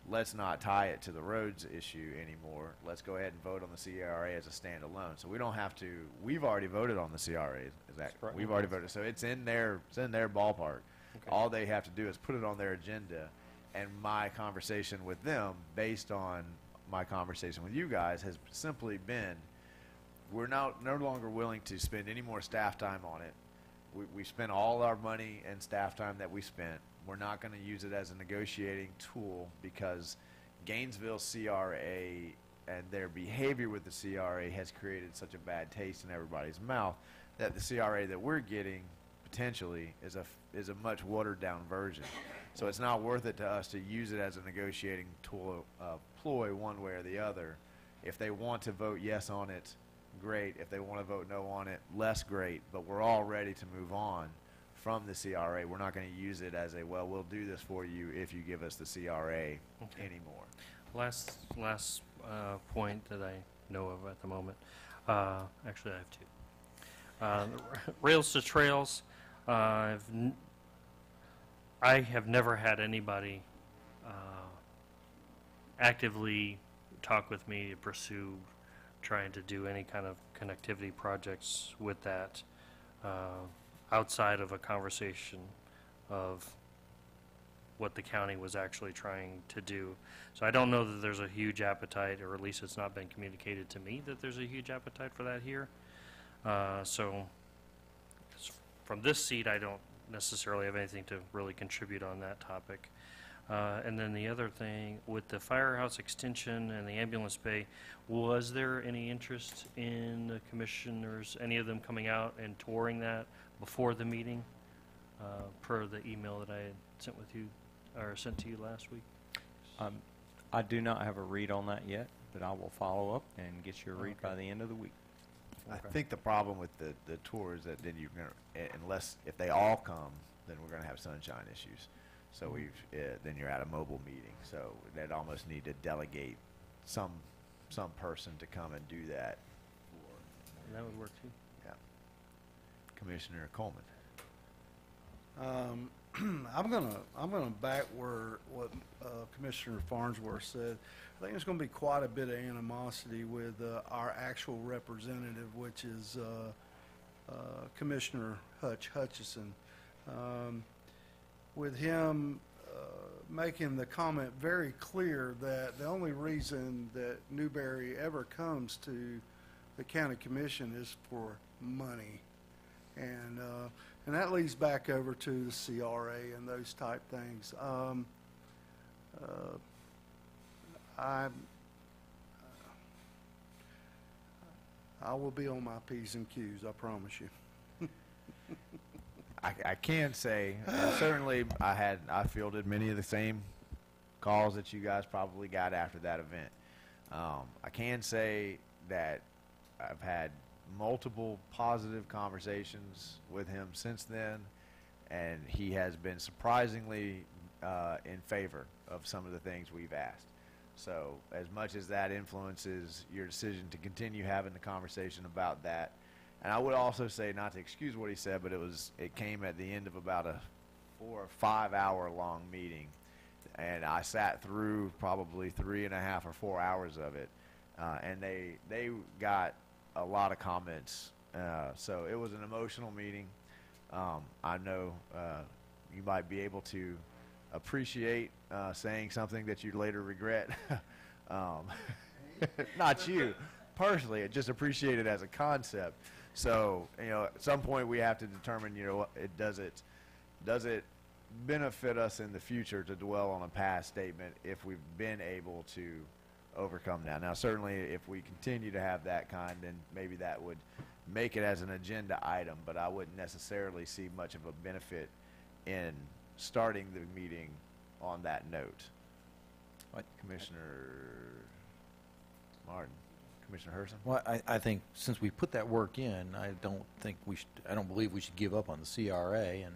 let's not tie it to the roads issue anymore. Let's go ahead and vote on the CRA as a standalone. So we don't have to, we've already voted on the CRA. Is that correct? We've already voted. So it's in their ballpark. Okay. All they have to do is put it on their agenda, and my conversation with them, based on my conversation with you guys, has simply been, we're no longer willing to spend any more staff time on it. We spent all our money and staff time that we spent. We're not going to use it as a negotiating tool, because Gainesville CRA and their behavior with the CRA has created such a bad taste in everybody's mouth that the CRA that we're getting potentially is a much watered down version. So it's not worth it to us to use it as a negotiating tool, ploy one way or the other. If they want to vote yes on it, great. If they want to vote no on it, less great. But we're all ready to move on from the CRA. We're not going to use it as a, well, we'll do this for you if you give us the CRA anymore. Last point that I know of at the moment. Actually, I have two. Rails to Trails. I have never had anybody actively talk with me to pursue trying to do any kind of connectivity projects with that outside of a conversation of what the county was actually trying to do. So I don't know that there's a huge appetite, or at least it's not been communicated to me that there's a huge appetite for that here. So from this seat, I don't necessarily have anything to really contribute on that topic. And then the other thing, with the firehouse extension and the ambulance bay, was there any interest in the commissioners, any of them coming out and touring that before the meeting, per the email that I had sent with you, or sent to you last week? I do not have a read on that yet, but I will follow up and get you a read by the end of the week. I think the problem with the tour is that then you're going to, unless, if they all come, then we're going to have sunshine issues. So then you're at a mobile meeting. So they'd almost need to delegate some person to come and do that. That would work too. Yeah. Commissioner Coleman. I'm gonna back what Commissioner Farnsworth said. I think there's going to be quite a bit of animosity with our actual representative, which is Commissioner Hutchison. With him making the comment very clear that the only reason that Newberry ever comes to the county commission is for money, and that leads back over to the CRA and those type things. I will be on my P's and Q's, I promise you. I can say, certainly I fielded many of the same calls that you guys probably got after that event. I can say that I've had multiple positive conversations with him since then, and he has been surprisingly in favor of some of the things we've asked. So as much as that influences your decision to continue having the conversation about that, and I would also say, not to excuse what he said, but it came at the end of about a 4 or 5 hour long meeting, and I sat through probably 3.5 or 4 hours of it, and they got a lot of comments. So it was an emotional meeting. I know you might be able to appreciate saying something that you later regret. Not you personally, just appreciate it as a concept. So, at some point we have to determine, does it benefit us in the future to dwell on a past statement if we've been able to overcome that? Now, certainly if we continue to have that kind, then maybe that would make it as an agenda item, but I wouldn't necessarily see much of a benefit in starting the meeting on that note. Commissioner Martin, Commissioner Herson? Well, I think since we put that work in, I don't believe we should give up on the CRA and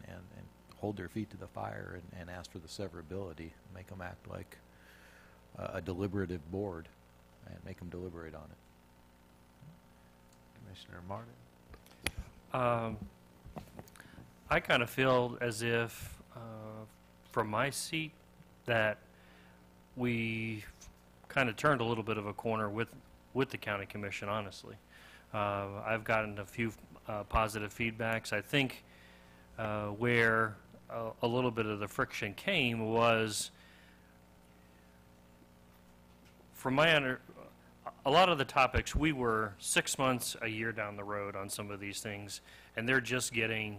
hold their feet to the fire and ask for the severability, make them act like a deliberative board and make them deliberate on it. Commissioner Martin? I kind of feel as if, from my seat, that we kind of turned a little bit of a corner with the county commission, honestly. I've gotten a few positive feedbacks. I think where a little bit of the friction came was, from my a lot of the topics, we were 6 months, a year down the road on some of these things, and they're just getting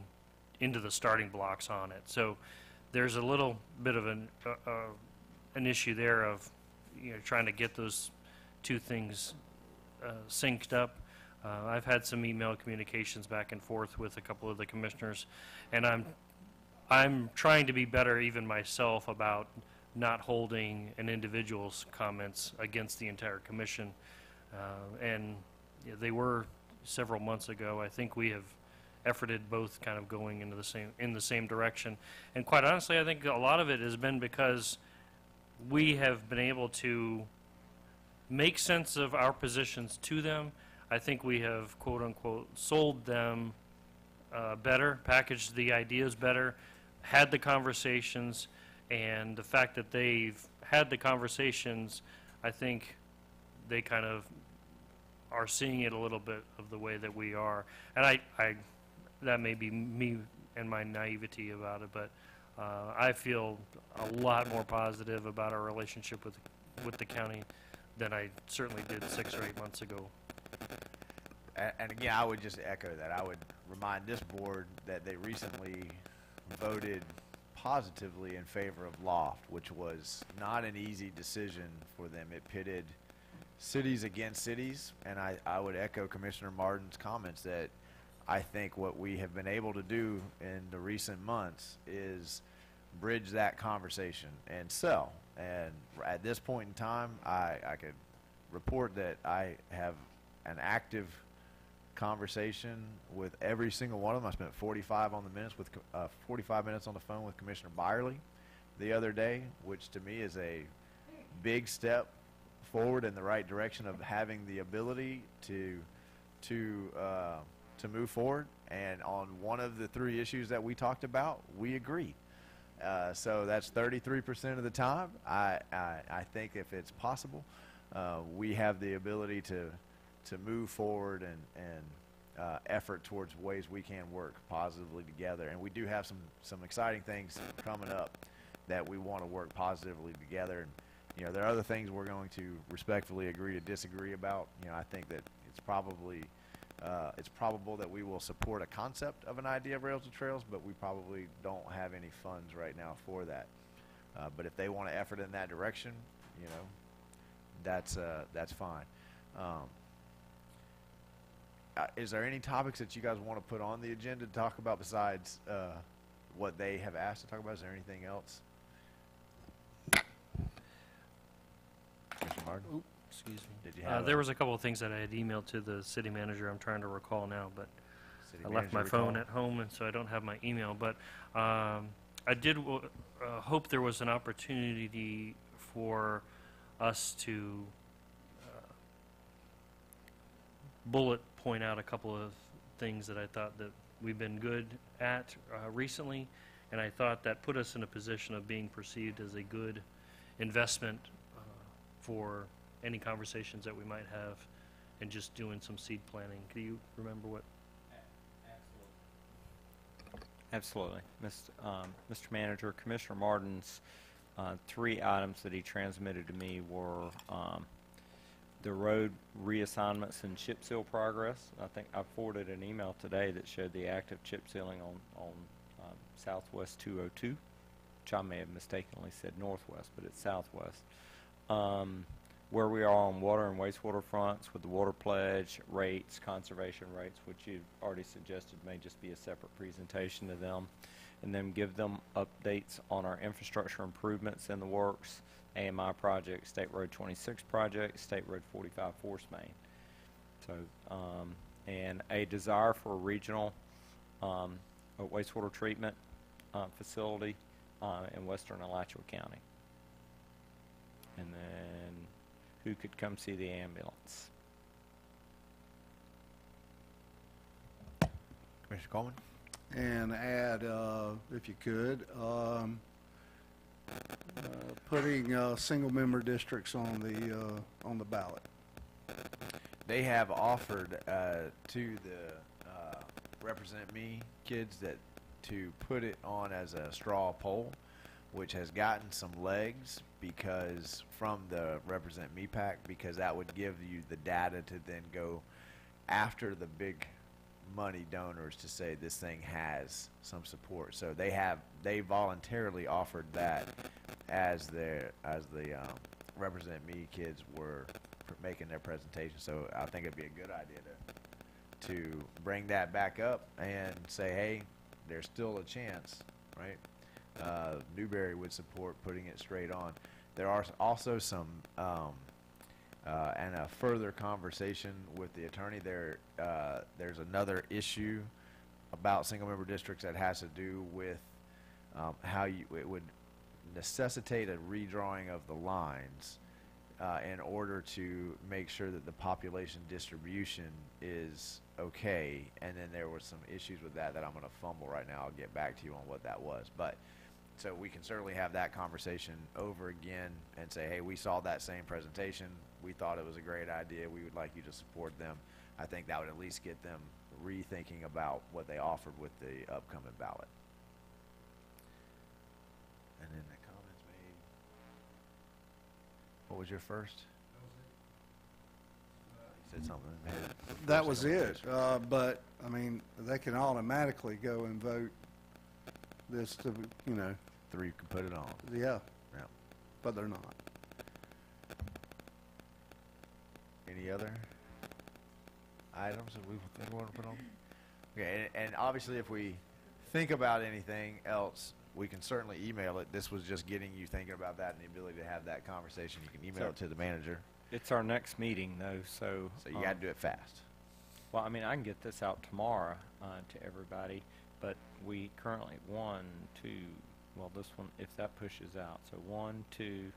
into the starting blocks on it. So there's a little bit of an issue there of, trying to get those two things synced up. I've had some email communications back and forth with a couple of the commissioners, and I'm trying to be better even myself about not holding an individual's comments against the entire commission. And they were several months ago. I think we have efforted both kind of going into the same direction. And quite honestly, I think a lot of it has been because we have been able to make sense of our positions to them. I think we have, quote unquote, sold them better, packaged the ideas better, had the conversations, and the fact that they've had the conversations, I think they kind of are seeing it a little bit of the way that we are. And I that may be me and my naivety about it, but I feel a lot more positive about our relationship with the county than I certainly did 6 or 8 months ago. And again, I would just echo that. I would remind this board that they recently voted positively in favor of Loft, which was not an easy decision for them. It pitted cities against cities, and I would echo Commissioner Martin's comments that I think what we have been able to do in the recent months is bridge that conversation and sell. And at this point in time, I could report that I have an active conversation with every single one of them. I spent 45 minutes on the phone with Commissioner Byerly the other day, which to me is a big step forward in the right direction of having the ability to move forward. And on one of the 3 issues that we talked about, we agree. So that's 33% of the time. I think if it's possible, we have the ability to move forward and effort towards ways we can work positively together. And we do have some exciting things coming up that we want to work positively together. And there are other things we're going to respectfully agree to disagree about. I think that it's probable that we will support a concept of an idea of rails to trails, but we probably don't have any funds right now for that. But if they want to effort in that direction, that's fine. Is there any topics that you guys want to put on the agenda to talk about besides what they have asked to talk about? Is there anything else? Commissioner Martin? Oops, excuse me. Did you have there was a couple of things that I had emailed to the city manager. I'm trying to recall now, but City I left my manager phone recall? at home, and so I don't have my email. But I did hope there was an opportunity for us to bullet point out a couple of things that I thought that we've been good at recently, and I thought that put us in a position of being perceived as a good investment for any conversations that we might have and just doing some seed planning. Do you remember what? Absolutely. Mr. Manager, Commissioner Martin's 3 items that he transmitted to me were the road reassignments and chip seal progress. I think I forwarded an email today that showed the active chip sealing on Southwest 202, which I may have mistakenly said Northwest, but it's Southwest. where we are on water and wastewater fronts with the water pledge rates, conservation rates, which you've already suggested may just be a separate presentation to them, and then give them updates on our infrastructure improvements in the works, AMI project, State Road 26 project, State Road 45 Force Main. So, and a desire for a regional wastewater treatment facility in western Alachua County. And then who could come see the ambulance? Commissioner Coleman? And add, if you could, putting single-member districts on the ballot. They have offered to the Represent Me kids to put it on as a straw poll, which has gotten some legs because from the Represent Me PAC, because that would give you the data to then go after the big money donors to say this thing has some support. So they voluntarily offered that as the Represent Me kids were making their presentation. So I think it'd be a good idea to bring that back up and say, hey, there's still a chance, right? Newberry would support putting it straight on. There are also some and a further conversation with the attorney. There's another issue about single-member districts that has to do with how it would necessitate a redrawing of the lines in order to make sure that the population distribution is okay. And then there were some issues with that I'm going to fumble right now. I'll get back to you on what that was. But so we can certainly have that conversation over again and say, hey, we saw that same presentation. We thought it was a great idea. We would like you to support them. I think that would at least get them rethinking about what they offered with the upcoming ballot. And then the comments made. What was your first? You said something. That was it. But, I mean, they can automatically go and vote this to, you know. Three can put it on. Yeah. Yeah. But they're not. Any other items that we want to put on? Okay, and obviously if we think about anything else, we can certainly email it. This was just getting you thinking about that and the ability to have that conversation. You can email it to the manager. It's our next meeting, though, so... So you got to do it fast. Well, I mean, I can get this out tomorrow to everybody, but we currently, well, this one, if that pushes out, so 1, 2,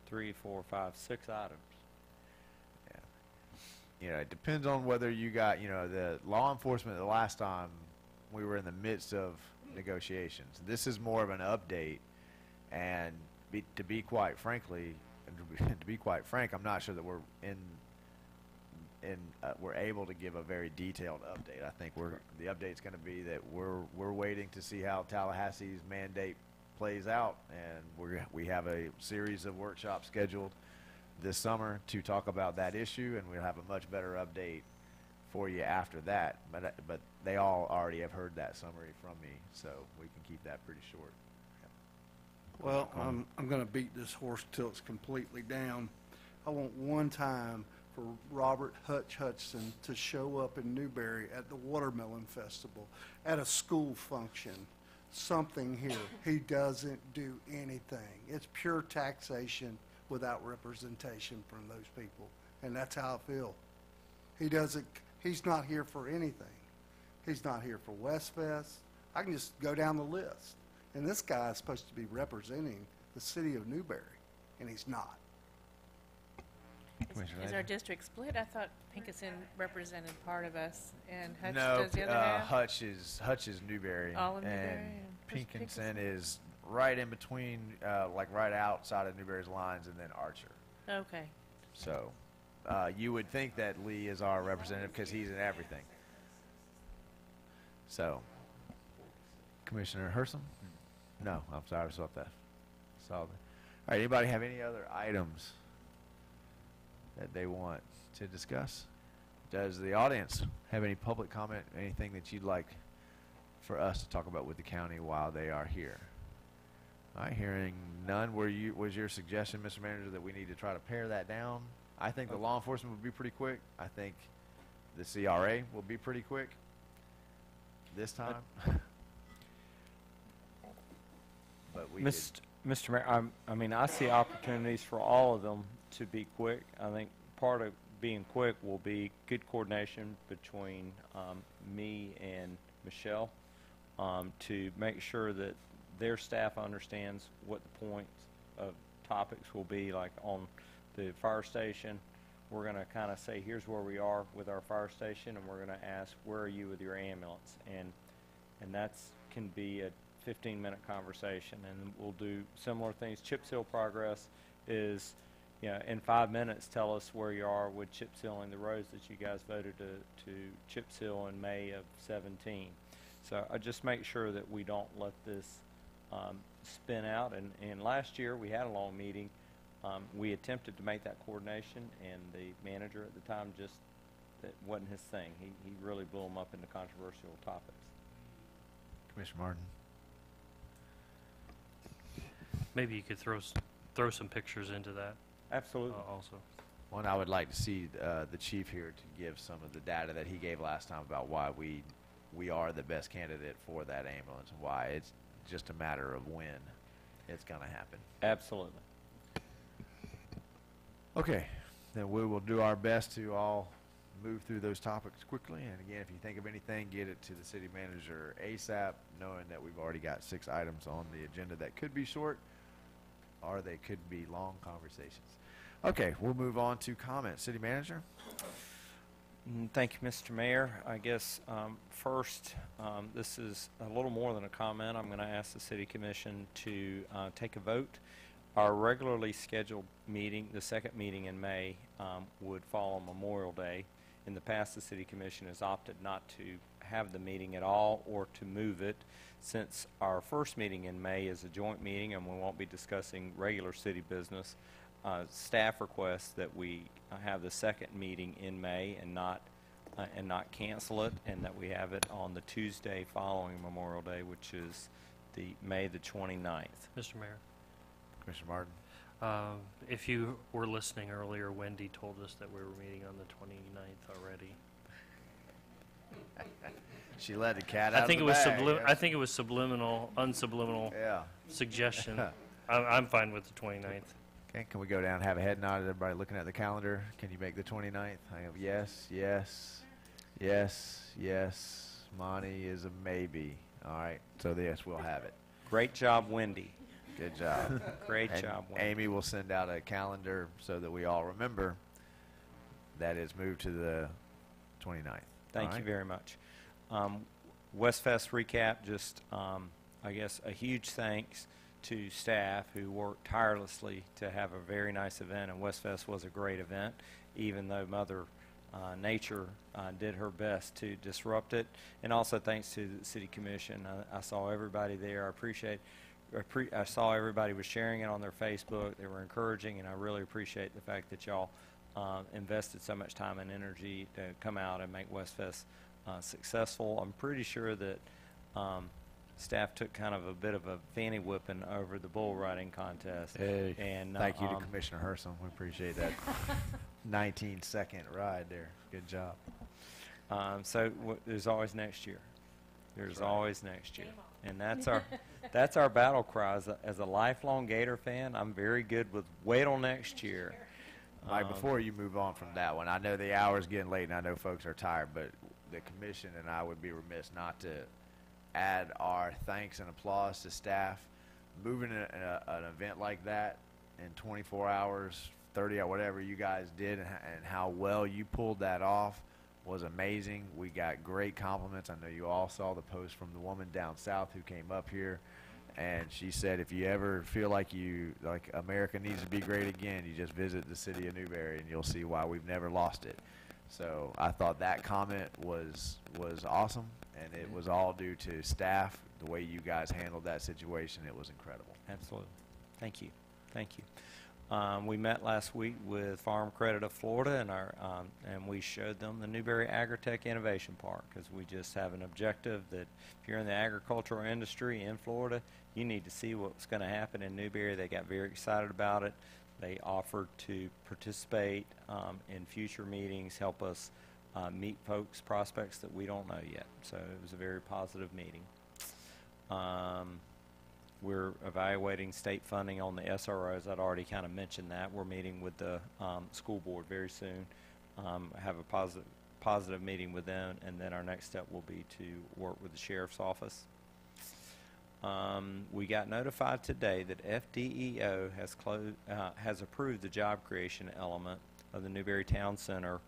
3, 4, 5, 6 items. You know, it depends on whether you got, you know, the law enforcement the last time we were in the midst of negotiations. This is more of an update, and to be quite frank, I'm not sure that we're we're able to give a very detailed update. I think the update's going to be that we're waiting to see how Tallahassee's mandate plays out, and we have a series of workshops scheduled this summer to talk about that issue, and we'll have a much better update for you after that. But they all already have heard that summary from me, so we can keep that pretty short. Well, I'm going to beat this horse till it's completely down. I want one time for Robert Hutchinson to show up in Newberry at the Watermelon Festival, at a school function, something here. He doesn't do anything. It's pure taxation without representation from those people, and that's how I feel. He's not here for anything. He's not here for Westfest. I can just go down the list. And this guy is supposed to be representing the city of Newberry, and he's not. Is our district split? I thought Pinkerton represented part of us, and Hutch does the other half? Hutch is Newberry. All of Newberry? And Pinkerton is right in between, like right outside of Newberry's lines, and then Archer. Okay. So you would think that Lee is our representative because he's in everything. So, Commissioner Hersom? No, I'm sorry, I saw that. All right, anybody have any other items that they want to discuss? Does the audience have any public comment, anything that you'd like for us to talk about with the county while they are here? All right, hearing none, was your suggestion, Mr. Manager, that we need to try to pare that down? I think the law enforcement would be pretty quick. I think the CRA will be pretty quick this time. But we could- Mr. Mayor, I mean, I see opportunities for all of them to be quick. I think part of being quick will be good coordination between me and Michelle to make sure that their staff understands what the points of topics will be. Like on the fire station, we're going to kind of say, here's where we are with our fire station, and we're going to ask, where are you with your ambulance? And that's can be a 15-minute conversation, and we'll do similar things. Chip seal progress is, you know, in 5 minutes, tell us where you are with chip sealing the roads that you guys voted to chip seal in May of 17. So I just make sure that we don't let this spin out. And last year we had a long meeting. We attempted to make that coordination, and the manager at the time just, that wasn't his thing. He really blew them up into controversial topics. Commissioner Martin. Maybe you could throw some pictures into that. Absolutely. Also. One, I would like to see the chief here to give some of the data that he gave last time about why we are the best candidate for that ambulance, and why it's just a matter of when it's going to happen. Absolutely. Okay, then we will do our best to all move through those topics quickly. And again, if you think of anything, get it to the city manager ASAP, knowing that we've already got 6 items on the agenda that could be short, or they could be long conversations. Okay, we'll move on to comments. City manager? Thank you, Mr. Mayor. I guess first, this is a little more than a comment. I'm going to ask the City Commission to take a vote. Our regularly scheduled meeting, the second meeting in May, would fall on Memorial Day. In the past, the City Commission has opted not to have the meeting at all or to move it. Since our first meeting in May is a joint meeting and we won't be discussing regular city business, staff requests that we have the second meeting in May and not cancel it, and that we have it on the Tuesday following Memorial Day, which is the May the 29th. Mr. Mayor. Commissioner Martin? If you were listening earlier, Wendy told us that we were meeting on the 29th already. She let the cat out I think of it the was bag. I think it was unsubliminal Yeah. suggestion. I'm fine with the 29th. Okay, can we go down and have a head nod at everybody looking at the calendar? Can you make the 29th? I have yes, yes, yes, yes. Monty is a maybe. All right, so yes, we'll have it. Great job, Wendy. Good job. Great And job, Wendy. Amy will send out a calendar so that we all remember that it's moved to the 29th. Thank you very much. Westfest recap, just I guess a huge thanks to staff who worked tirelessly to have a very nice event, and Westfest was a great event, even though Mother Nature did her best to disrupt it. And also thanks to the City Commission. I saw everybody there. I saw everybody was sharing it on their Facebook. They were encouraging, and I really appreciate the fact that y'all invested so much time and energy to come out and make Westfest successful. I'm pretty sure that staff took kind of a bit of a fanny whipping over the bull riding contest. Hey, and thank you to Commissioner Hersom. We appreciate that 19-second ride there. Good job. There's always next year. There's always next year, and that's our battle cry. As a lifelong Gator fan, I'm very good with wait till next year. Mike, before you move on from that one, I know the hour's getting late and I know folks are tired, but the commission and I would be remiss not to add our thanks and applause to staff. Moving an event like that in 24 hours, 30 or whatever you guys did, and how well you pulled that off was amazing. We got great compliments. I know you all saw the post from the woman down south who came up here, and she said if you ever feel like America needs to be great again, you just visit the city of Newberry and you'll see why we've never lost it. So I thought that comment was awesome, and it was all due to staff, the way you guys handled that situation. It was incredible. Absolutely. Thank you. Thank you. We met last week with Farm Credit of Florida, and we showed them the Newberry Agritech Innovation Park, because we just have an objective that if you're in the agricultural industry in Florida, you need to see what's going to happen in Newberry. They got very excited about it. They offered to participate in future meetings, help us meet folks, prospects that we don't know yet. So it was a very positive meeting. We're evaluating state funding on the SROs. I'd already kind of mentioned that. We're meeting with the school board very soon. Have a positive meeting with them, and then our next step will be to work with the sheriff's office. We got notified today that FDEO has approved the job creation element of the Newberry Town Center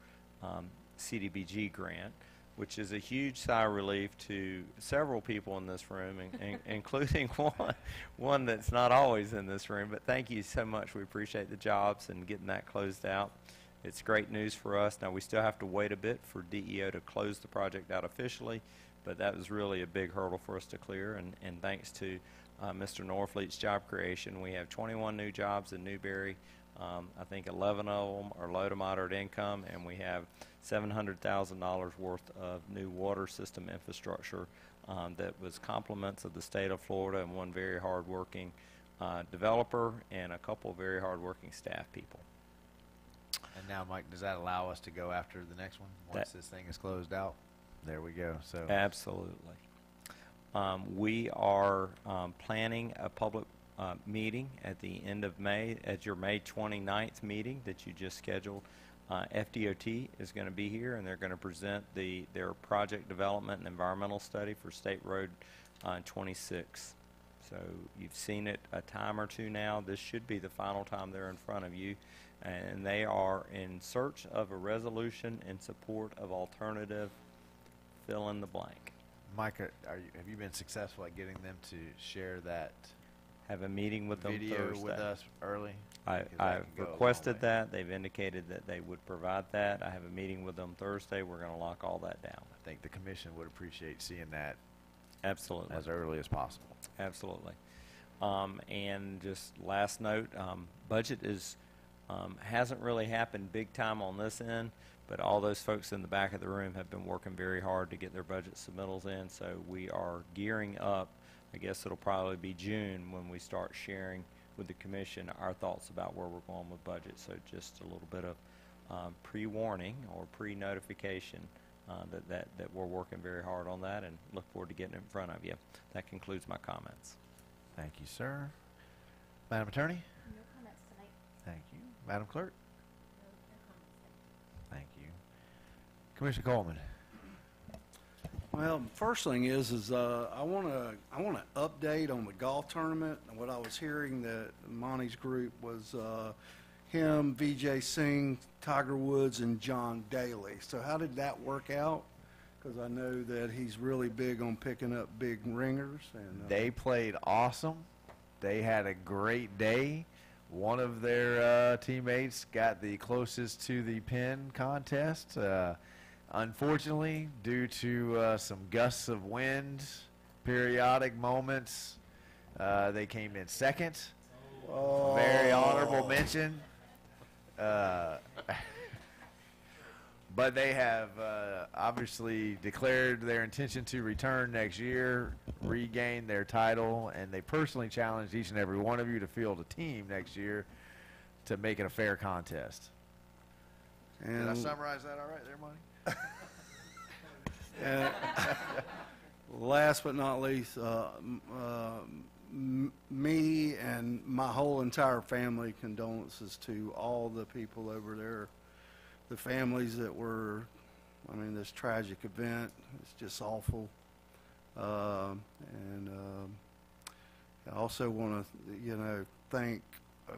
CDBG grant, which is a huge sigh of relief to several people in this room, including one that's not always in this room. But thank you so much. We appreciate the jobs and getting that closed out. It's great news for us. Now, we still have to wait a bit for DEO to close the project out officially, but that was really a big hurdle for us to clear. And thanks to Mr. Norfleet's job creation, we have 21 new jobs in Newberry. I think 11 of them are low to moderate income, and we have $700,000 worth of new water system infrastructure that was compliments of the state of Florida and one very hard-working developer and a couple of very hard-working staff people. And now, Mike, does that allow us to go after the next one once this thing is closed out? There we go. So absolutely. We are planning a public meeting at the end of May, at your May 29th meeting that you just scheduled. FDOT is going to be here, and they're going to present their project development and environmental study for State Road 26. So you've seen it a time or two now. This should be the final time they're in front of you, and they are in search of a resolution in support of alternative fill in the blank. Mike, have you been successful at getting them to share that? Have a meeting with them video Thursday. with us early? I've requested that. They've indicated that they would provide that. I have a meeting with them Thursday. We're going to lock all that down. I think the commission would appreciate seeing that absolutely as early as possible. Absolutely. And just last note, budget hasn't really happened big time on this end, but all those folks in the back of the room have been working very hard to get their budget submittals in, so we are gearing up. I guess it'll probably be June when we start sharing with the commission our thoughts about where we're going with budget. So just a little bit of pre-warning or pre-notification that we're working very hard on that, and look forward to getting it in front of you. That concludes my comments. Thank you, sir. Madam Attorney? No comments tonight. Thank you. Madam Clerk? No comments tonight. Thank you. Commissioner Coleman? Well, first thing is I want to update on the golf tournament. And what I was hearing that Monty's group was him, VJ Singh, Tiger Woods, and John Daly. So how did that work out? Because I know that he's really big on picking up big ringers. And they played awesome. They had a great day. One of their teammates got the closest to the pin contest. Unfortunately, due to some gusts of wind, periodic moments, they came in second. Oh. Very honorable mention. But they have obviously declared their intention to return next year, regain their title, and they personally challenged each and every one of you to field a team next year to make it a fair contest. And did I summarize that all right there, Monty? Last but not least, me and my whole entire family, condolences to all the people over there, the families that were, this tragic event. It's just awful. And I also want to, thank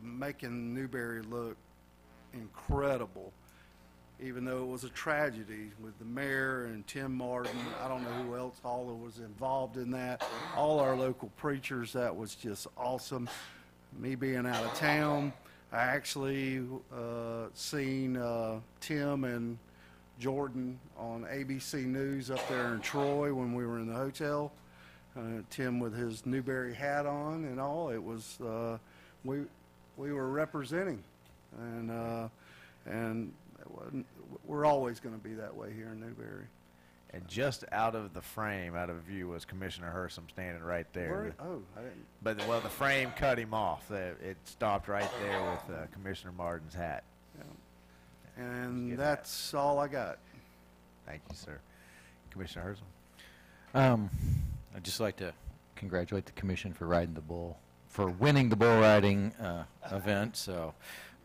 making Newberry look incredible. Even though it was a tragedy with the mayor and Tim Martin, I don't know who else all was involved in that. All our local preachers, that was just awesome. Me being out of town, I actually seen Tim and Jordan on ABC News up there in Troy when we were in the hotel. Tim with his Newberry hat on and all. It was we were representing, and it wasn't, we're always going to be that way here in Newberry. And just out of the frame, out of view, was Commissioner Hersom standing right there. Oh, I didn't. But, well, the frame cut him off. It stopped right there with Commissioner Martin's hat. Yeah. And that's all I got. Thank you, sir. Commissioner Hersom. I'd just like to congratulate the commission for riding the bull, for winning the bull riding event. So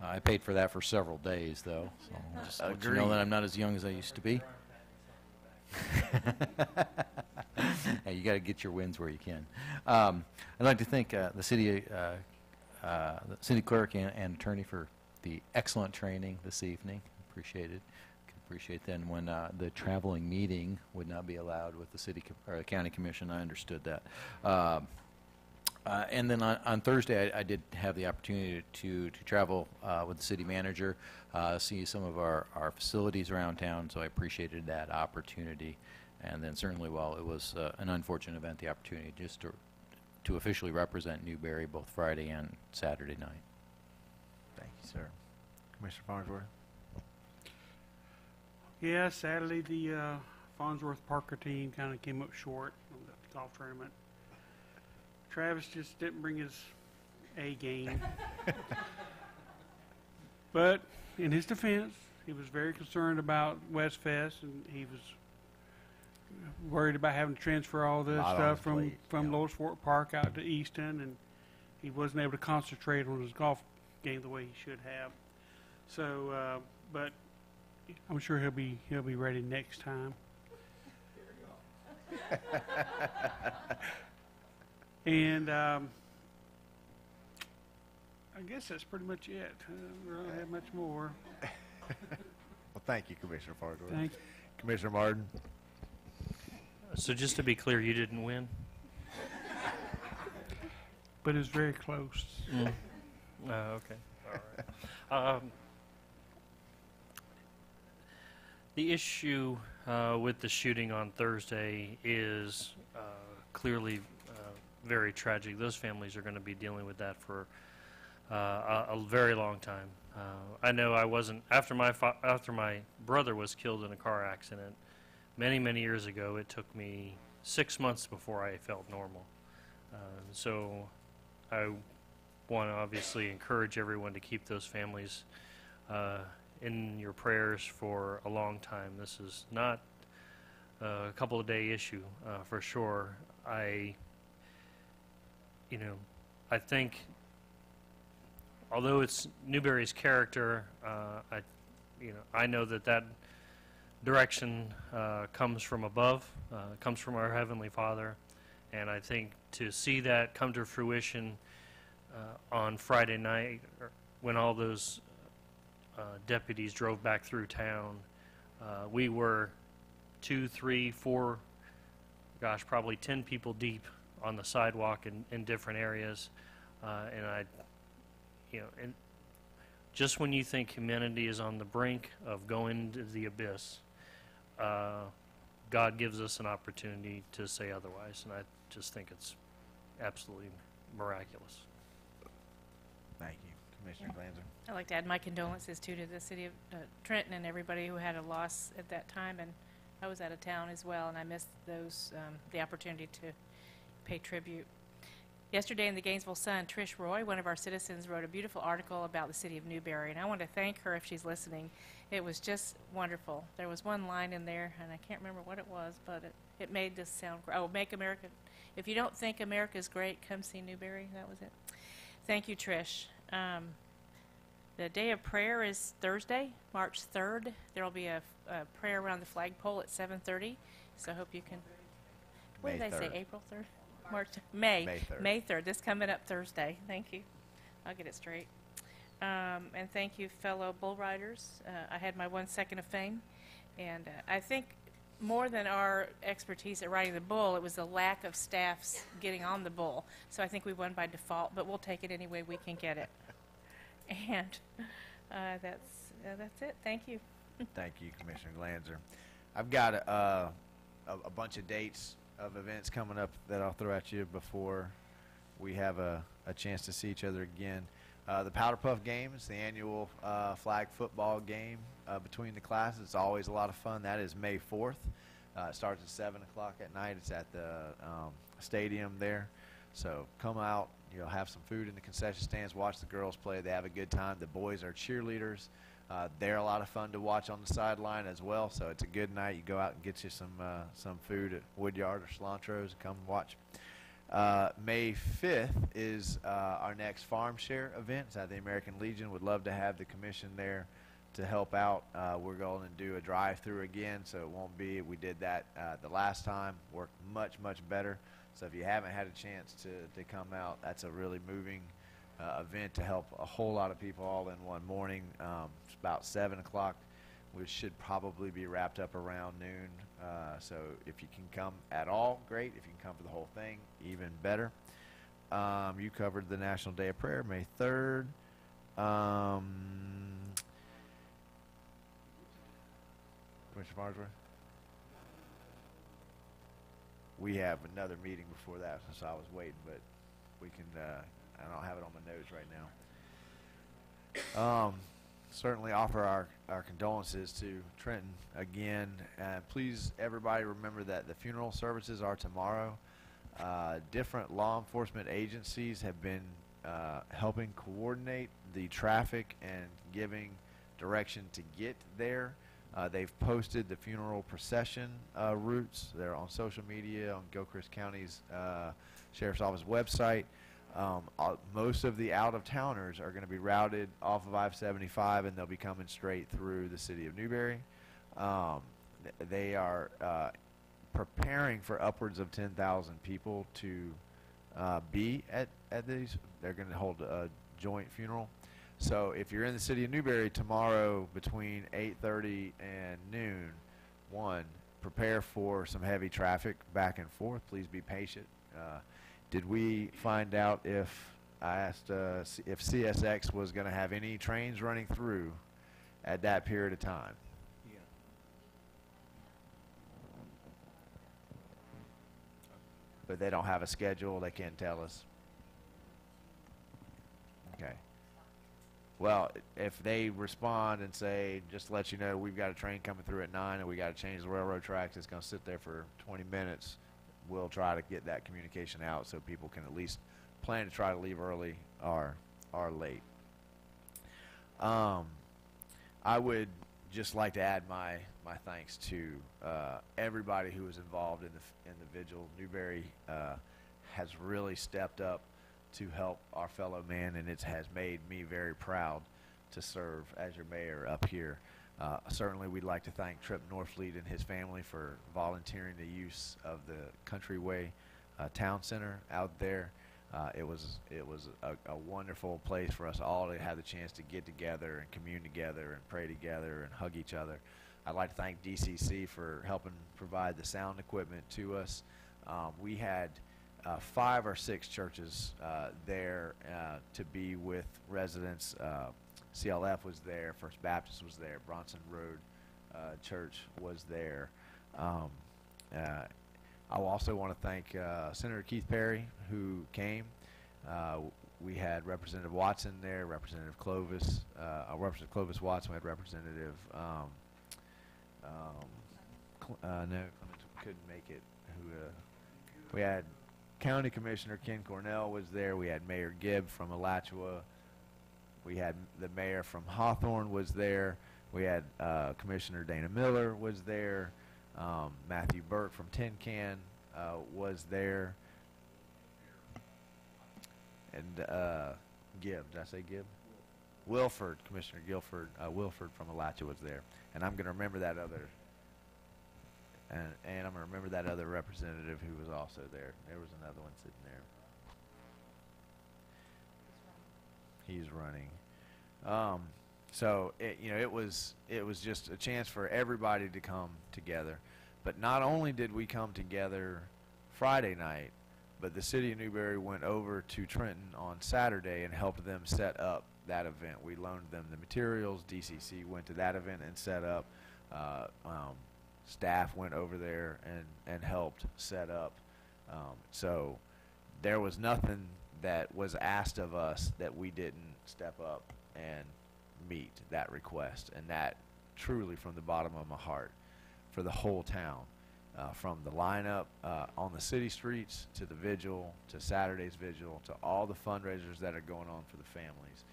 I paid for that for several days, though. So I'll just let you know that I'm not as young as I used to be. Hey, you got to get your wins where you can. I'd like to thank the city clerk and attorney for the excellent training this evening. Appreciate it. Appreciate that. And when the traveling meeting would not be allowed with the city or the county commission, I understood that. And then on Thursday, I did have the opportunity to travel with the city manager, see some of our facilities around town, so I appreciated that opportunity. And then certainly, while it was an unfortunate event, the opportunity just to officially represent Newberry both Friday and Saturday night. Thank you, sir. Commissioner Farnsworth. Yeah, sadly, the Farnsworth Parker team kind of came up short on the golf tournament. Travis just didn't bring his A game. But in his defense, he was very concerned about West Fest, and he was worried about having to transfer all this stuff from Lower Fort Park out to Easton, and he wasn't able to concentrate on his golf game the way he should have. So, but I'm sure he'll be ready next time. And I guess that's pretty much it. I don't really have much more. Well, thank you, Commissioner Farnsworth. Thank you. Commissioner Martin. So just to be clear, you didn't win? But it was very close. Okay. All right. The issue with the shooting on Thursday is clearly very tragic. Those families are going to be dealing with that for a very long time. I know I wasn't after my brother was killed in a car accident many years ago. It took me 6 months before I felt normal. So I want to obviously encourage everyone to keep those families in your prayers for a long time. This is not a couple of day issue for sure. I think although it's Newberry's character, I know that direction comes from above, comes from our Heavenly Father, and I think to see that come to fruition on Friday night when all those deputies drove back through town, we were 2, 3, 4, probably 10 people deep on the sidewalk in different areas, and and just when you think humanity is on the brink of going to the abyss, God gives us an opportunity to say otherwise, and I just think it's absolutely miraculous. Thank you, Commissioner Glanzer. I'd like to add my condolences too to the city of Trenton and everybody who had a loss at that time, and I was out of town as well, and I missed the opportunity to pay tribute. Yesterday in the Gainesville Sun, Trish Roy, one of our citizens, wrote a beautiful article about the city of Newberry, and I want to thank her if she's listening. It was just wonderful. There was one line in there, and I can't remember what it was, but it made this sound great. Oh, make America, if you don't think America's great, come see Newberry. That was it. Thank you, Trish. The day of prayer is Thursday, March 3rd. There will be a prayer around the flagpole at 7:30, so I hope you can. What did I say, April 3rd? May 3rd. May 3rd. This coming up Thursday. Thank you. I'll get it straight. And thank you, fellow bull riders. I had my 1 second of fame, and I think more than our expertise at riding the bull, it was the lack of staffs getting on the bull. So I think we won by default, but we'll take it any way we can get it. And that's it. Thank you. Thank you, Commissioner Glanzer. I've got a bunch of dates of events coming up that I'll throw at you before we have a chance to see each other again. The Powder Puff game is the annual flag football game between the classes. It's always a lot of fun. That is May 4th. It starts at 7 o'clock at night. It's at the stadium there. So come out. You'll have some food in the concession stands. Watch the girls play. They have a good time. The boys are cheerleaders. They're a lot of fun to watch on the sideline as well. So it's a good night. You go out and get you some food at Woodyard or Cilantro's and come and watch. May 5th is our next farm share event. It's at the American Legion. Would love to have the commission there to help out. We're going to do a drive-through again, so it won't be. We did that the last time. Worked much, much better. So if you haven't had a chance to come out, that's a really moving event to help a whole lot of people all in one morning. It's about 7 o'clock. We should probably be wrapped up around noon. So if you can come at all, great. If you can come for the whole thing, even better. You covered the National Day of Prayer, May 3rd. Commissioner Farnsworth? We have another meeting before that, so I was waiting, but we can, I don't have it on my notes right now. Certainly offer our condolences to Trenton again. Please, everybody, remember that the funeral services are tomorrow. Different law enforcement agencies have been helping coordinate the traffic and giving direction to get there. They've posted the funeral procession routes. They're on social media, on Gilchrist County's Sheriff's Office website. Most of the out-of-towners are going to be routed off of I-75, and they'll be coming straight through the city of Newberry. They are preparing for upwards of 10,000 people to be at these. They're going to hold a joint funeral. So if you're in the city of Newberry tomorrow between 8:30 and noon, prepare for some heavy traffic back and forth. Please be patient. Did we find out if I asked if CSX was going to have any trains running through at that period of time? Yeah. But they don't have a schedule. They can't tell us. Okay. Well, if they respond and say, just to let you know, we've got a train coming through at 9 and we got to change the railroad tracks, it's going to sit there for 20 minutes, we'll try to get that communication out so people can at least plan to try to leave early or late. I would just like to add my thanks to everybody who was involved in the vigil. Newberry has really stepped up to help our fellow man, and it has made me very proud to serve as your mayor up here. Certainly we'd like to thank Trip Norfleet and his family for volunteering the use of the Countryway Town Center out there. It was a wonderful place for us all to have the chance to get together and commune together and pray together and hug each other. I'd like to thank DCC for helping provide the sound equipment to us. We had 5 or 6 churches there to be with residents. CLF was there, First Baptist was there, Bronson Road Church was there. I also want to thank Senator Keith Perry, who came. We had Representative Watson there, Representative Clovis, Representative Clovis Watson. We had Representative Clement couldn't make it. We had County Commissioner Ken Cornell was there. We had Mayor Gibb from Alachua. We had the mayor from Hawthorne was there. We had Commissioner Dana Miller was there. Matthew Burt from Tin Can was there. And Gibb, did I say Gibb? Wilford, Commissioner Wilford from Alachua was there. And I'm going to remember that other, and I'm going to remember that other representative who was also there. There was another one sitting there. He's running. So it was just a chance for everybody to come together. But not only did we come together Friday night, but the city of Newberry went over to Trenton on Saturday and helped them set up that event. We loaned them the materials. DCC went to that event and set up. Staff went over there and helped set up. So there was nothing that was asked of us that we didn't step up and meet that request, and that truly from the bottom of my heart for the whole town, from the lineup on the city streets to the vigil to Saturday's vigil to all the fundraisers that are going on for the families.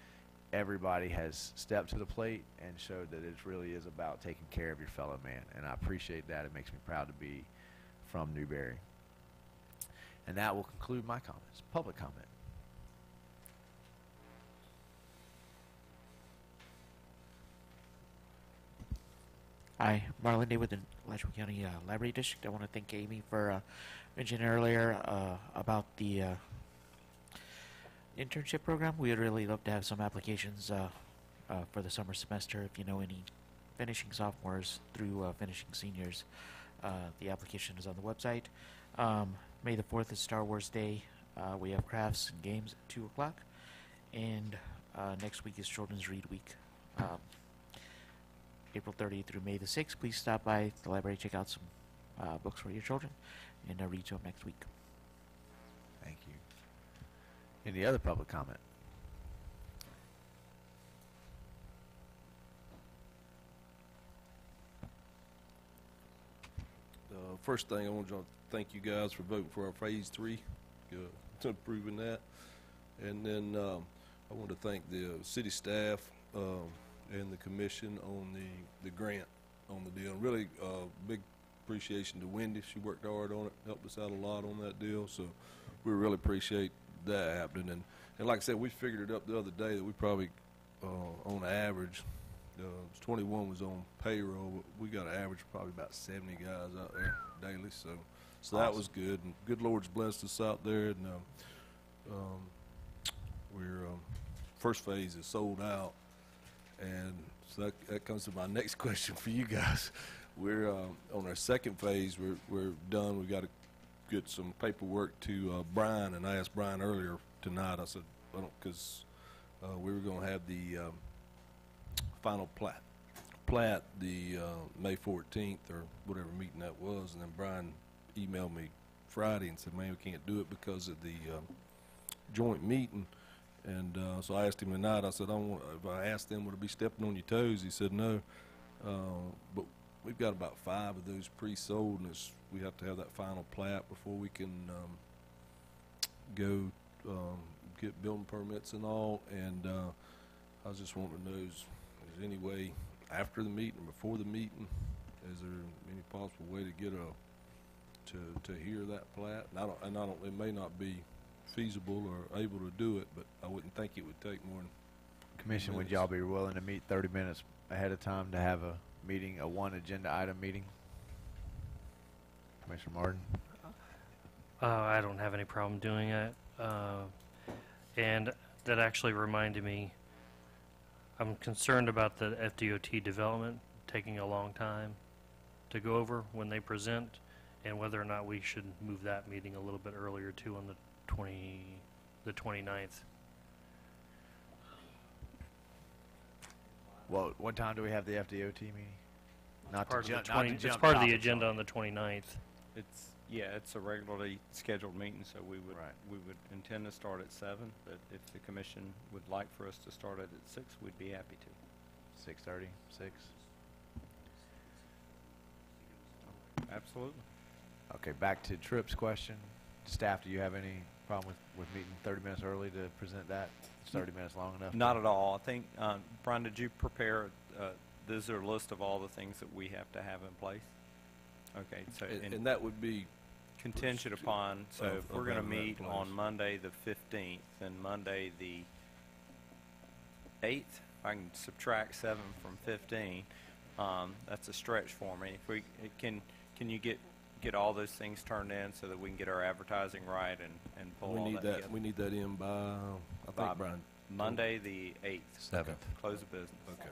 Everybody has stepped to the plate and showed that it really is about taking care of your fellow man, and I appreciate that. It makes me proud to be from Newberry. And that will conclude my comments. Public comment. Hi, Marlon Day with the Alachua County Library District. I want to thank Amy for mentioning earlier about the internship program. We would really love to have some applications for the summer semester. If you know any finishing sophomores through finishing seniors, the application is on the website. May the 4th is Star Wars Day. We have crafts and games at 2 o'clock. And next week is Children's Read Week. April 30th through May the 6th. Please stop by the library, check out some books for your children, and read to them next week. Thank you. Any other public comment? First thing, I want to thank you guys for voting for our Phase 3, to approving that. And then I want to thank the city staff and the commission on the grant on the deal. Really big appreciation to Wendy. She worked hard on it, helped us out a lot on that deal. So we really appreciate that happening. And like I said, we figured it up the other day that we probably, on average, 21 was on payroll, but we got an average of probably about 70 guys out there daily. So awesome. That was good. And good Lord's blessed us out there. And we're first phase is sold out. And so that comes to my next question for you guys. We're on our second phase. We're done. We got to get some paperwork to Brian, and I asked Brian earlier tonight. I said, I don't, because we were going to have the final plat the May 14th or whatever meeting that was, and then Brian emailed me Friday and said, "Man, we can't do it because of the joint meeting." And so I asked him tonight, I said, if I asked them, would it be stepping on your toes? He said, no. But we've got about 5 of those pre-sold, and we have to have that final plat before we can go get building permits and all. And I was just wanting to know, is there any way after the meeting or before the meeting, is there any possible way to get to hear that plat? And I don't, it may not be feasible or able to do it, but I wouldn't think it would take more than Commission, would y'all be willing to meet 30 minutes ahead of time to have a meeting, a one agenda item meeting? Commissioner Martin? I don't have any problem doing it. And that actually reminded me, I'm concerned about the FDOT development taking a long time to go over when they present, and whether or not we should move that meeting a little bit earlier too on the 29th. Well, what time do we have the FDOT meeting? Not to jump. It's part of the agenda on the 29th. It's a regularly scheduled meeting, so we would intend to start at 7. But if the commission would like for us to start it at 6, we'd be happy to. 6:30, 6. Absolutely. Okay, back to Tripp's question. Staff, do you have any problem with meeting 30 minutes early to present that? Is 30 minutes long enough? Not at all. I think, Brian, did you prepare, these are a list of all the things that we have to have in place? Okay, so. And that would be contingent upon, so if we're going to meet on Monday the 15th and Monday the 8th, I can subtract 7 from 15. That's a stretch for me. If we can you get all those things turned in so that we can get our advertising right and pull all that together? We need that in by, I think, Brian. Monday the 8th. 7th. Close of business. Okay.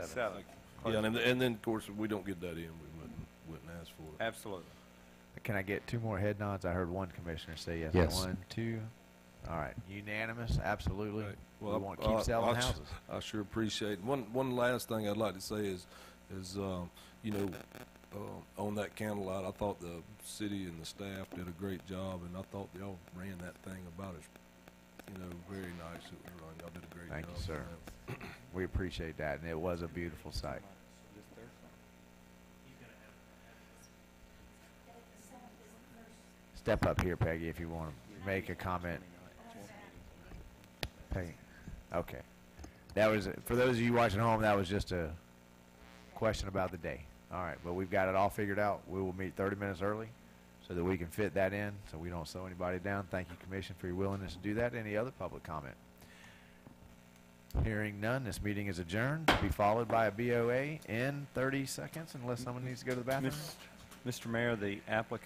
7th. Yeah, and then, of course, if we don't get that in, we wouldn't ask for it. Absolutely. Can I get 2 more head nods? I heard one commissioner say yes. Yes. 1, 2. All right. Unanimous? Absolutely. Right. We want to keep selling houses. I sure appreciate it. One last thing I'd like to say is you know, on that candlelight, I thought the city and the staff did a great job, and I thought they all ran that thing about as you know, very nice it was run. Y'all did a great Thank job. you, sir. on that. We appreciate that, and it was a beautiful sight. Step up here, Peggy, if you want to make a comment. Peggy, okay. That was, for those of you watching at home, that was just a question about the day. All right, but we've got it all figured out. We will meet 30 minutes early so that we can fit that in, so we don't slow anybody down. Thank you, Commission, for your willingness to do that. Any other public comment? Hearing none, this meeting is adjourned, to be followed by a BOA in 30 seconds, unless someone needs to go to the bathroom. Mr. Mayor, the applicant